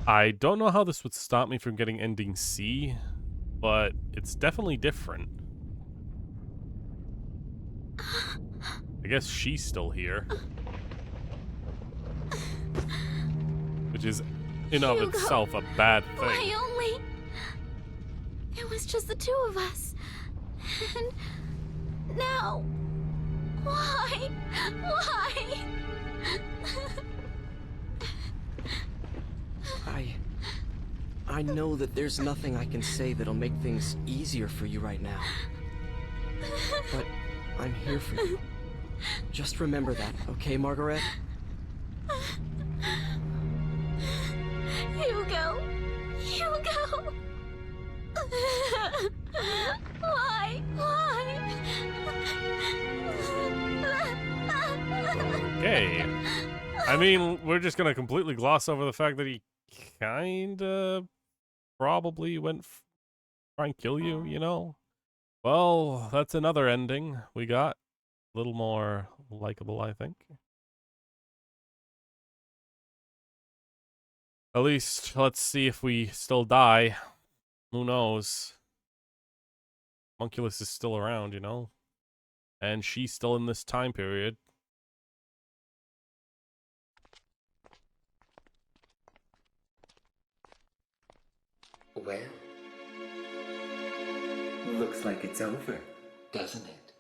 I don't know how this would stop me from getting ending C, but it's definitely different. I guess she's still here. Which is, in of Hugo, itself, a bad thing. Why only? It was just the two of us. And now, why? Why? I know that there's nothing I can say that'll make things easier for you right now. But I'm here for you. Just remember that, okay, Margaret? Hugo! Hugo! Why? Why? Okay. I mean, we're just gonna completely gloss over the fact that he kinda probably went try and kill you, you know? Well, that's another ending we got. A little more likable, I think. At least, let's see if we still die. Who knows? Monculus is still around, you know? And she's still in this time period. Well, looks like it's over, doesn't it?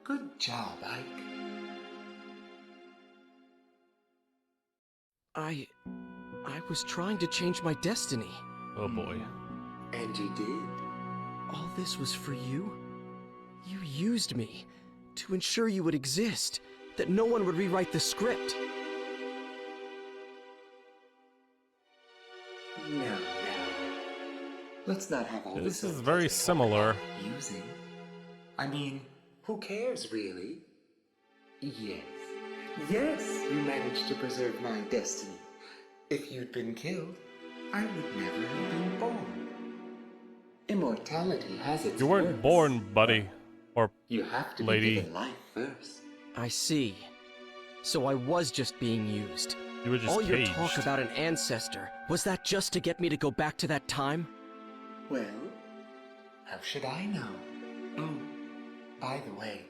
Good job, Ike. I was trying to change my destiny. Oh boy. And you did. All this was for you? You used me to ensure you would exist, that no one would rewrite the script. No. Let's not have all This this is very similar. using. I mean, who cares, really? Yes, you managed to preserve my destiny. If you'd been killed, I would never have been born. Immortality has its You weren't perks, born, buddy. Or you have to lady. be given life first. I see. So I was just being used. You were just All your caged. talk about an ancestor, was that just to get me to go back to that time? Well, how should I know? Oh, by the way,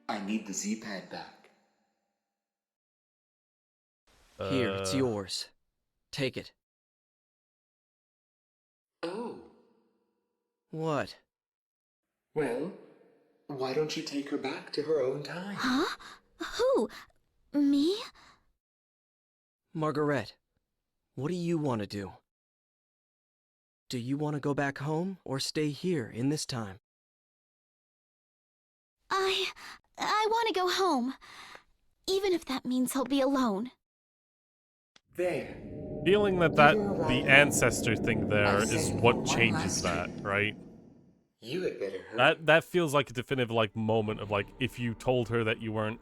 I need the Z-pad back. Here, it's yours. Take it. Oh. What? Well, why don't you take her back to her own time? Huh? Who? Me? Margaret, what do you want to do? Do you want to go back home or stay here in this time? I want to go home. even if that means he'll be alone. There. Feeling that the ancestor thing there is what changes that, right? You had better hurry. That feels like a definitive like moment of like if you told her that you weren't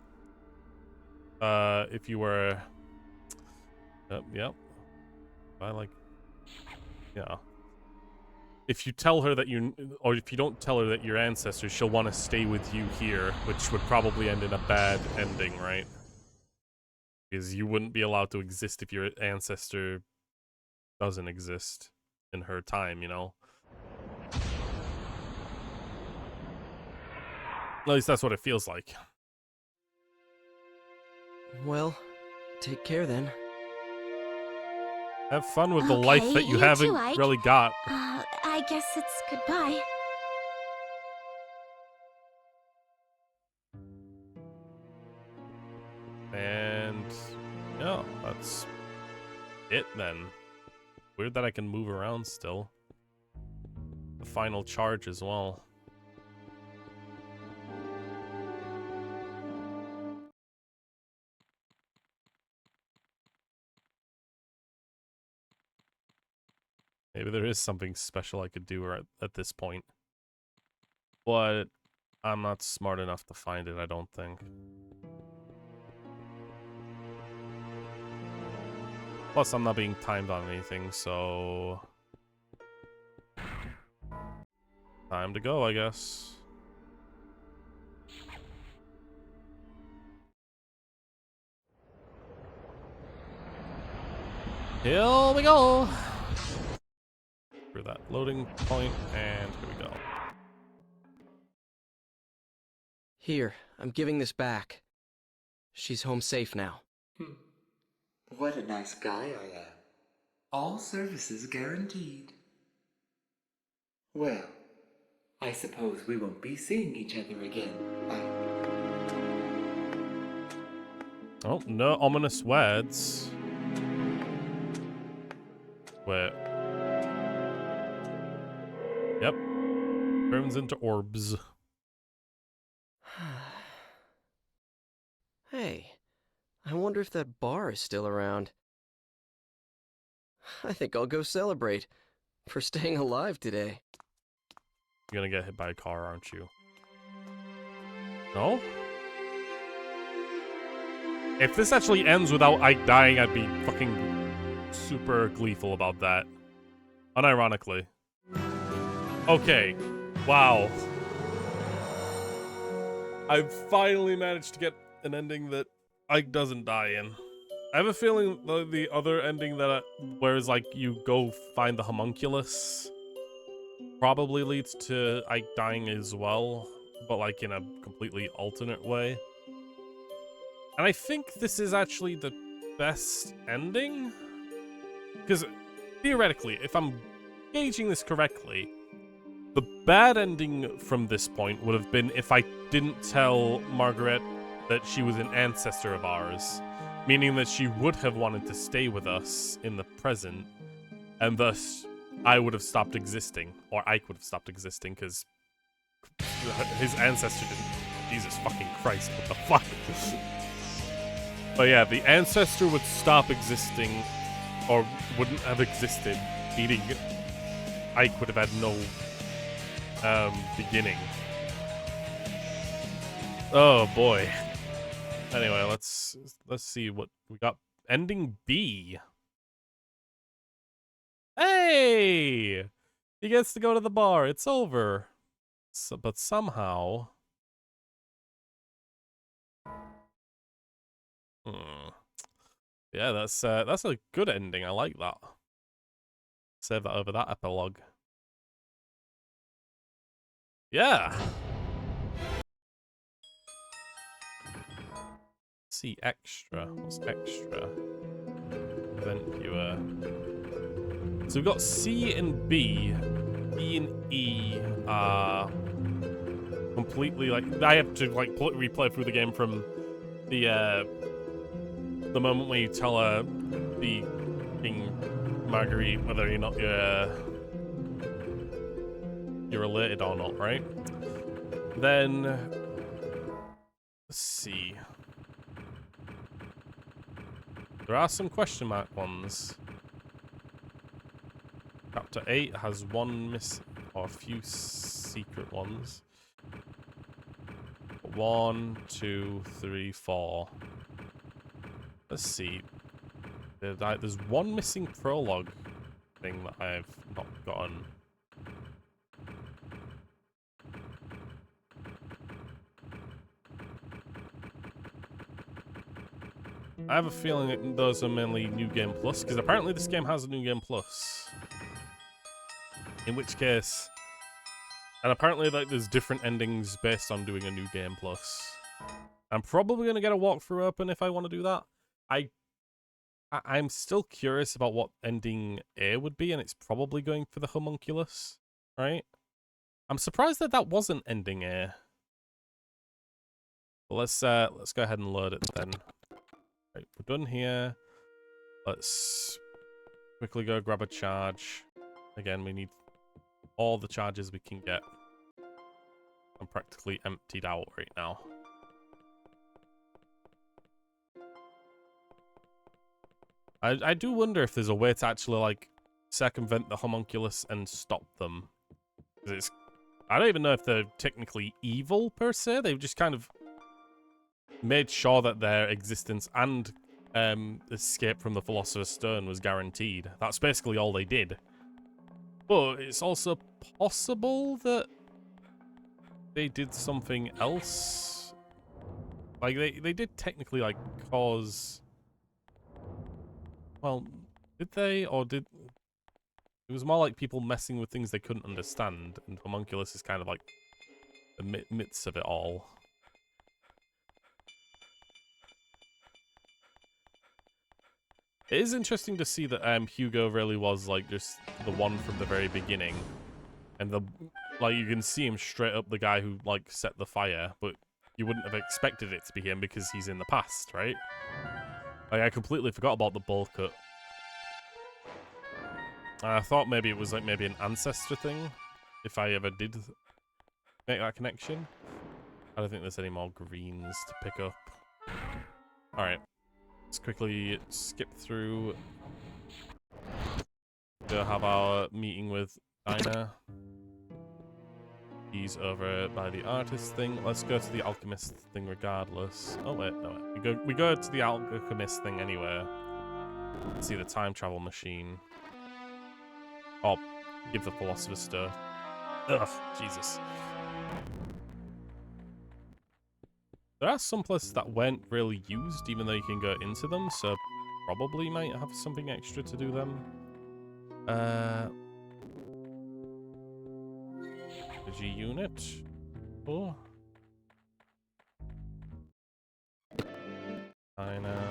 if you were yep. I like yeah. If you tell her that or if you don't tell her that you're ancestors, she'll want to stay with you here, which would probably end in a bad ending, right? Because you wouldn't be allowed to exist if your ancestor doesn't exist in her time, you know? At least that's what it feels like. Well, take care then. Have fun with the life that you haven't too, Ike. really got. I guess it's goodbye. And yeah, that's it then. Weird that I can move around still. The final charge as well. Maybe there is something special I could do at this point. But I'm not smart enough to find it, I don't think. Plus, I'm not being timed on anything, so... time to go, I guess. Here we go! Through that loading point, and here we go. Here, I'm giving this back. She's home safe now. What a nice guy I am. All services guaranteed. Well, I suppose we won't be seeing each other again. Oh, no ominous words. Wait. Yep. Turns into orbs. Hey, I wonder if that bar is still around. I think I'll go celebrate for staying alive today. You're gonna get hit by a car, aren't you? No? If this actually ends without Ike dying, I'd be fucking super gleeful about that. Unironically. Okay. Wow. I've finally managed to get an ending that Ike doesn't die in. I have a feeling the other ending that where it's like you go find the homunculus probably leads to Ike dying as well, but like in a completely alternate way. And I think this is actually the best ending, because theoretically, if I'm gauging this correctly, the bad ending from this point would have been if I didn't tell Margaret that she was an ancestor of ours, meaning that she would have wanted to stay with us in the present, and thus I would have stopped existing, or Ike would have stopped existing, because his ancestor didn't. Jesus fucking Christ, what the fuck? But yeah, the ancestor would stop existing, or wouldn't have existed, meaning Ike would have had no beginning. Oh boy. Anyway, let's see what we got. Ending B. Hey! He gets to go to the bar. It's over. But somehow... Yeah, that's a good ending. I like that. Save that over that epilogue. Yeah. See extra. What's extra? Event viewer. So we've got C and B. B and E are completely like I have to like replay through the game from the moment when you tell the King Marguerite whether or not you're related or not, right? Then let's see. There are some question mark ones. Chapter 8 has one miss or a few secret ones. 1, 2, 3, 4. Let's see. There's one missing prologue thing that I've not gotten. I have a feeling that those are mainly New Game Plus, because apparently this game has a New Game Plus. In which case... And apparently like there's different endings based on doing a New Game Plus. I'm probably going to get a walkthrough open if I want to do that. I'm still curious about what ending A would be, and it's probably going for the homunculus, right? I'm surprised that that wasn't ending A. But let's go ahead and load it then. Right, we're done here. Let's quickly go grab a charge. Again, we need all the charges we can get. I'm practically emptied out right now. I do wonder if there's a way to actually, like, circumvent the homunculus and stop them. 'Cause I don't even know if they're technically evil, per se. They've just kind of made sure that their existence and escape from the Philosopher's Stone was guaranteed. That's basically all they did. But it's also possible that they did something else. Like, they did technically, like, cause... Well, did they? Or did... It was more like people messing with things they couldn't understand, and homunculus is kind of like the midst of it all. It is interesting to see that Hugo really was like just the one from the very beginning, and like you can see him straight up the guy who like set the fire, but you wouldn't have expected it to be him because he's in the past, right? Like I completely forgot about the bowl cut. I thought maybe it was like maybe an ancestor thing, if I ever did make that connection. I don't think there's any more greens to pick up. Alright. Let's quickly skip through. Go have our meeting with Dinah. He's over by the artist thing. Let's go to the alchemist thing regardless. Oh wait, no wait. We go to the alchemist thing anyway. See the time travel machine. Oh, give the philosopher's stone. Ugh, Jesus. There are some places that weren't really used, even though you can go into them, so probably might have something extra to do them. Energy unit. Oh. I know.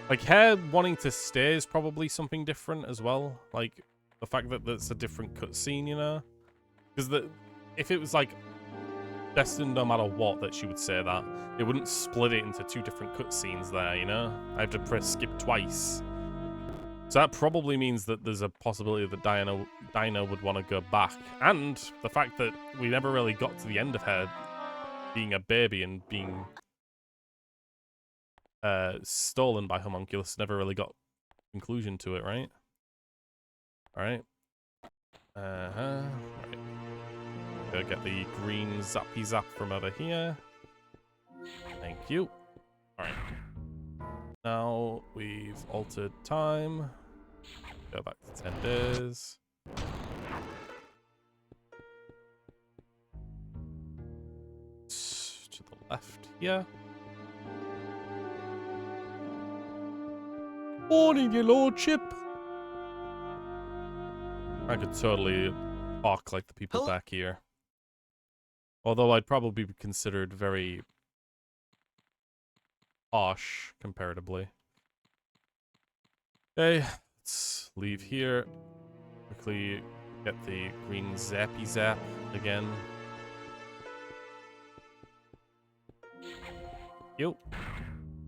Like, her wanting to stay is probably something different as well. Like, the fact that that's a different cutscene, you know? Because if it was, like, destined no matter what that she would say that, it wouldn't split it into two different cutscenes there, you know? I have to press skip twice. So that probably means that there's a possibility that Dinah would want to go back. And the fact that we never really got to the end of her being a baby and being stolen by homunculus never really got conclusion to it, right? Alright. Right. Go get the green zappy zap from over here. Thank you. Alright. Now we've altered time. Go back to 10 days. To the left here. Morning, your lordship. I could totally talk like the people back here. Although I'd probably be considered very posh comparatively. Okay, let's leave here. Quickly get the green zappy zap again. Yo.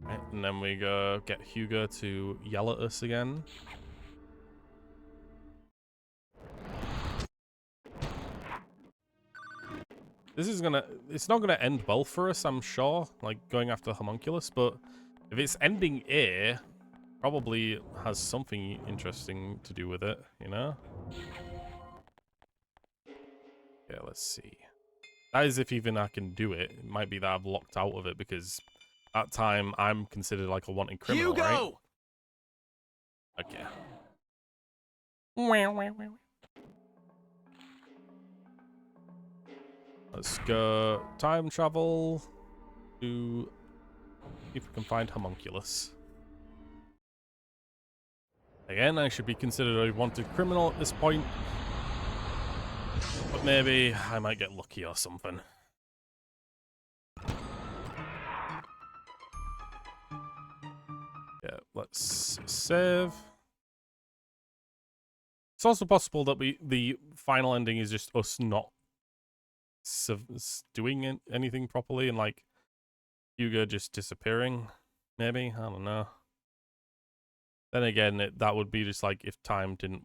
Right, and then we go get Hugo to yell at us again. This is it's not gonna end well for us, I'm sure, like going after the homunculus, but if it's ending A, probably has something interesting to do with it, you know? Yeah, let's see. That is if even I can do it. It might be that I've locked out of it because at time I'm considered like a wanted criminal, Hugo! right? Okay. Let's go time travel to see if we can find Homunculus. Again, I should be considered a wanted criminal at this point. But maybe I might get lucky or something. Yeah, let's save. It's also possible that the final ending is just us not doing anything properly and like Hugo just disappearing. Maybe, I don't know. Then again, that would be just like if time didn't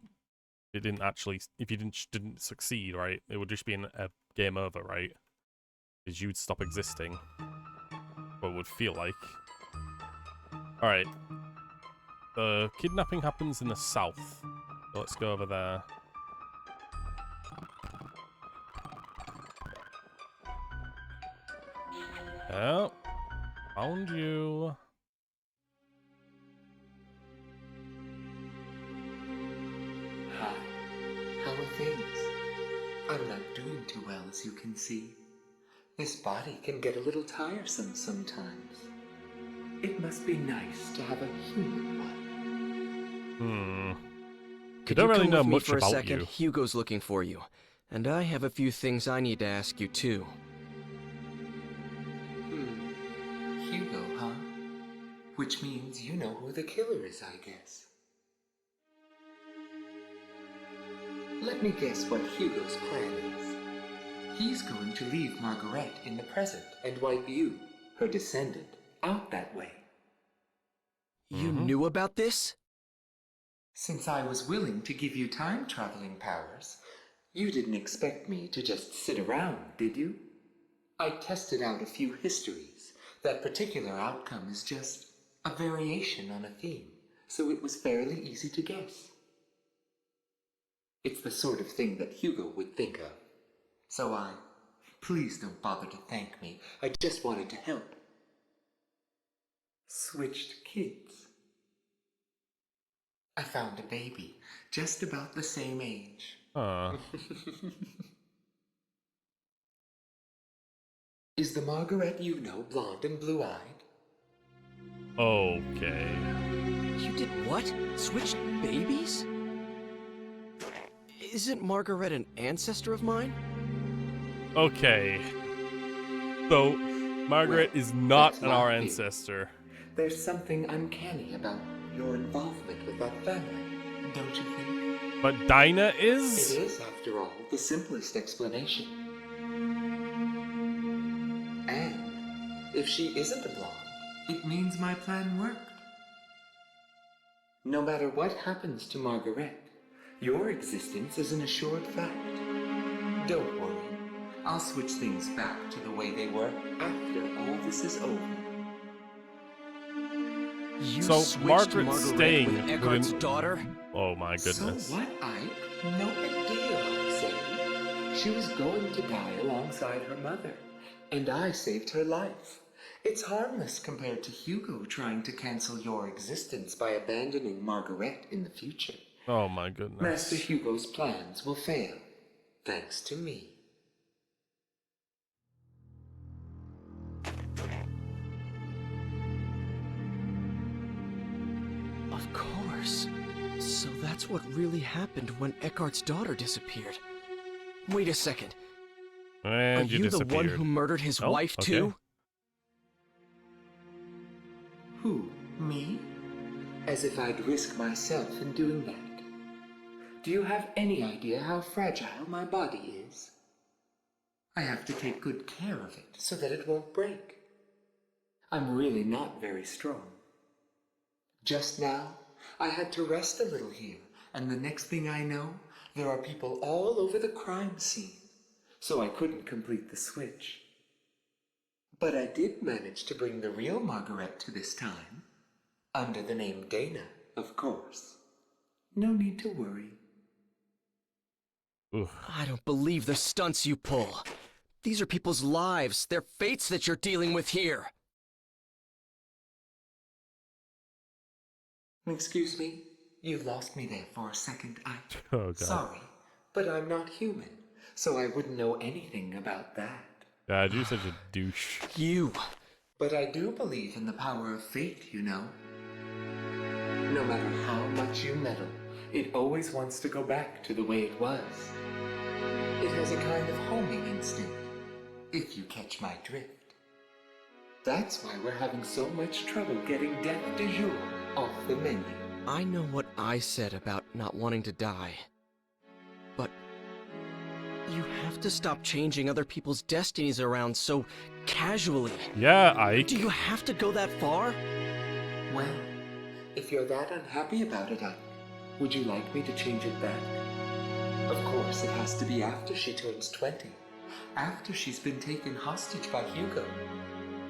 actually, if you didn't succeed, right? It would just be a game over, right? Because you'd stop existing. What it would feel like. All right. The kidnapping happens in the south. So let's go over there. Oh, found you. Hi, how are things? I'm not doing too well, as you can see. This body can get a little tiresome sometimes. It must be nice to have a human one. Could don't you really come know with me much for a about second? you. Hugo's looking for you. And I have a few things I need to ask you, too. Hugo, huh? Which means you know who the killer is, I guess. Let me guess what Hugo's plan is. He's going to leave Margaret in the present and wipe you, her descendant, out that way. You knew about this? Since I was willing to give you time-traveling powers, you didn't expect me to just sit around, did you? I tested out a few histories. That particular outcome is just a variation on a theme, so it was fairly easy to guess. It's the sort of thing that Hugo would think of. So please don't bother to thank me. I just wanted to help. Switched kids. I found a baby, just about the same age. Is the Margaret you know blonde and blue-eyed? Okay. You did what? Switched babies? Isn't Margaret an ancestor of mine? Okay. So, Margaret is not our ancestor. There's something uncanny about your involvement with that family, don't you think? But Dinah is? It is, after all, the simplest explanation. And if she isn't a blonde, it means my plan worked. No matter what happens to Margaret, your existence is an assured fact. Don't worry. I'll switch things back to the way they were after all this is over. So Margaret's staying with Eckhart's within... daughter? Oh my goodness. So what, Ike? No big deal, I say. She was going to die alongside her mother, and I saved her life. It's harmless compared to Hugo trying to cancel your existence by abandoning Margaret in the future. Oh my goodness. Master Hugo's plans will fail, thanks to me. Of course. So that's what really happened when Eckhart's daughter disappeared. Wait a second. And Are you the one who murdered his wife, too? Who? Me? As if I'd risk myself in doing that. Do you have any idea how fragile my body is? I have to take good care of it so that it won't break. I'm really not very strong. Just now, I had to rest a little here, and the next thing I know, there are people all over the crime scene, so I couldn't complete the switch. But I did manage to bring the real Margaret to this time. Under the name Dana, of course. No need to worry. I don't believe the stunts you pull. These are people's lives, their fates that you're dealing with here. Excuse me? You lost me there for a second. Oh, God. Sorry, but I'm not human, so I wouldn't know anything about that. God, you're such a douche. You. But I do believe in the power of fate, you know. No matter how much you meddle, it always wants to go back to the way it was. It has a kind of homing instinct, if you catch my drift. That's why we're having so much trouble getting Death du Jour off the menu. I know what I said about not wanting to die. But you have to stop changing other people's destinies around so casually. Yeah, Ike. Do you have to go that far? Well, if you're that unhappy about it, Ike, would you like me to change it back? Of course, it has to be after she turns 20. After she's been taken hostage by Hugo.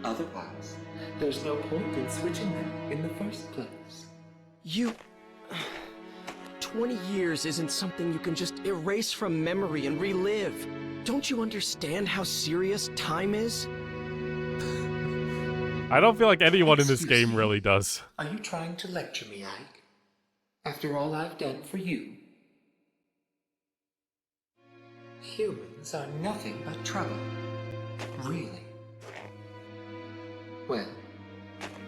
Otherwise, there's no point in switching them in the first place. 20 years isn't something you can just erase from memory and relive. Don't you understand how serious time is? I don't feel like anyone in this game really does. Are you trying to lecture me, Ike? After all I've done for you? Humans are nothing but trouble. Really. Well,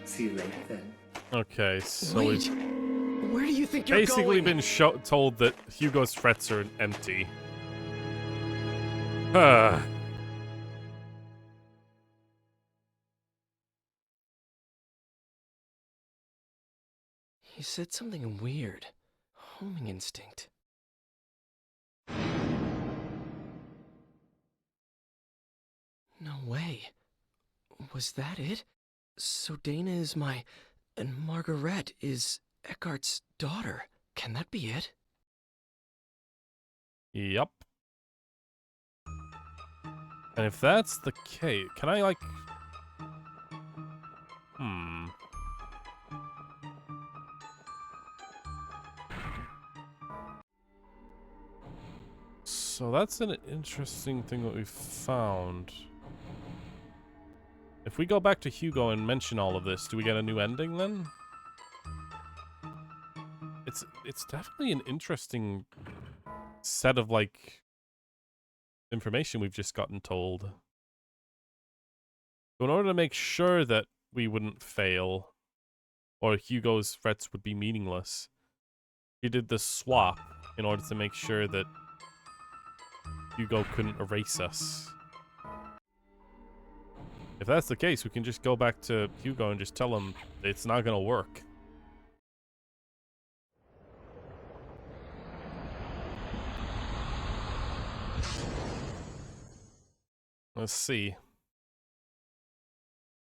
see you later then. Okay, so Wait, we've where do you think you're basically going? been told that Hugo's threats are empty. He said something weird. Homing instinct. No way. Was that it? So Dana is and Margaret is Eckhart's daughter. Can that be it? Yep. And if that's the case, can I, like... So that's an interesting thing that we've found. If we go back to Hugo and mention all of this, do we get a new ending then? It's definitely an interesting set of, like, information we've just gotten told. So in order to make sure that we wouldn't fail, or Hugo's threats would be meaningless, he did the swap in order to make sure that Hugo couldn't erase us. If that's the case, we can just go back to Hugo and just tell him it's not gonna work. Let's see.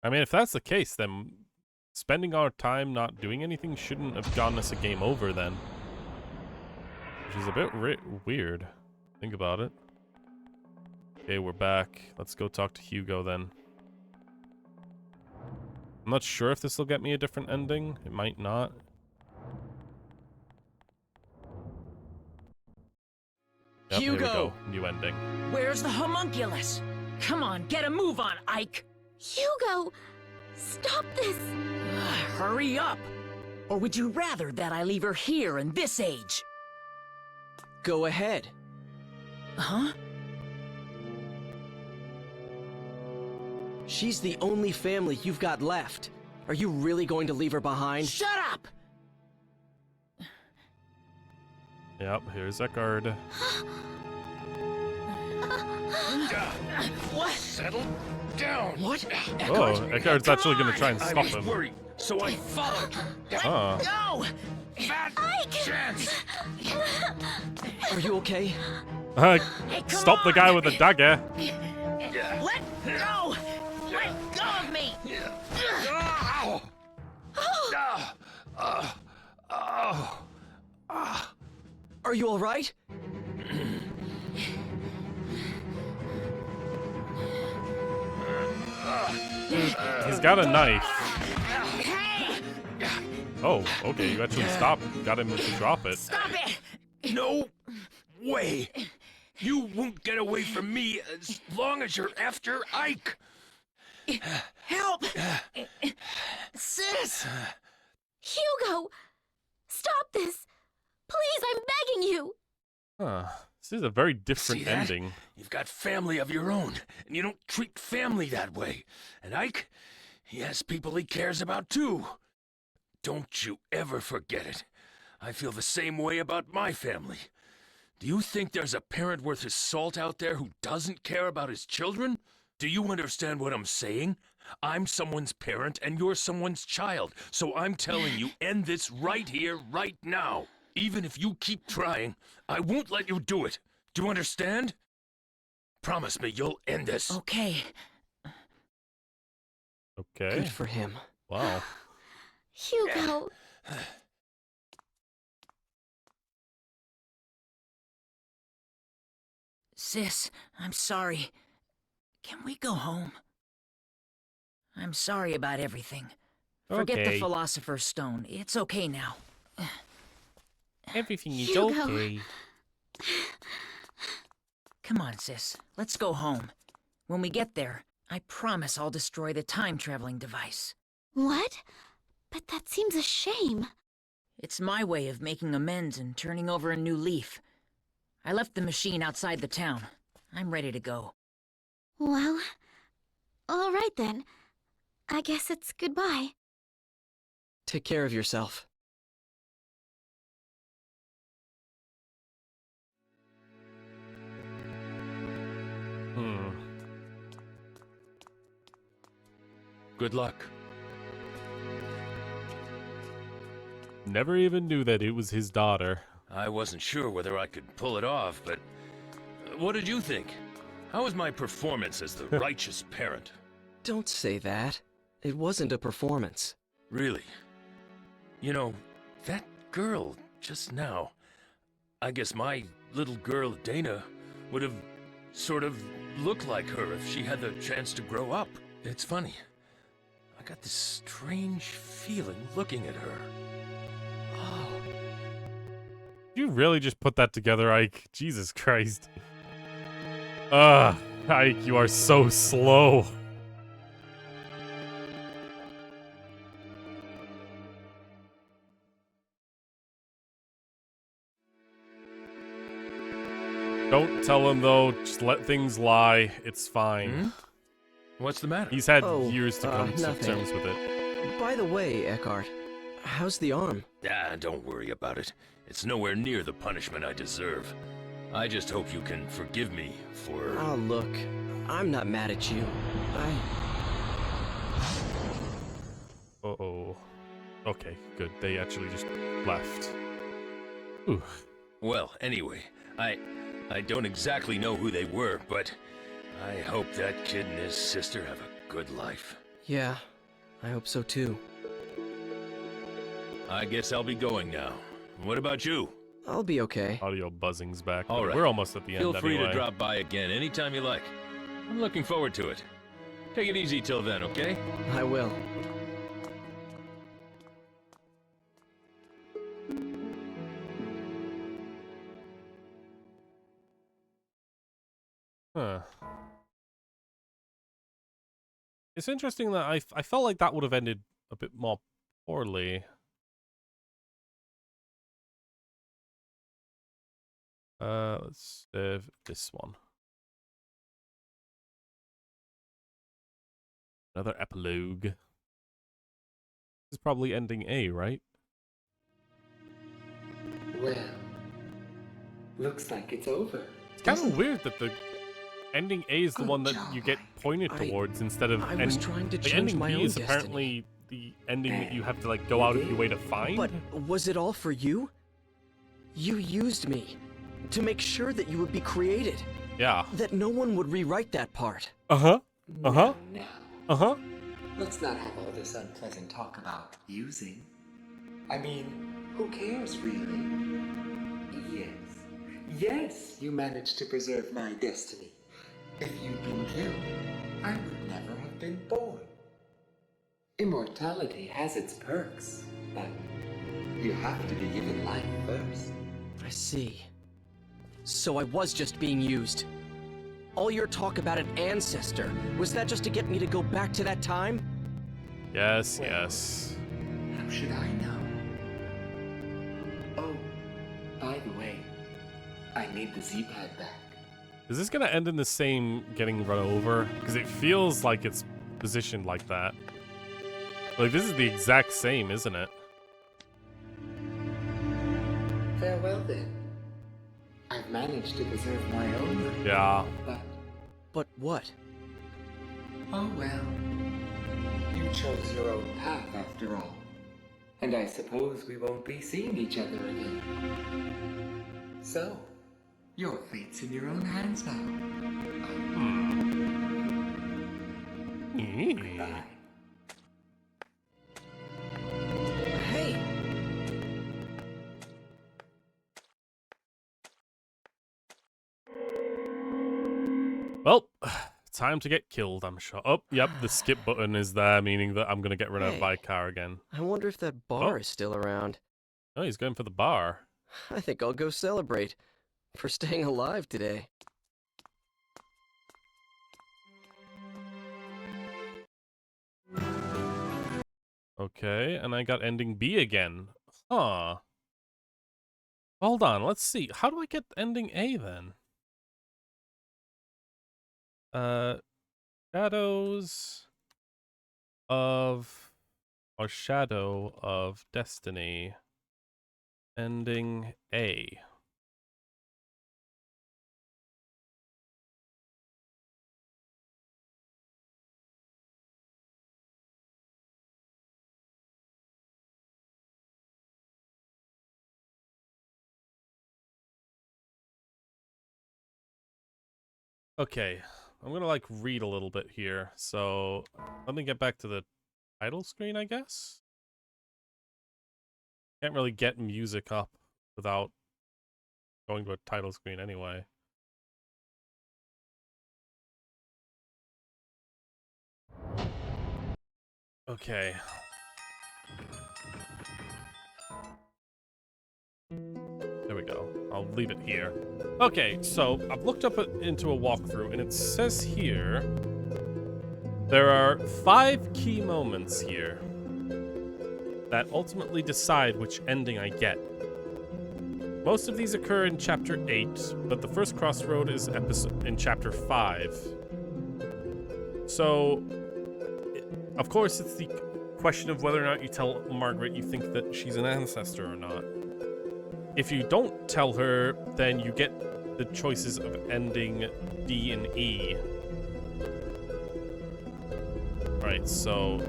I mean, if that's the case, then spending our time not doing anything shouldn't have gotten us a game over then. Which is a bit weird. Think about it. Okay, we're back. Let's go talk to Hugo then. I'm not sure if this will get me a different ending. It might not. Yep, Hugo! Here we go. New ending. Where's the homunculus? Come on, get a move on, Ike! Hugo! Stop this! Hurry up! Or would you rather that I leave her here in this age? Go ahead. Huh? She's the only family you've got left. Are you really going to leave her behind? Shut up! Yep, here's Eckhart. What? Settle down. What? Oh, Eckhart's actually going to try and I stop was him. worried, so I followed you. Ah. No! Fat chance. Are you okay? Hey, come Stop the on! guy with the dagger. Let go! Let go of me! Are you all right? He's got a knife. Oh, okay, you actually got him to drop it. Stop it! No way! You won't get away from me as long as you're after Ike! Help! Sis! Hugo! Stop this! Please, I'm begging you! Huh. This is a very different See that? ending. You've got family of your own, and you don't treat family that way. And Ike, he has people he cares about too. Don't you ever forget it. I feel the same way about my family. Do you think there's a parent worth his salt out there who doesn't care about his children? Do you understand what I'm saying? I'm someone's parent and you're someone's child, so I'm telling you, end this right here, right now. Even if you keep trying, I won't let you do it. Do you understand? Promise me you'll end this. Okay. Okay. Good for him. Wow. Hugo! Sis, I'm sorry. Can we go home? I'm sorry about everything. Forget the Okay. Philosopher's Stone. It's okay now. Everything is Hugo. okay. Come on, sis. Let's go home. When we get there, I promise I'll destroy the time-traveling device. What? But that seems a shame. It's my way of making amends and turning over a new leaf. I left the machine outside the town. I'm ready to go. Well, all right then. I guess it's goodbye. Take care of yourself. Good luck. Never even knew that it was his daughter. I wasn't sure whether I could pull it off, but what did you think? How was my performance as the righteous parent? Don't say that. It wasn't a performance. Really? You know, that girl just now, I guess my little girl Dana would have sort of looked like her if she had the chance to grow up. It's funny. I got this strange feeling looking at her. Oh. You really just put that together, Ike? Jesus Christ. Ugh, Ike, you are so slow. Don't tell him, though. Just let things lie. It's fine. What's the matter? He's had years to come to nothing. terms with it. By the way, Eckhart, how's the arm? Ah, don't worry about it. It's nowhere near the punishment I deserve. I just hope you can forgive me for... Oh, look. I'm not mad at you. Uh-oh. Okay, good. They actually just left. Ooh. Well, anyway, I don't exactly know who they were, but I hope that kid and his sister have a good life. Yeah, I hope so too. I guess I'll be going now. What about you? I'll be okay. Audio buzzing's back. All but right. We're almost at the end Feel free anyway. to drop by again anytime you like. I'm looking forward to it. Take it easy till then, okay? I will. Huh. It's interesting that I felt like that would have ended a bit more poorly. Let's save this one. Another epilogue. This is probably ending A, right? Well, looks like it's over. It's kind of weird that the ending A is the one that you get pointed towards instead of I was trying to the change ending my B own is destiny. apparently the ending that you have to like go out of your way to find. But was it all for you? You used me to make sure that you would be created. Yeah. That no one would rewrite that part. Uh-huh. Uh-huh. Now, Uh-huh. let's not have all this unpleasant talk about using. I mean, who cares really? Yes, you managed to preserve my destiny. If you'd been killed, I would never have been born. Immortality has its perks. But you have to be given life first. I see. So I was just being used. All your talk about an ancestor, was that just to get me to go back to that time? Yes, yes. How should I know? Oh, by the way, I need the Z-pad back. Is this gonna end in the same getting run over? Because it feels like it's positioned like that. Like, this is the exact same, isn't it? Farewell then. I've managed to preserve my own. Yeah. But what? Oh well. You chose your own path after all. And I suppose we won't be seeing each other again. So, your fate's in your own hands now. Goodbye. Hey! Well, time to get killed, I'm sure. Oh, yep, the skip button is there, meaning that I'm gonna get run over by a car again. I wonder if that bar is still around. Oh, he's going for the bar. I think I'll go celebrate. For staying alive today. Okay, and I got ending B again. Huh. Hold on, let's see. How do I get ending A then? Shadows of... or Shadow of Destiny. Ending A. Okay, I'm gonna like read a little bit here. So let me get back to the title screen, I guess. Can't really get music up without going to a title screen anyway. Okay. There we go. I'll leave it here. Okay, so I've looked up into a walkthrough, and it says here there are 5 key moments here that ultimately decide which ending I get. Most of these occur in Chapter 8, but the first crossroad is in Chapter 5. So, of course, it's the question of whether or not you tell Margaret you think that she's an ancestor or not. If you don't tell her, then you get the choices of ending D and E. Right, so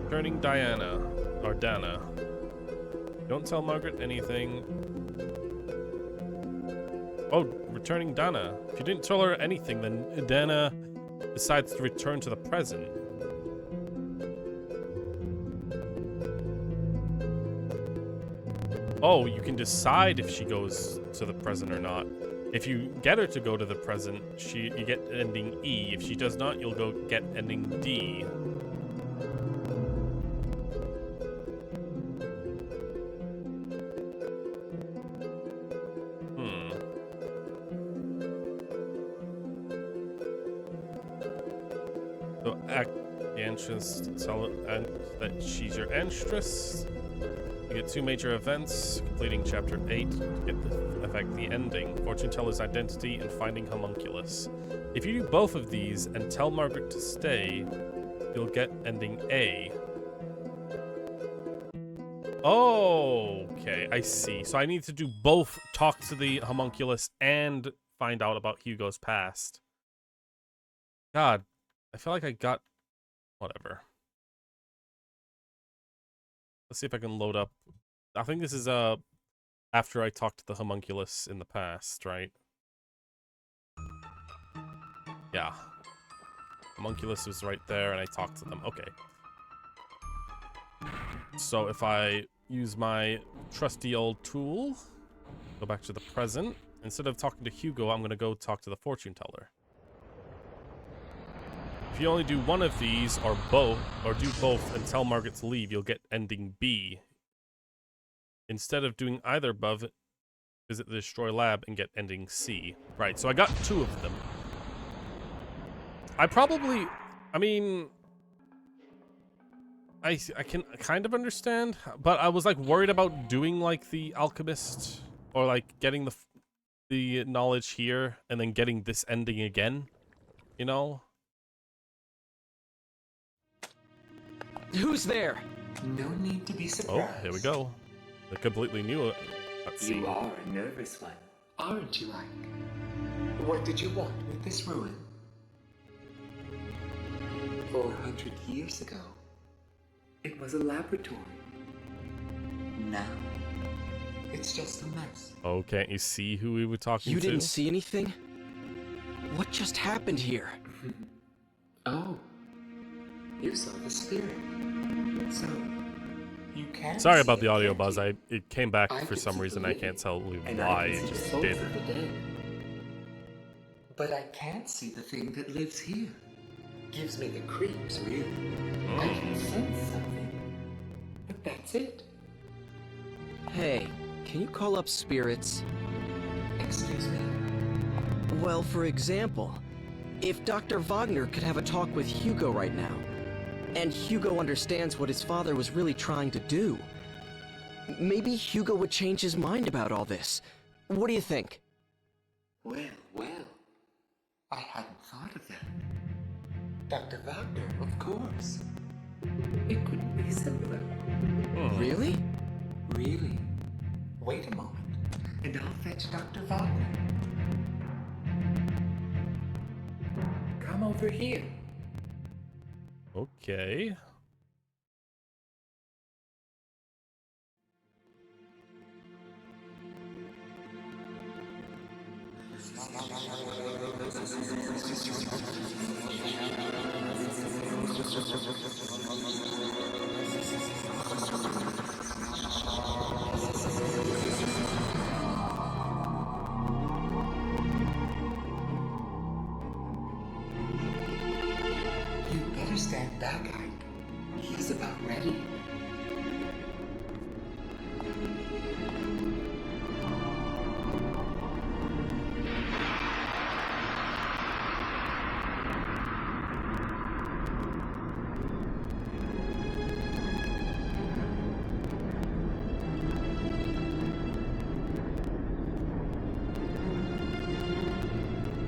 turning Diana, or Dana. Don't tell Margaret anything. Oh, returning Dana. If you didn't tell her anything, then Dana decides to return to the present. Oh, you can decide if she goes to the present or not. If you get her to go to the present, you get ending E. If she does not, you'll go get ending D. So act the entrance to tell it that she's your entrance. You get 2 major events, completing Chapter 8 to affect the ending, Fortune Teller's Identity, and Finding Homunculus. If you do both of these and tell Margaret to stay, you'll get ending A. Oh, okay, I see. So I need to do both, talk to the Homunculus and find out about Hugo's past. God, I feel like I got... whatever. Let's see if I can load up. I think this is after I talked to the Homunculus in the past, right? Yeah. Homunculus was right there and I talked to them. Okay. So if I use my trusty old tool, go back to the present. Instead of talking to Hugo, I'm going to go talk to the fortune teller. If you only do one of these, or both, or do both and tell Margaret to leave, you'll get ending B. instead of doing either above, visit the destroy lab and get ending C. Right, so I got 2 of them. I mean, I can kind of understand, but I was like worried about doing like the alchemist or like getting the knowledge here and then getting this ending again, you know? Who's there? No need to be surprised. Oh, here we go. The completely new You are a nervous one, aren't you, Ike? What did you want with this ruin? 400 years ago, it was a laboratory. Now, it's just a mess. Oh, can't you see who we were talking to? You didn't see anything? What just happened here? Oh, you saw the spirit. So, you can. Sorry about the audio buzz. It came back for some reason. I can't tell why. It just did. But I can't see the thing that lives here. Gives me the creeps, really. I can sense something. But that's it. Hey, can you call up spirits? Excuse me? Well, for example, if Dr. Wagner could have a talk with Hugo right now, and Hugo understands what his father was really trying to do, maybe Hugo would change his mind about all this. What do you think? Well, I hadn't thought of that. Dr. Wagner, of course. It couldn't be simpler. Really? Really. Wait a moment, and I'll fetch Dr. Wagner. Come over here. Okay. You better stand back, Ike. He's about ready.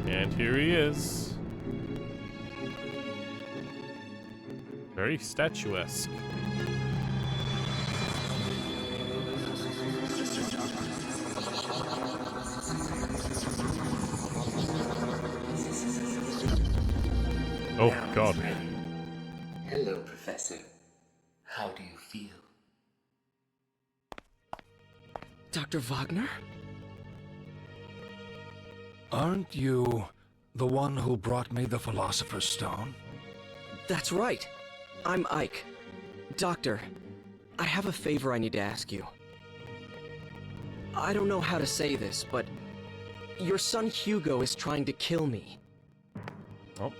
And here he is. Very statuesque. Oh, God. Hello, Professor. How do you feel? Dr. Wagner? Aren't you the one who brought me the Philosopher's Stone? That's right. I'm Ike. Doctor, I have a favor I need to ask you. I don't know how to say this, but your son Hugo is trying to kill me. Oh.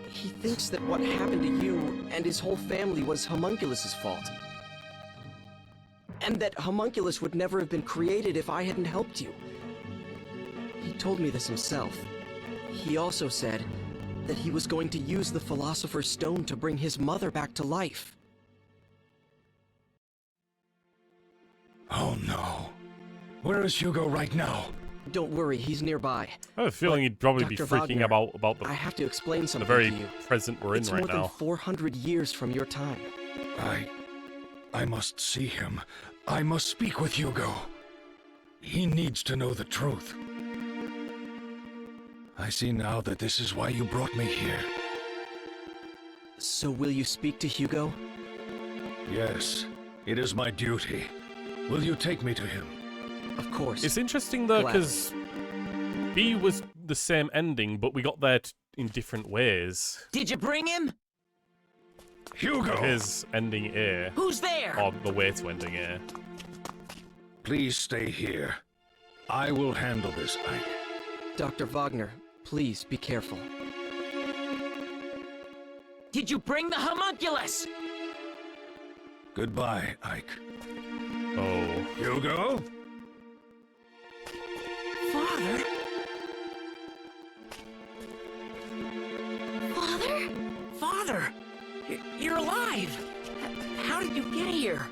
He thinks that what happened to you and his whole family was Homunculus's fault. And that Homunculus would never have been created if I hadn't helped you. He told me this himself. He also said that he was going to use the Philosopher's Stone to bring his mother back to life. Oh no. Where is Hugo right now? Don't worry, he's nearby. I have a feeling he'd probably be Dr. freaking Wagner, about the, I have to explain something the very to you. present we're in It's right more now. than 400 years from your time. I must see him. I must speak with Hugo. He needs to know the truth. I see now that this is why you brought me here. So will you speak to Hugo? Yes, it is my duty. Will you take me to him? Of course. It's interesting though, because B was the same ending, but we got there in different ways. Did you bring him? Hugo! His ending A. Who's there? Or the way to ending A. Please stay here. I will handle this, Ike. Dr. Wagner, please be careful. Did you bring the homunculus? Goodbye, Ike. Oh. Hugo? Father? Father? Father! You're alive! How did you get here?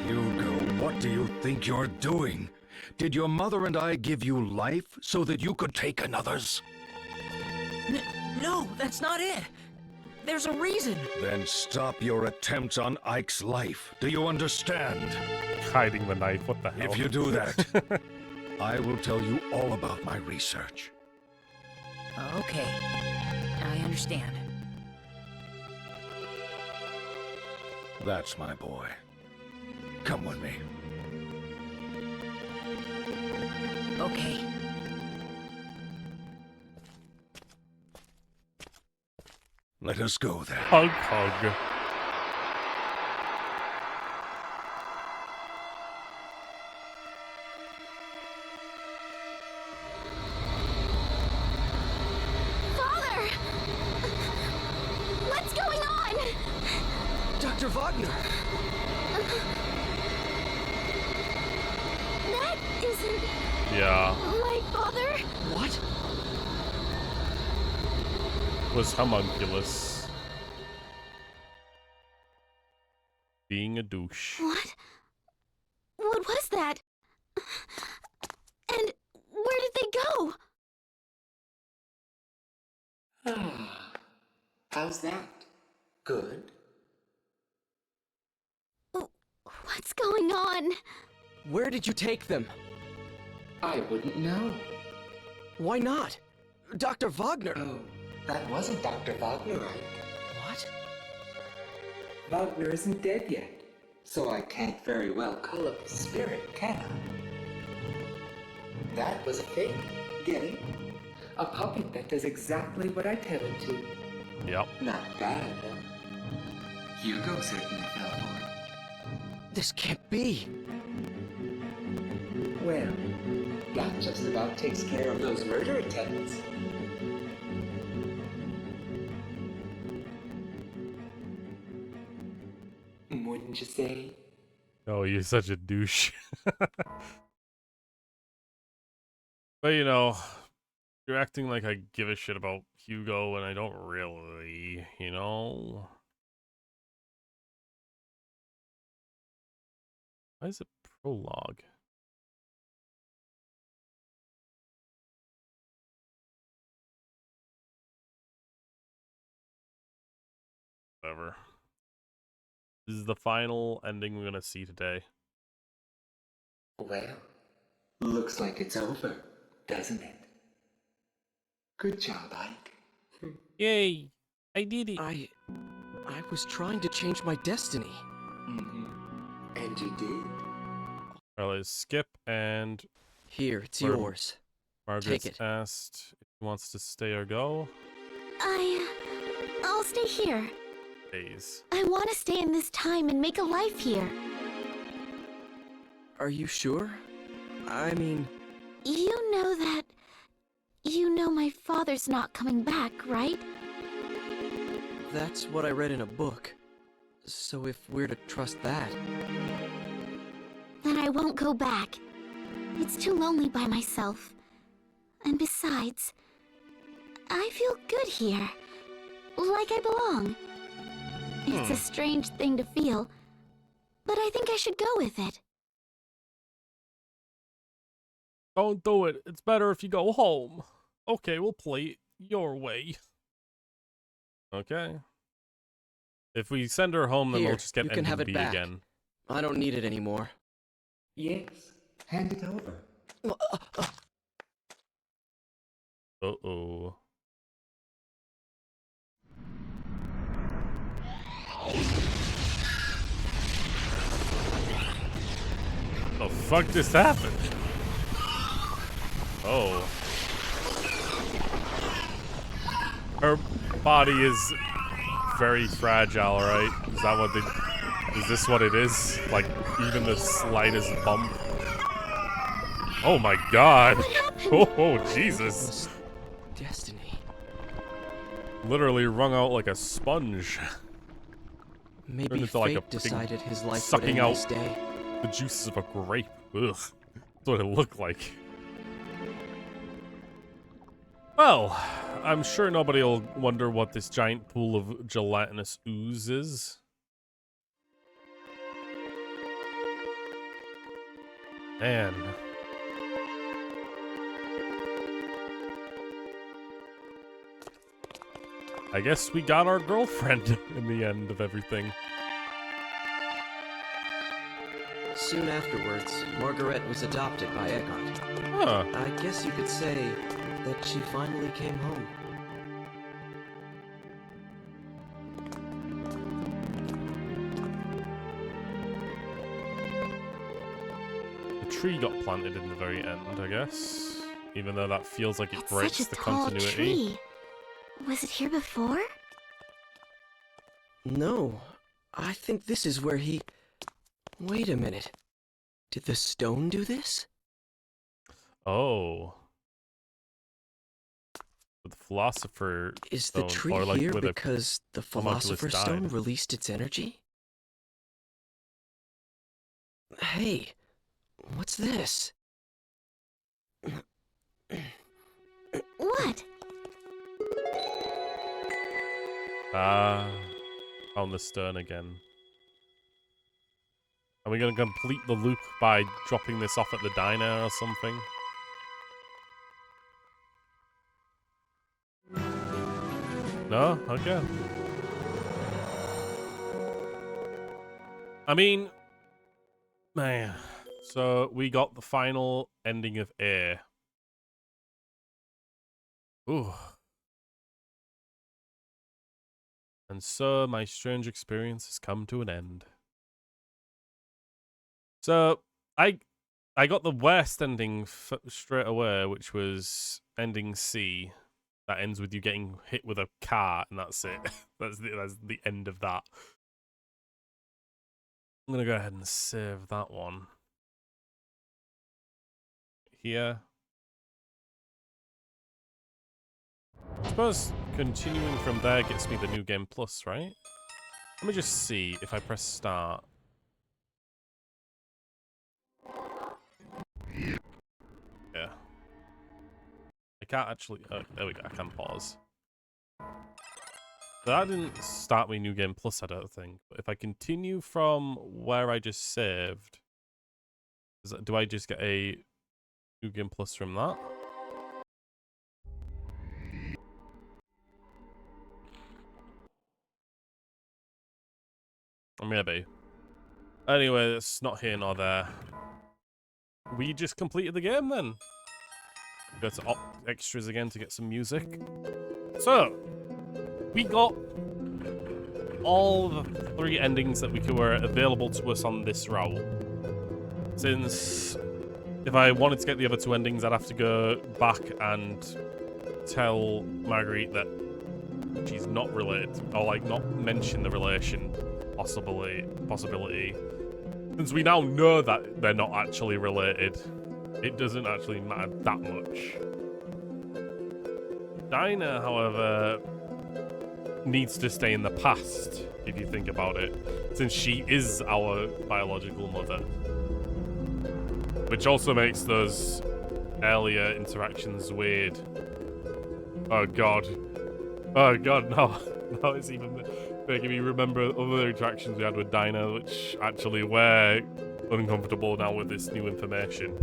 Hugo, what do you think you're doing? Did your mother and I give you life so that you could take another's? No, that's not it. There's a reason. Then stop your attempts on Ike's life. Do you understand? Hiding the knife, what the hell? If you do that, I will tell you all about my research. Okay, I understand. That's my boy. Come with me. Okay. Let us go then. Hug, hug. Father! What's going on? Dr. Wagner! That isn't Yeah. my father. What? Was homunculus. Being a douche. What? What was that? And where did they go? Ah, how's that? Good? What's going on? Where did you take them? I wouldn't know. Why not? Dr. Wagner! Oh, that wasn't Dr. Wagner, right? What? Wagner isn't dead yet, so I can't very well call up his spirit, can I? That was a fake, get it? A puppet that does exactly what I tell it to. Yep. Not bad, huh? Hugo certainly fell for it. This can't be. Well, that just about takes care of those murder attempts. Wouldn't you say? Oh, you're such a douche. But you know, you're acting like I give a shit about Hugo, and I don't really, you know? Why is it prologue? Whatever. This is the final ending we're gonna see today. Well, looks like it's over, doesn't it? Good job, Ike. Yay! I did it! I was trying to change my destiny. Mm-hmm. And you did. Alright, let's skip and... Here, it's Where- yours. Margaret's Take it. asked if he wants to stay or go. I'll stay here. Days. I want to stay in this time and make a life here. Are you sure? I mean... You know that... You know my father's not coming back, right? That's what I read in a book. So if we're to trust that... Then I won't go back. It's too lonely by myself. And besides, I feel good here. Like I belong. It's a strange thing to feel, but I think I should go with it. Don't do it. It's better if you go home. Okay, we'll play it your way. Okay. If we send her home, then Here, we'll just get you can have it NDB back. again. I don't need it anymore. Yes, hand it over. Uh-oh. The fuck just happened? Oh. Her body is very fragile, right? Is that what they... Is this what it is? Like, even the slightest bump? Oh my god! Oh, Jesus! Destiny. Literally wrung out like a sponge. Maybe Turned into fate like a decided his life would sucking end out this day. the juices of a grape. Ugh. That's what it looked like. Well, I'm sure nobody will wonder what this giant pool of gelatinous ooze is. Man. I guess we got our girlfriend in the end of everything. Soon afterwards, Margaret was adopted by Eckhart. Huh. I guess you could say that she finally came home. The tree got planted in the very end, I guess. Even though that feels like it It's breaks such a the tall continuity. tree. Was it here before? No, I think this is where he... Wait a minute. Did the stone do this? Oh. With the philosopher Is stone, the tree or like here with because the philosopher's died. stone released its energy? Hey, what's this? What? Ah, found the stone again. Are we going to complete the loop by dropping this off at the diner or something? No? Okay. I mean, man. So we got the final ending of Air. Ooh. And so my strange experience has come to an end. So I got the worst ending straight away, which was ending C. That ends with you getting hit with a car, and that's it. that's the end of that. I'm gonna go ahead and save that one here. I suppose continuing from there gets me the new game plus, right? Let me just see if I press start. Yeah. I can't actually... Oh, there we go. I can pause. So that didn't start me new game plus, I don't think. But if I continue from where I just saved... Do I just get a new game plus from that? Or maybe. Anyway, it's not here nor there. We just completed the game then. Go to extras again to get some music. So, we got all the 3 endings that were available to us on this route. Since if I wanted to get the other 2 endings, I'd have to go back and tell Marguerite that she's not related, or like not mention the relation possibility. Since we now know that they're not actually related, it doesn't actually matter that much. Dinah, however, needs to stay in the past, if you think about it, since she is our biological mother. Which also makes those earlier interactions weird. Oh god. Oh god, no. No, it's even making me remember other interactions we had with Dinah, which actually were uncomfortable now with this new information.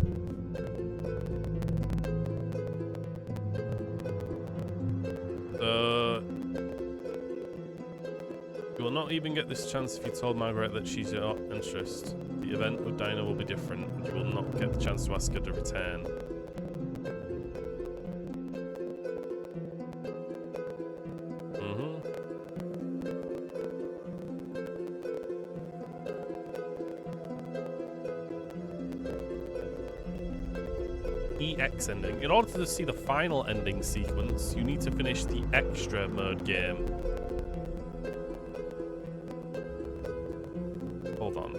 You will not even get this chance if you told Margaret that she's your interest. The event with Dinah will be different, and you will not get the chance to ask her to return. EX ending. In order to see the final ending sequence, you need to finish the extra mode game. Hold on.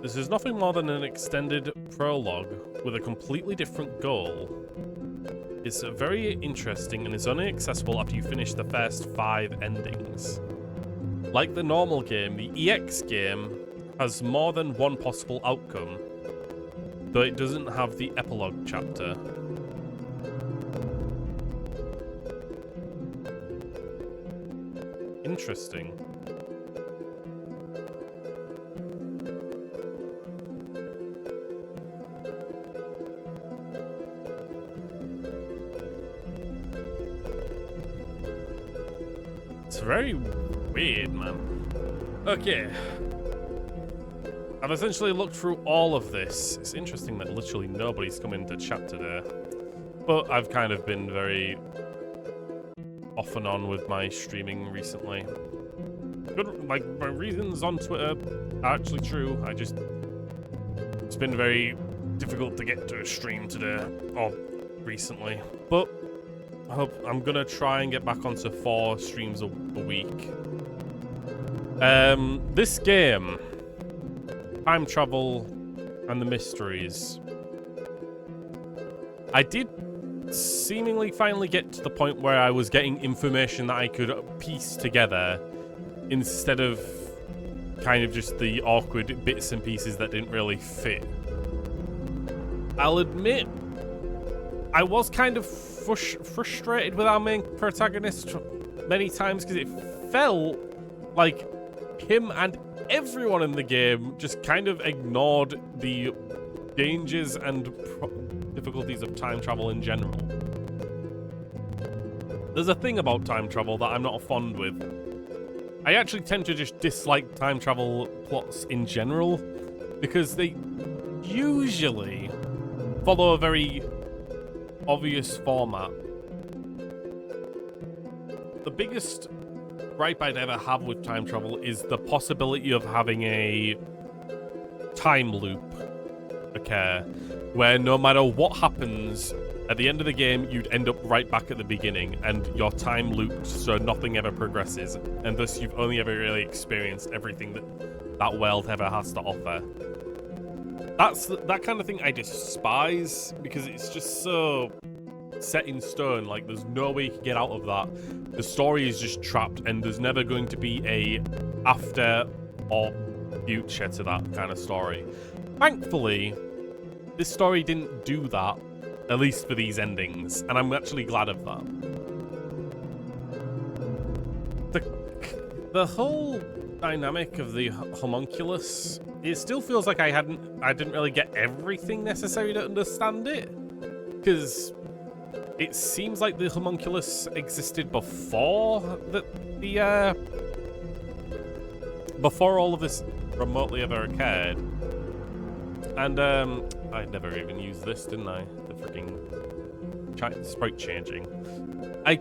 This is nothing more than an extended prologue with a completely different goal. It's very interesting and is only accessible after you finish the first 5 endings. Like the normal game, the EX game has more than one possible outcome, though it doesn't have the epilogue chapter. Interesting. It's very weird, man. Okay. I've essentially looked through all of this. It's interesting that literally nobody's come into chat today. But I've kind of been very off and on with my streaming recently. Good, like, my reasons on Twitter are actually true. It's been very difficult to get to a stream today, or recently. But I'm gonna try and get back onto 4 streams a week. This game, time travel and the mysteries. I did seemingly finally get to the point where I was getting information that I could piece together instead of kind of just the awkward bits and pieces that didn't really fit. I'll admit, I was kind of frustrated with our main protagonist many times because it felt like him and everyone in the game just kind of ignored the dangers and difficulties of time travel in general. There's a thing about time travel that I'm not fond with. I actually tend to just dislike time travel plots in general because they usually follow a very obvious format. The biggest gripe I'd ever have with time travel is the possibility of having a time loop occur, where no matter what happens, at the end of the game, you'd end up right back at the beginning, and your time looped so nothing ever progresses, and thus you've only ever really experienced everything that world ever has to offer. That kind of thing I despise, because it's just so set in stone. Like, there's no way you can get out of that. The story is just trapped, and there's never going to be a after or future to that kind of story. Thankfully, this story didn't do that, at least for these endings, and I'm actually glad of that. The whole dynamic of the homunculus, it still feels like I didn't really get everything necessary to understand it, because it seems like the homunculus existed before before all of this remotely ever occurred. And I never even used this, didn't I? The freaking sprite changing. I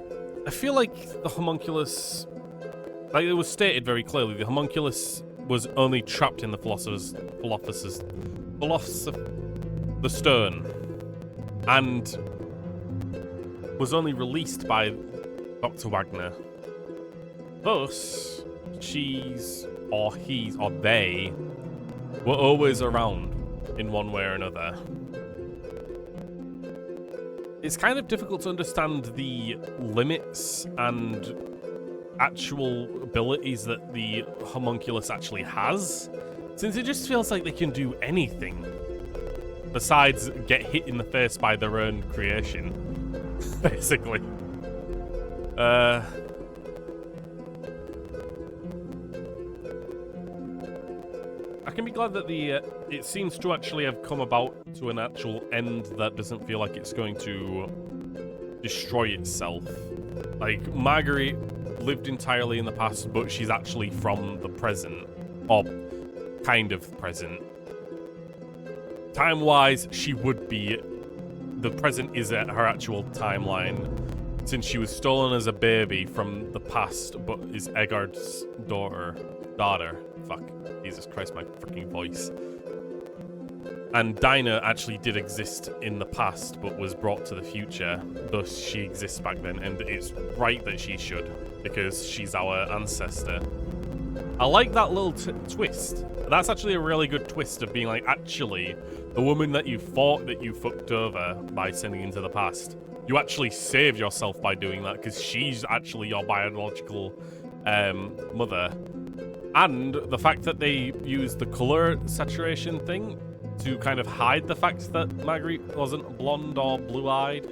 feel like the homunculus, like it was stated very clearly, the homunculus was only trapped in the the stone, and was only released by Dr. Wagner. Thus, she's, or he, or they were always around in one way or another. It's kind of difficult to understand the limits and actual abilities that the homunculus actually has, since it just feels like they can do anything besides get hit in the face by their own creation, basically. I can be glad that it seems to actually have come about to an actual end that doesn't feel like it's going to destroy itself. Like, Marguerite lived entirely in the past, but she's actually from the present, or kind of present. Time-wise, she would be. The present is her actual timeline, since she was stolen as a baby from the past, but is Eggard's daughter. Fuck. Jesus Christ, my freaking voice. And Dinah actually did exist in the past, but was brought to the future. Thus, she exists back then, and it's right that she should, because she's our ancestor. I like that little twist. That's actually a really good twist of being like, actually, the woman that you thought that you fucked over by sending into the past, you actually saved yourself by doing that, because she's actually your biological mother. And the fact that they used the color saturation thing to kind of hide the fact that Marguerite wasn't blonde or blue-eyed.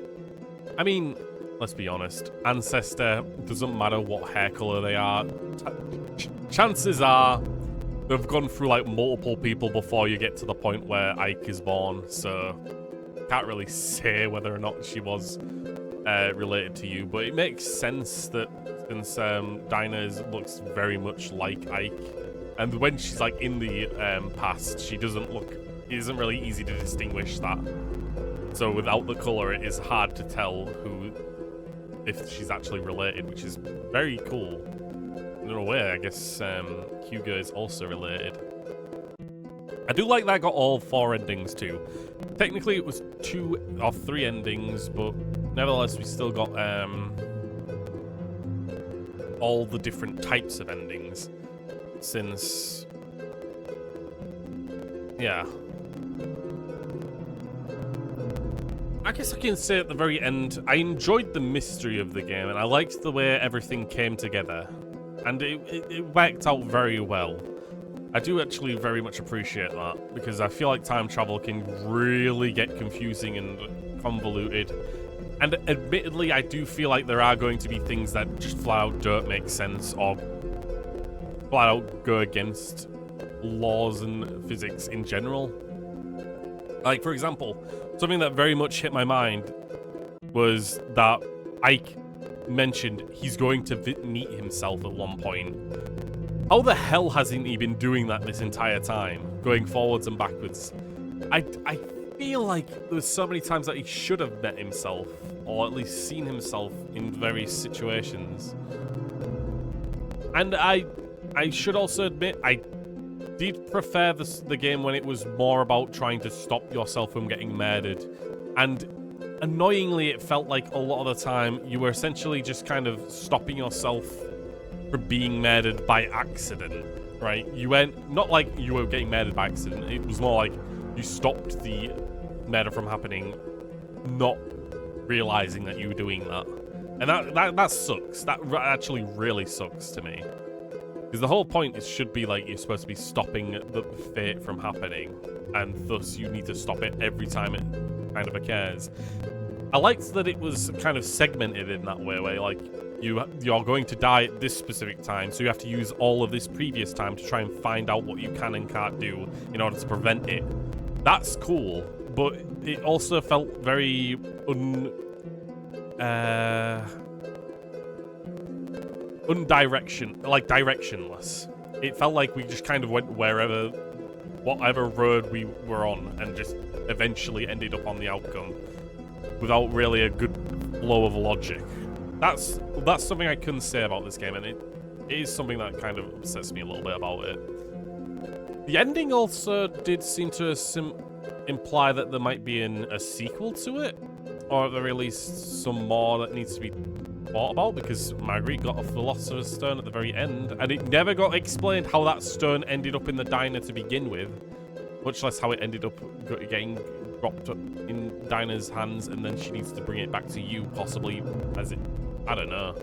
I mean, let's be honest, Ancestor, doesn't matter what hair color they are. Chances are they've gone through like multiple people before you get to the point where Ike is born, so can't really say whether or not she was related to you, but it makes sense that since Dinah looks very much like Ike, and when she's like in the past, she doesn't look. It isn't really easy to distinguish that. So without the color, it is hard to tell if she's actually related, which is very cool. In a way, I guess Hugo is also related. I do like that I got all 4 endings too. Technically, it was 2 or 3 endings, but nevertheless, we still got all the different types of endings. Since, yeah. I guess I can say at the very end, I enjoyed the mystery of the game, and I liked the way everything came together. And it worked out very well. I do actually very much appreciate that, because I feel like time travel can really get confusing and convoluted. And admittedly, I do feel like there are going to be things that just flat out don't make sense or flat out go against laws and physics in general. Like, for example, something that very much hit my mind was that Ike mentioned he's going to meet himself at one point. How the hell hasn't he been doing that this entire time? Going forwards and backwards. I feel like there's so many times that he should have met himself, or at least seen himself in various situations. And I should also admit, I did prefer the game when it was more about trying to stop yourself from getting murdered. And annoyingly, it felt like a lot of the time you were essentially just kind of stopping yourself from being murdered by accident, right? You went, not like you were getting murdered by accident, it was more like you stopped the murder from happening, not realizing that you were doing that. And that sucks. That actually really sucks to me. Because the whole point should be like you're supposed to be stopping the fate from happening, and thus you need to stop it every time it kind of occurs. I liked that it was kind of segmented in that way, where like you're going to die at this specific time, so you have to use all of this previous time to try and find out what you can and can't do in order to prevent it. That's cool, but it also felt very directionless. It felt like we just kind of went whatever road we were on, and just eventually ended up on the outcome without really a good flow of logic. That's something I couldn't say about this game, and it is something that kind of upsets me a little bit about it. The ending also did seem to imply that there might be a sequel to it, or at the very least some more that needs to be thought about, because Marguerite got a Philosopher's Stone at the very end, and it never got explained how that stone ended up in the diner to begin with, much less how it ended up getting dropped up in Dinah's hands, and then she needs to bring it back to you, possibly as it... I don't know.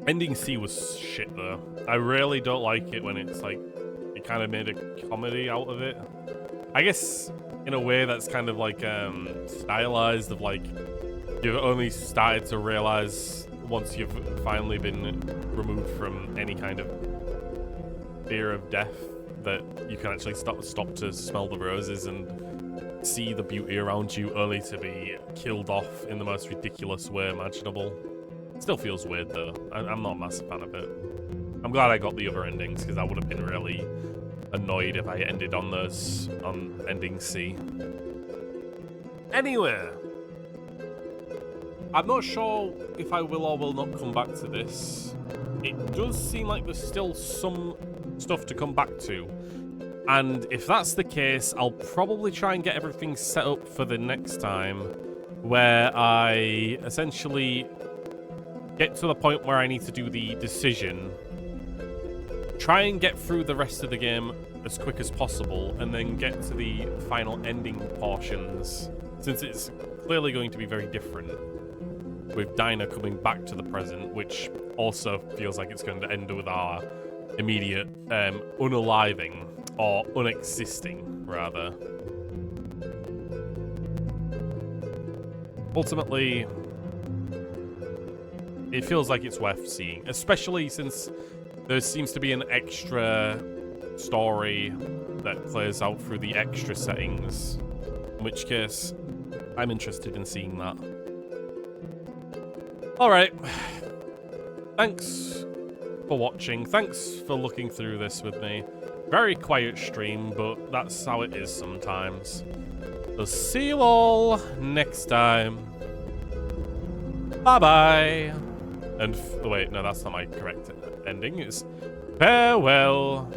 Ending C was shit, though. I really don't like it when it's like, it kind of made a comedy out of it. I guess in a way that's kind of like stylized, of like you've only started to realize once you've finally been removed from any kind of fear of death that you can actually stop to smell the roses and see the beauty around you, only to be killed off in the most ridiculous way imaginable. Still feels weird though. I'm not a massive fan of it. I'm glad I got the other endings, because I would have been really annoyed if I ended on ending C. Anyway, I'm not sure if I will or will not come back to this. It does seem like there's still some stuff to come back to, and if that's the case, I'll probably try and get everything set up for the next time, where I essentially get to the point where I need to do the decision, try and get through the rest of the game as quick as possible, and then get to the final ending portions, since it's clearly going to be very different. with Dinah coming back to the present, which also feels like it's going to end with our immediate unaliving, or unexisting, rather. Ultimately, it feels like it's worth seeing, especially since there seems to be an extra story that plays out through the extra settings, in which case I'm interested in seeing that. Alright, thanks for watching, thanks for looking through this with me. Very quiet stream, but that's how it is sometimes. So see you all next time. Bye bye. And wait, no, that's not my correct ending. It's farewell.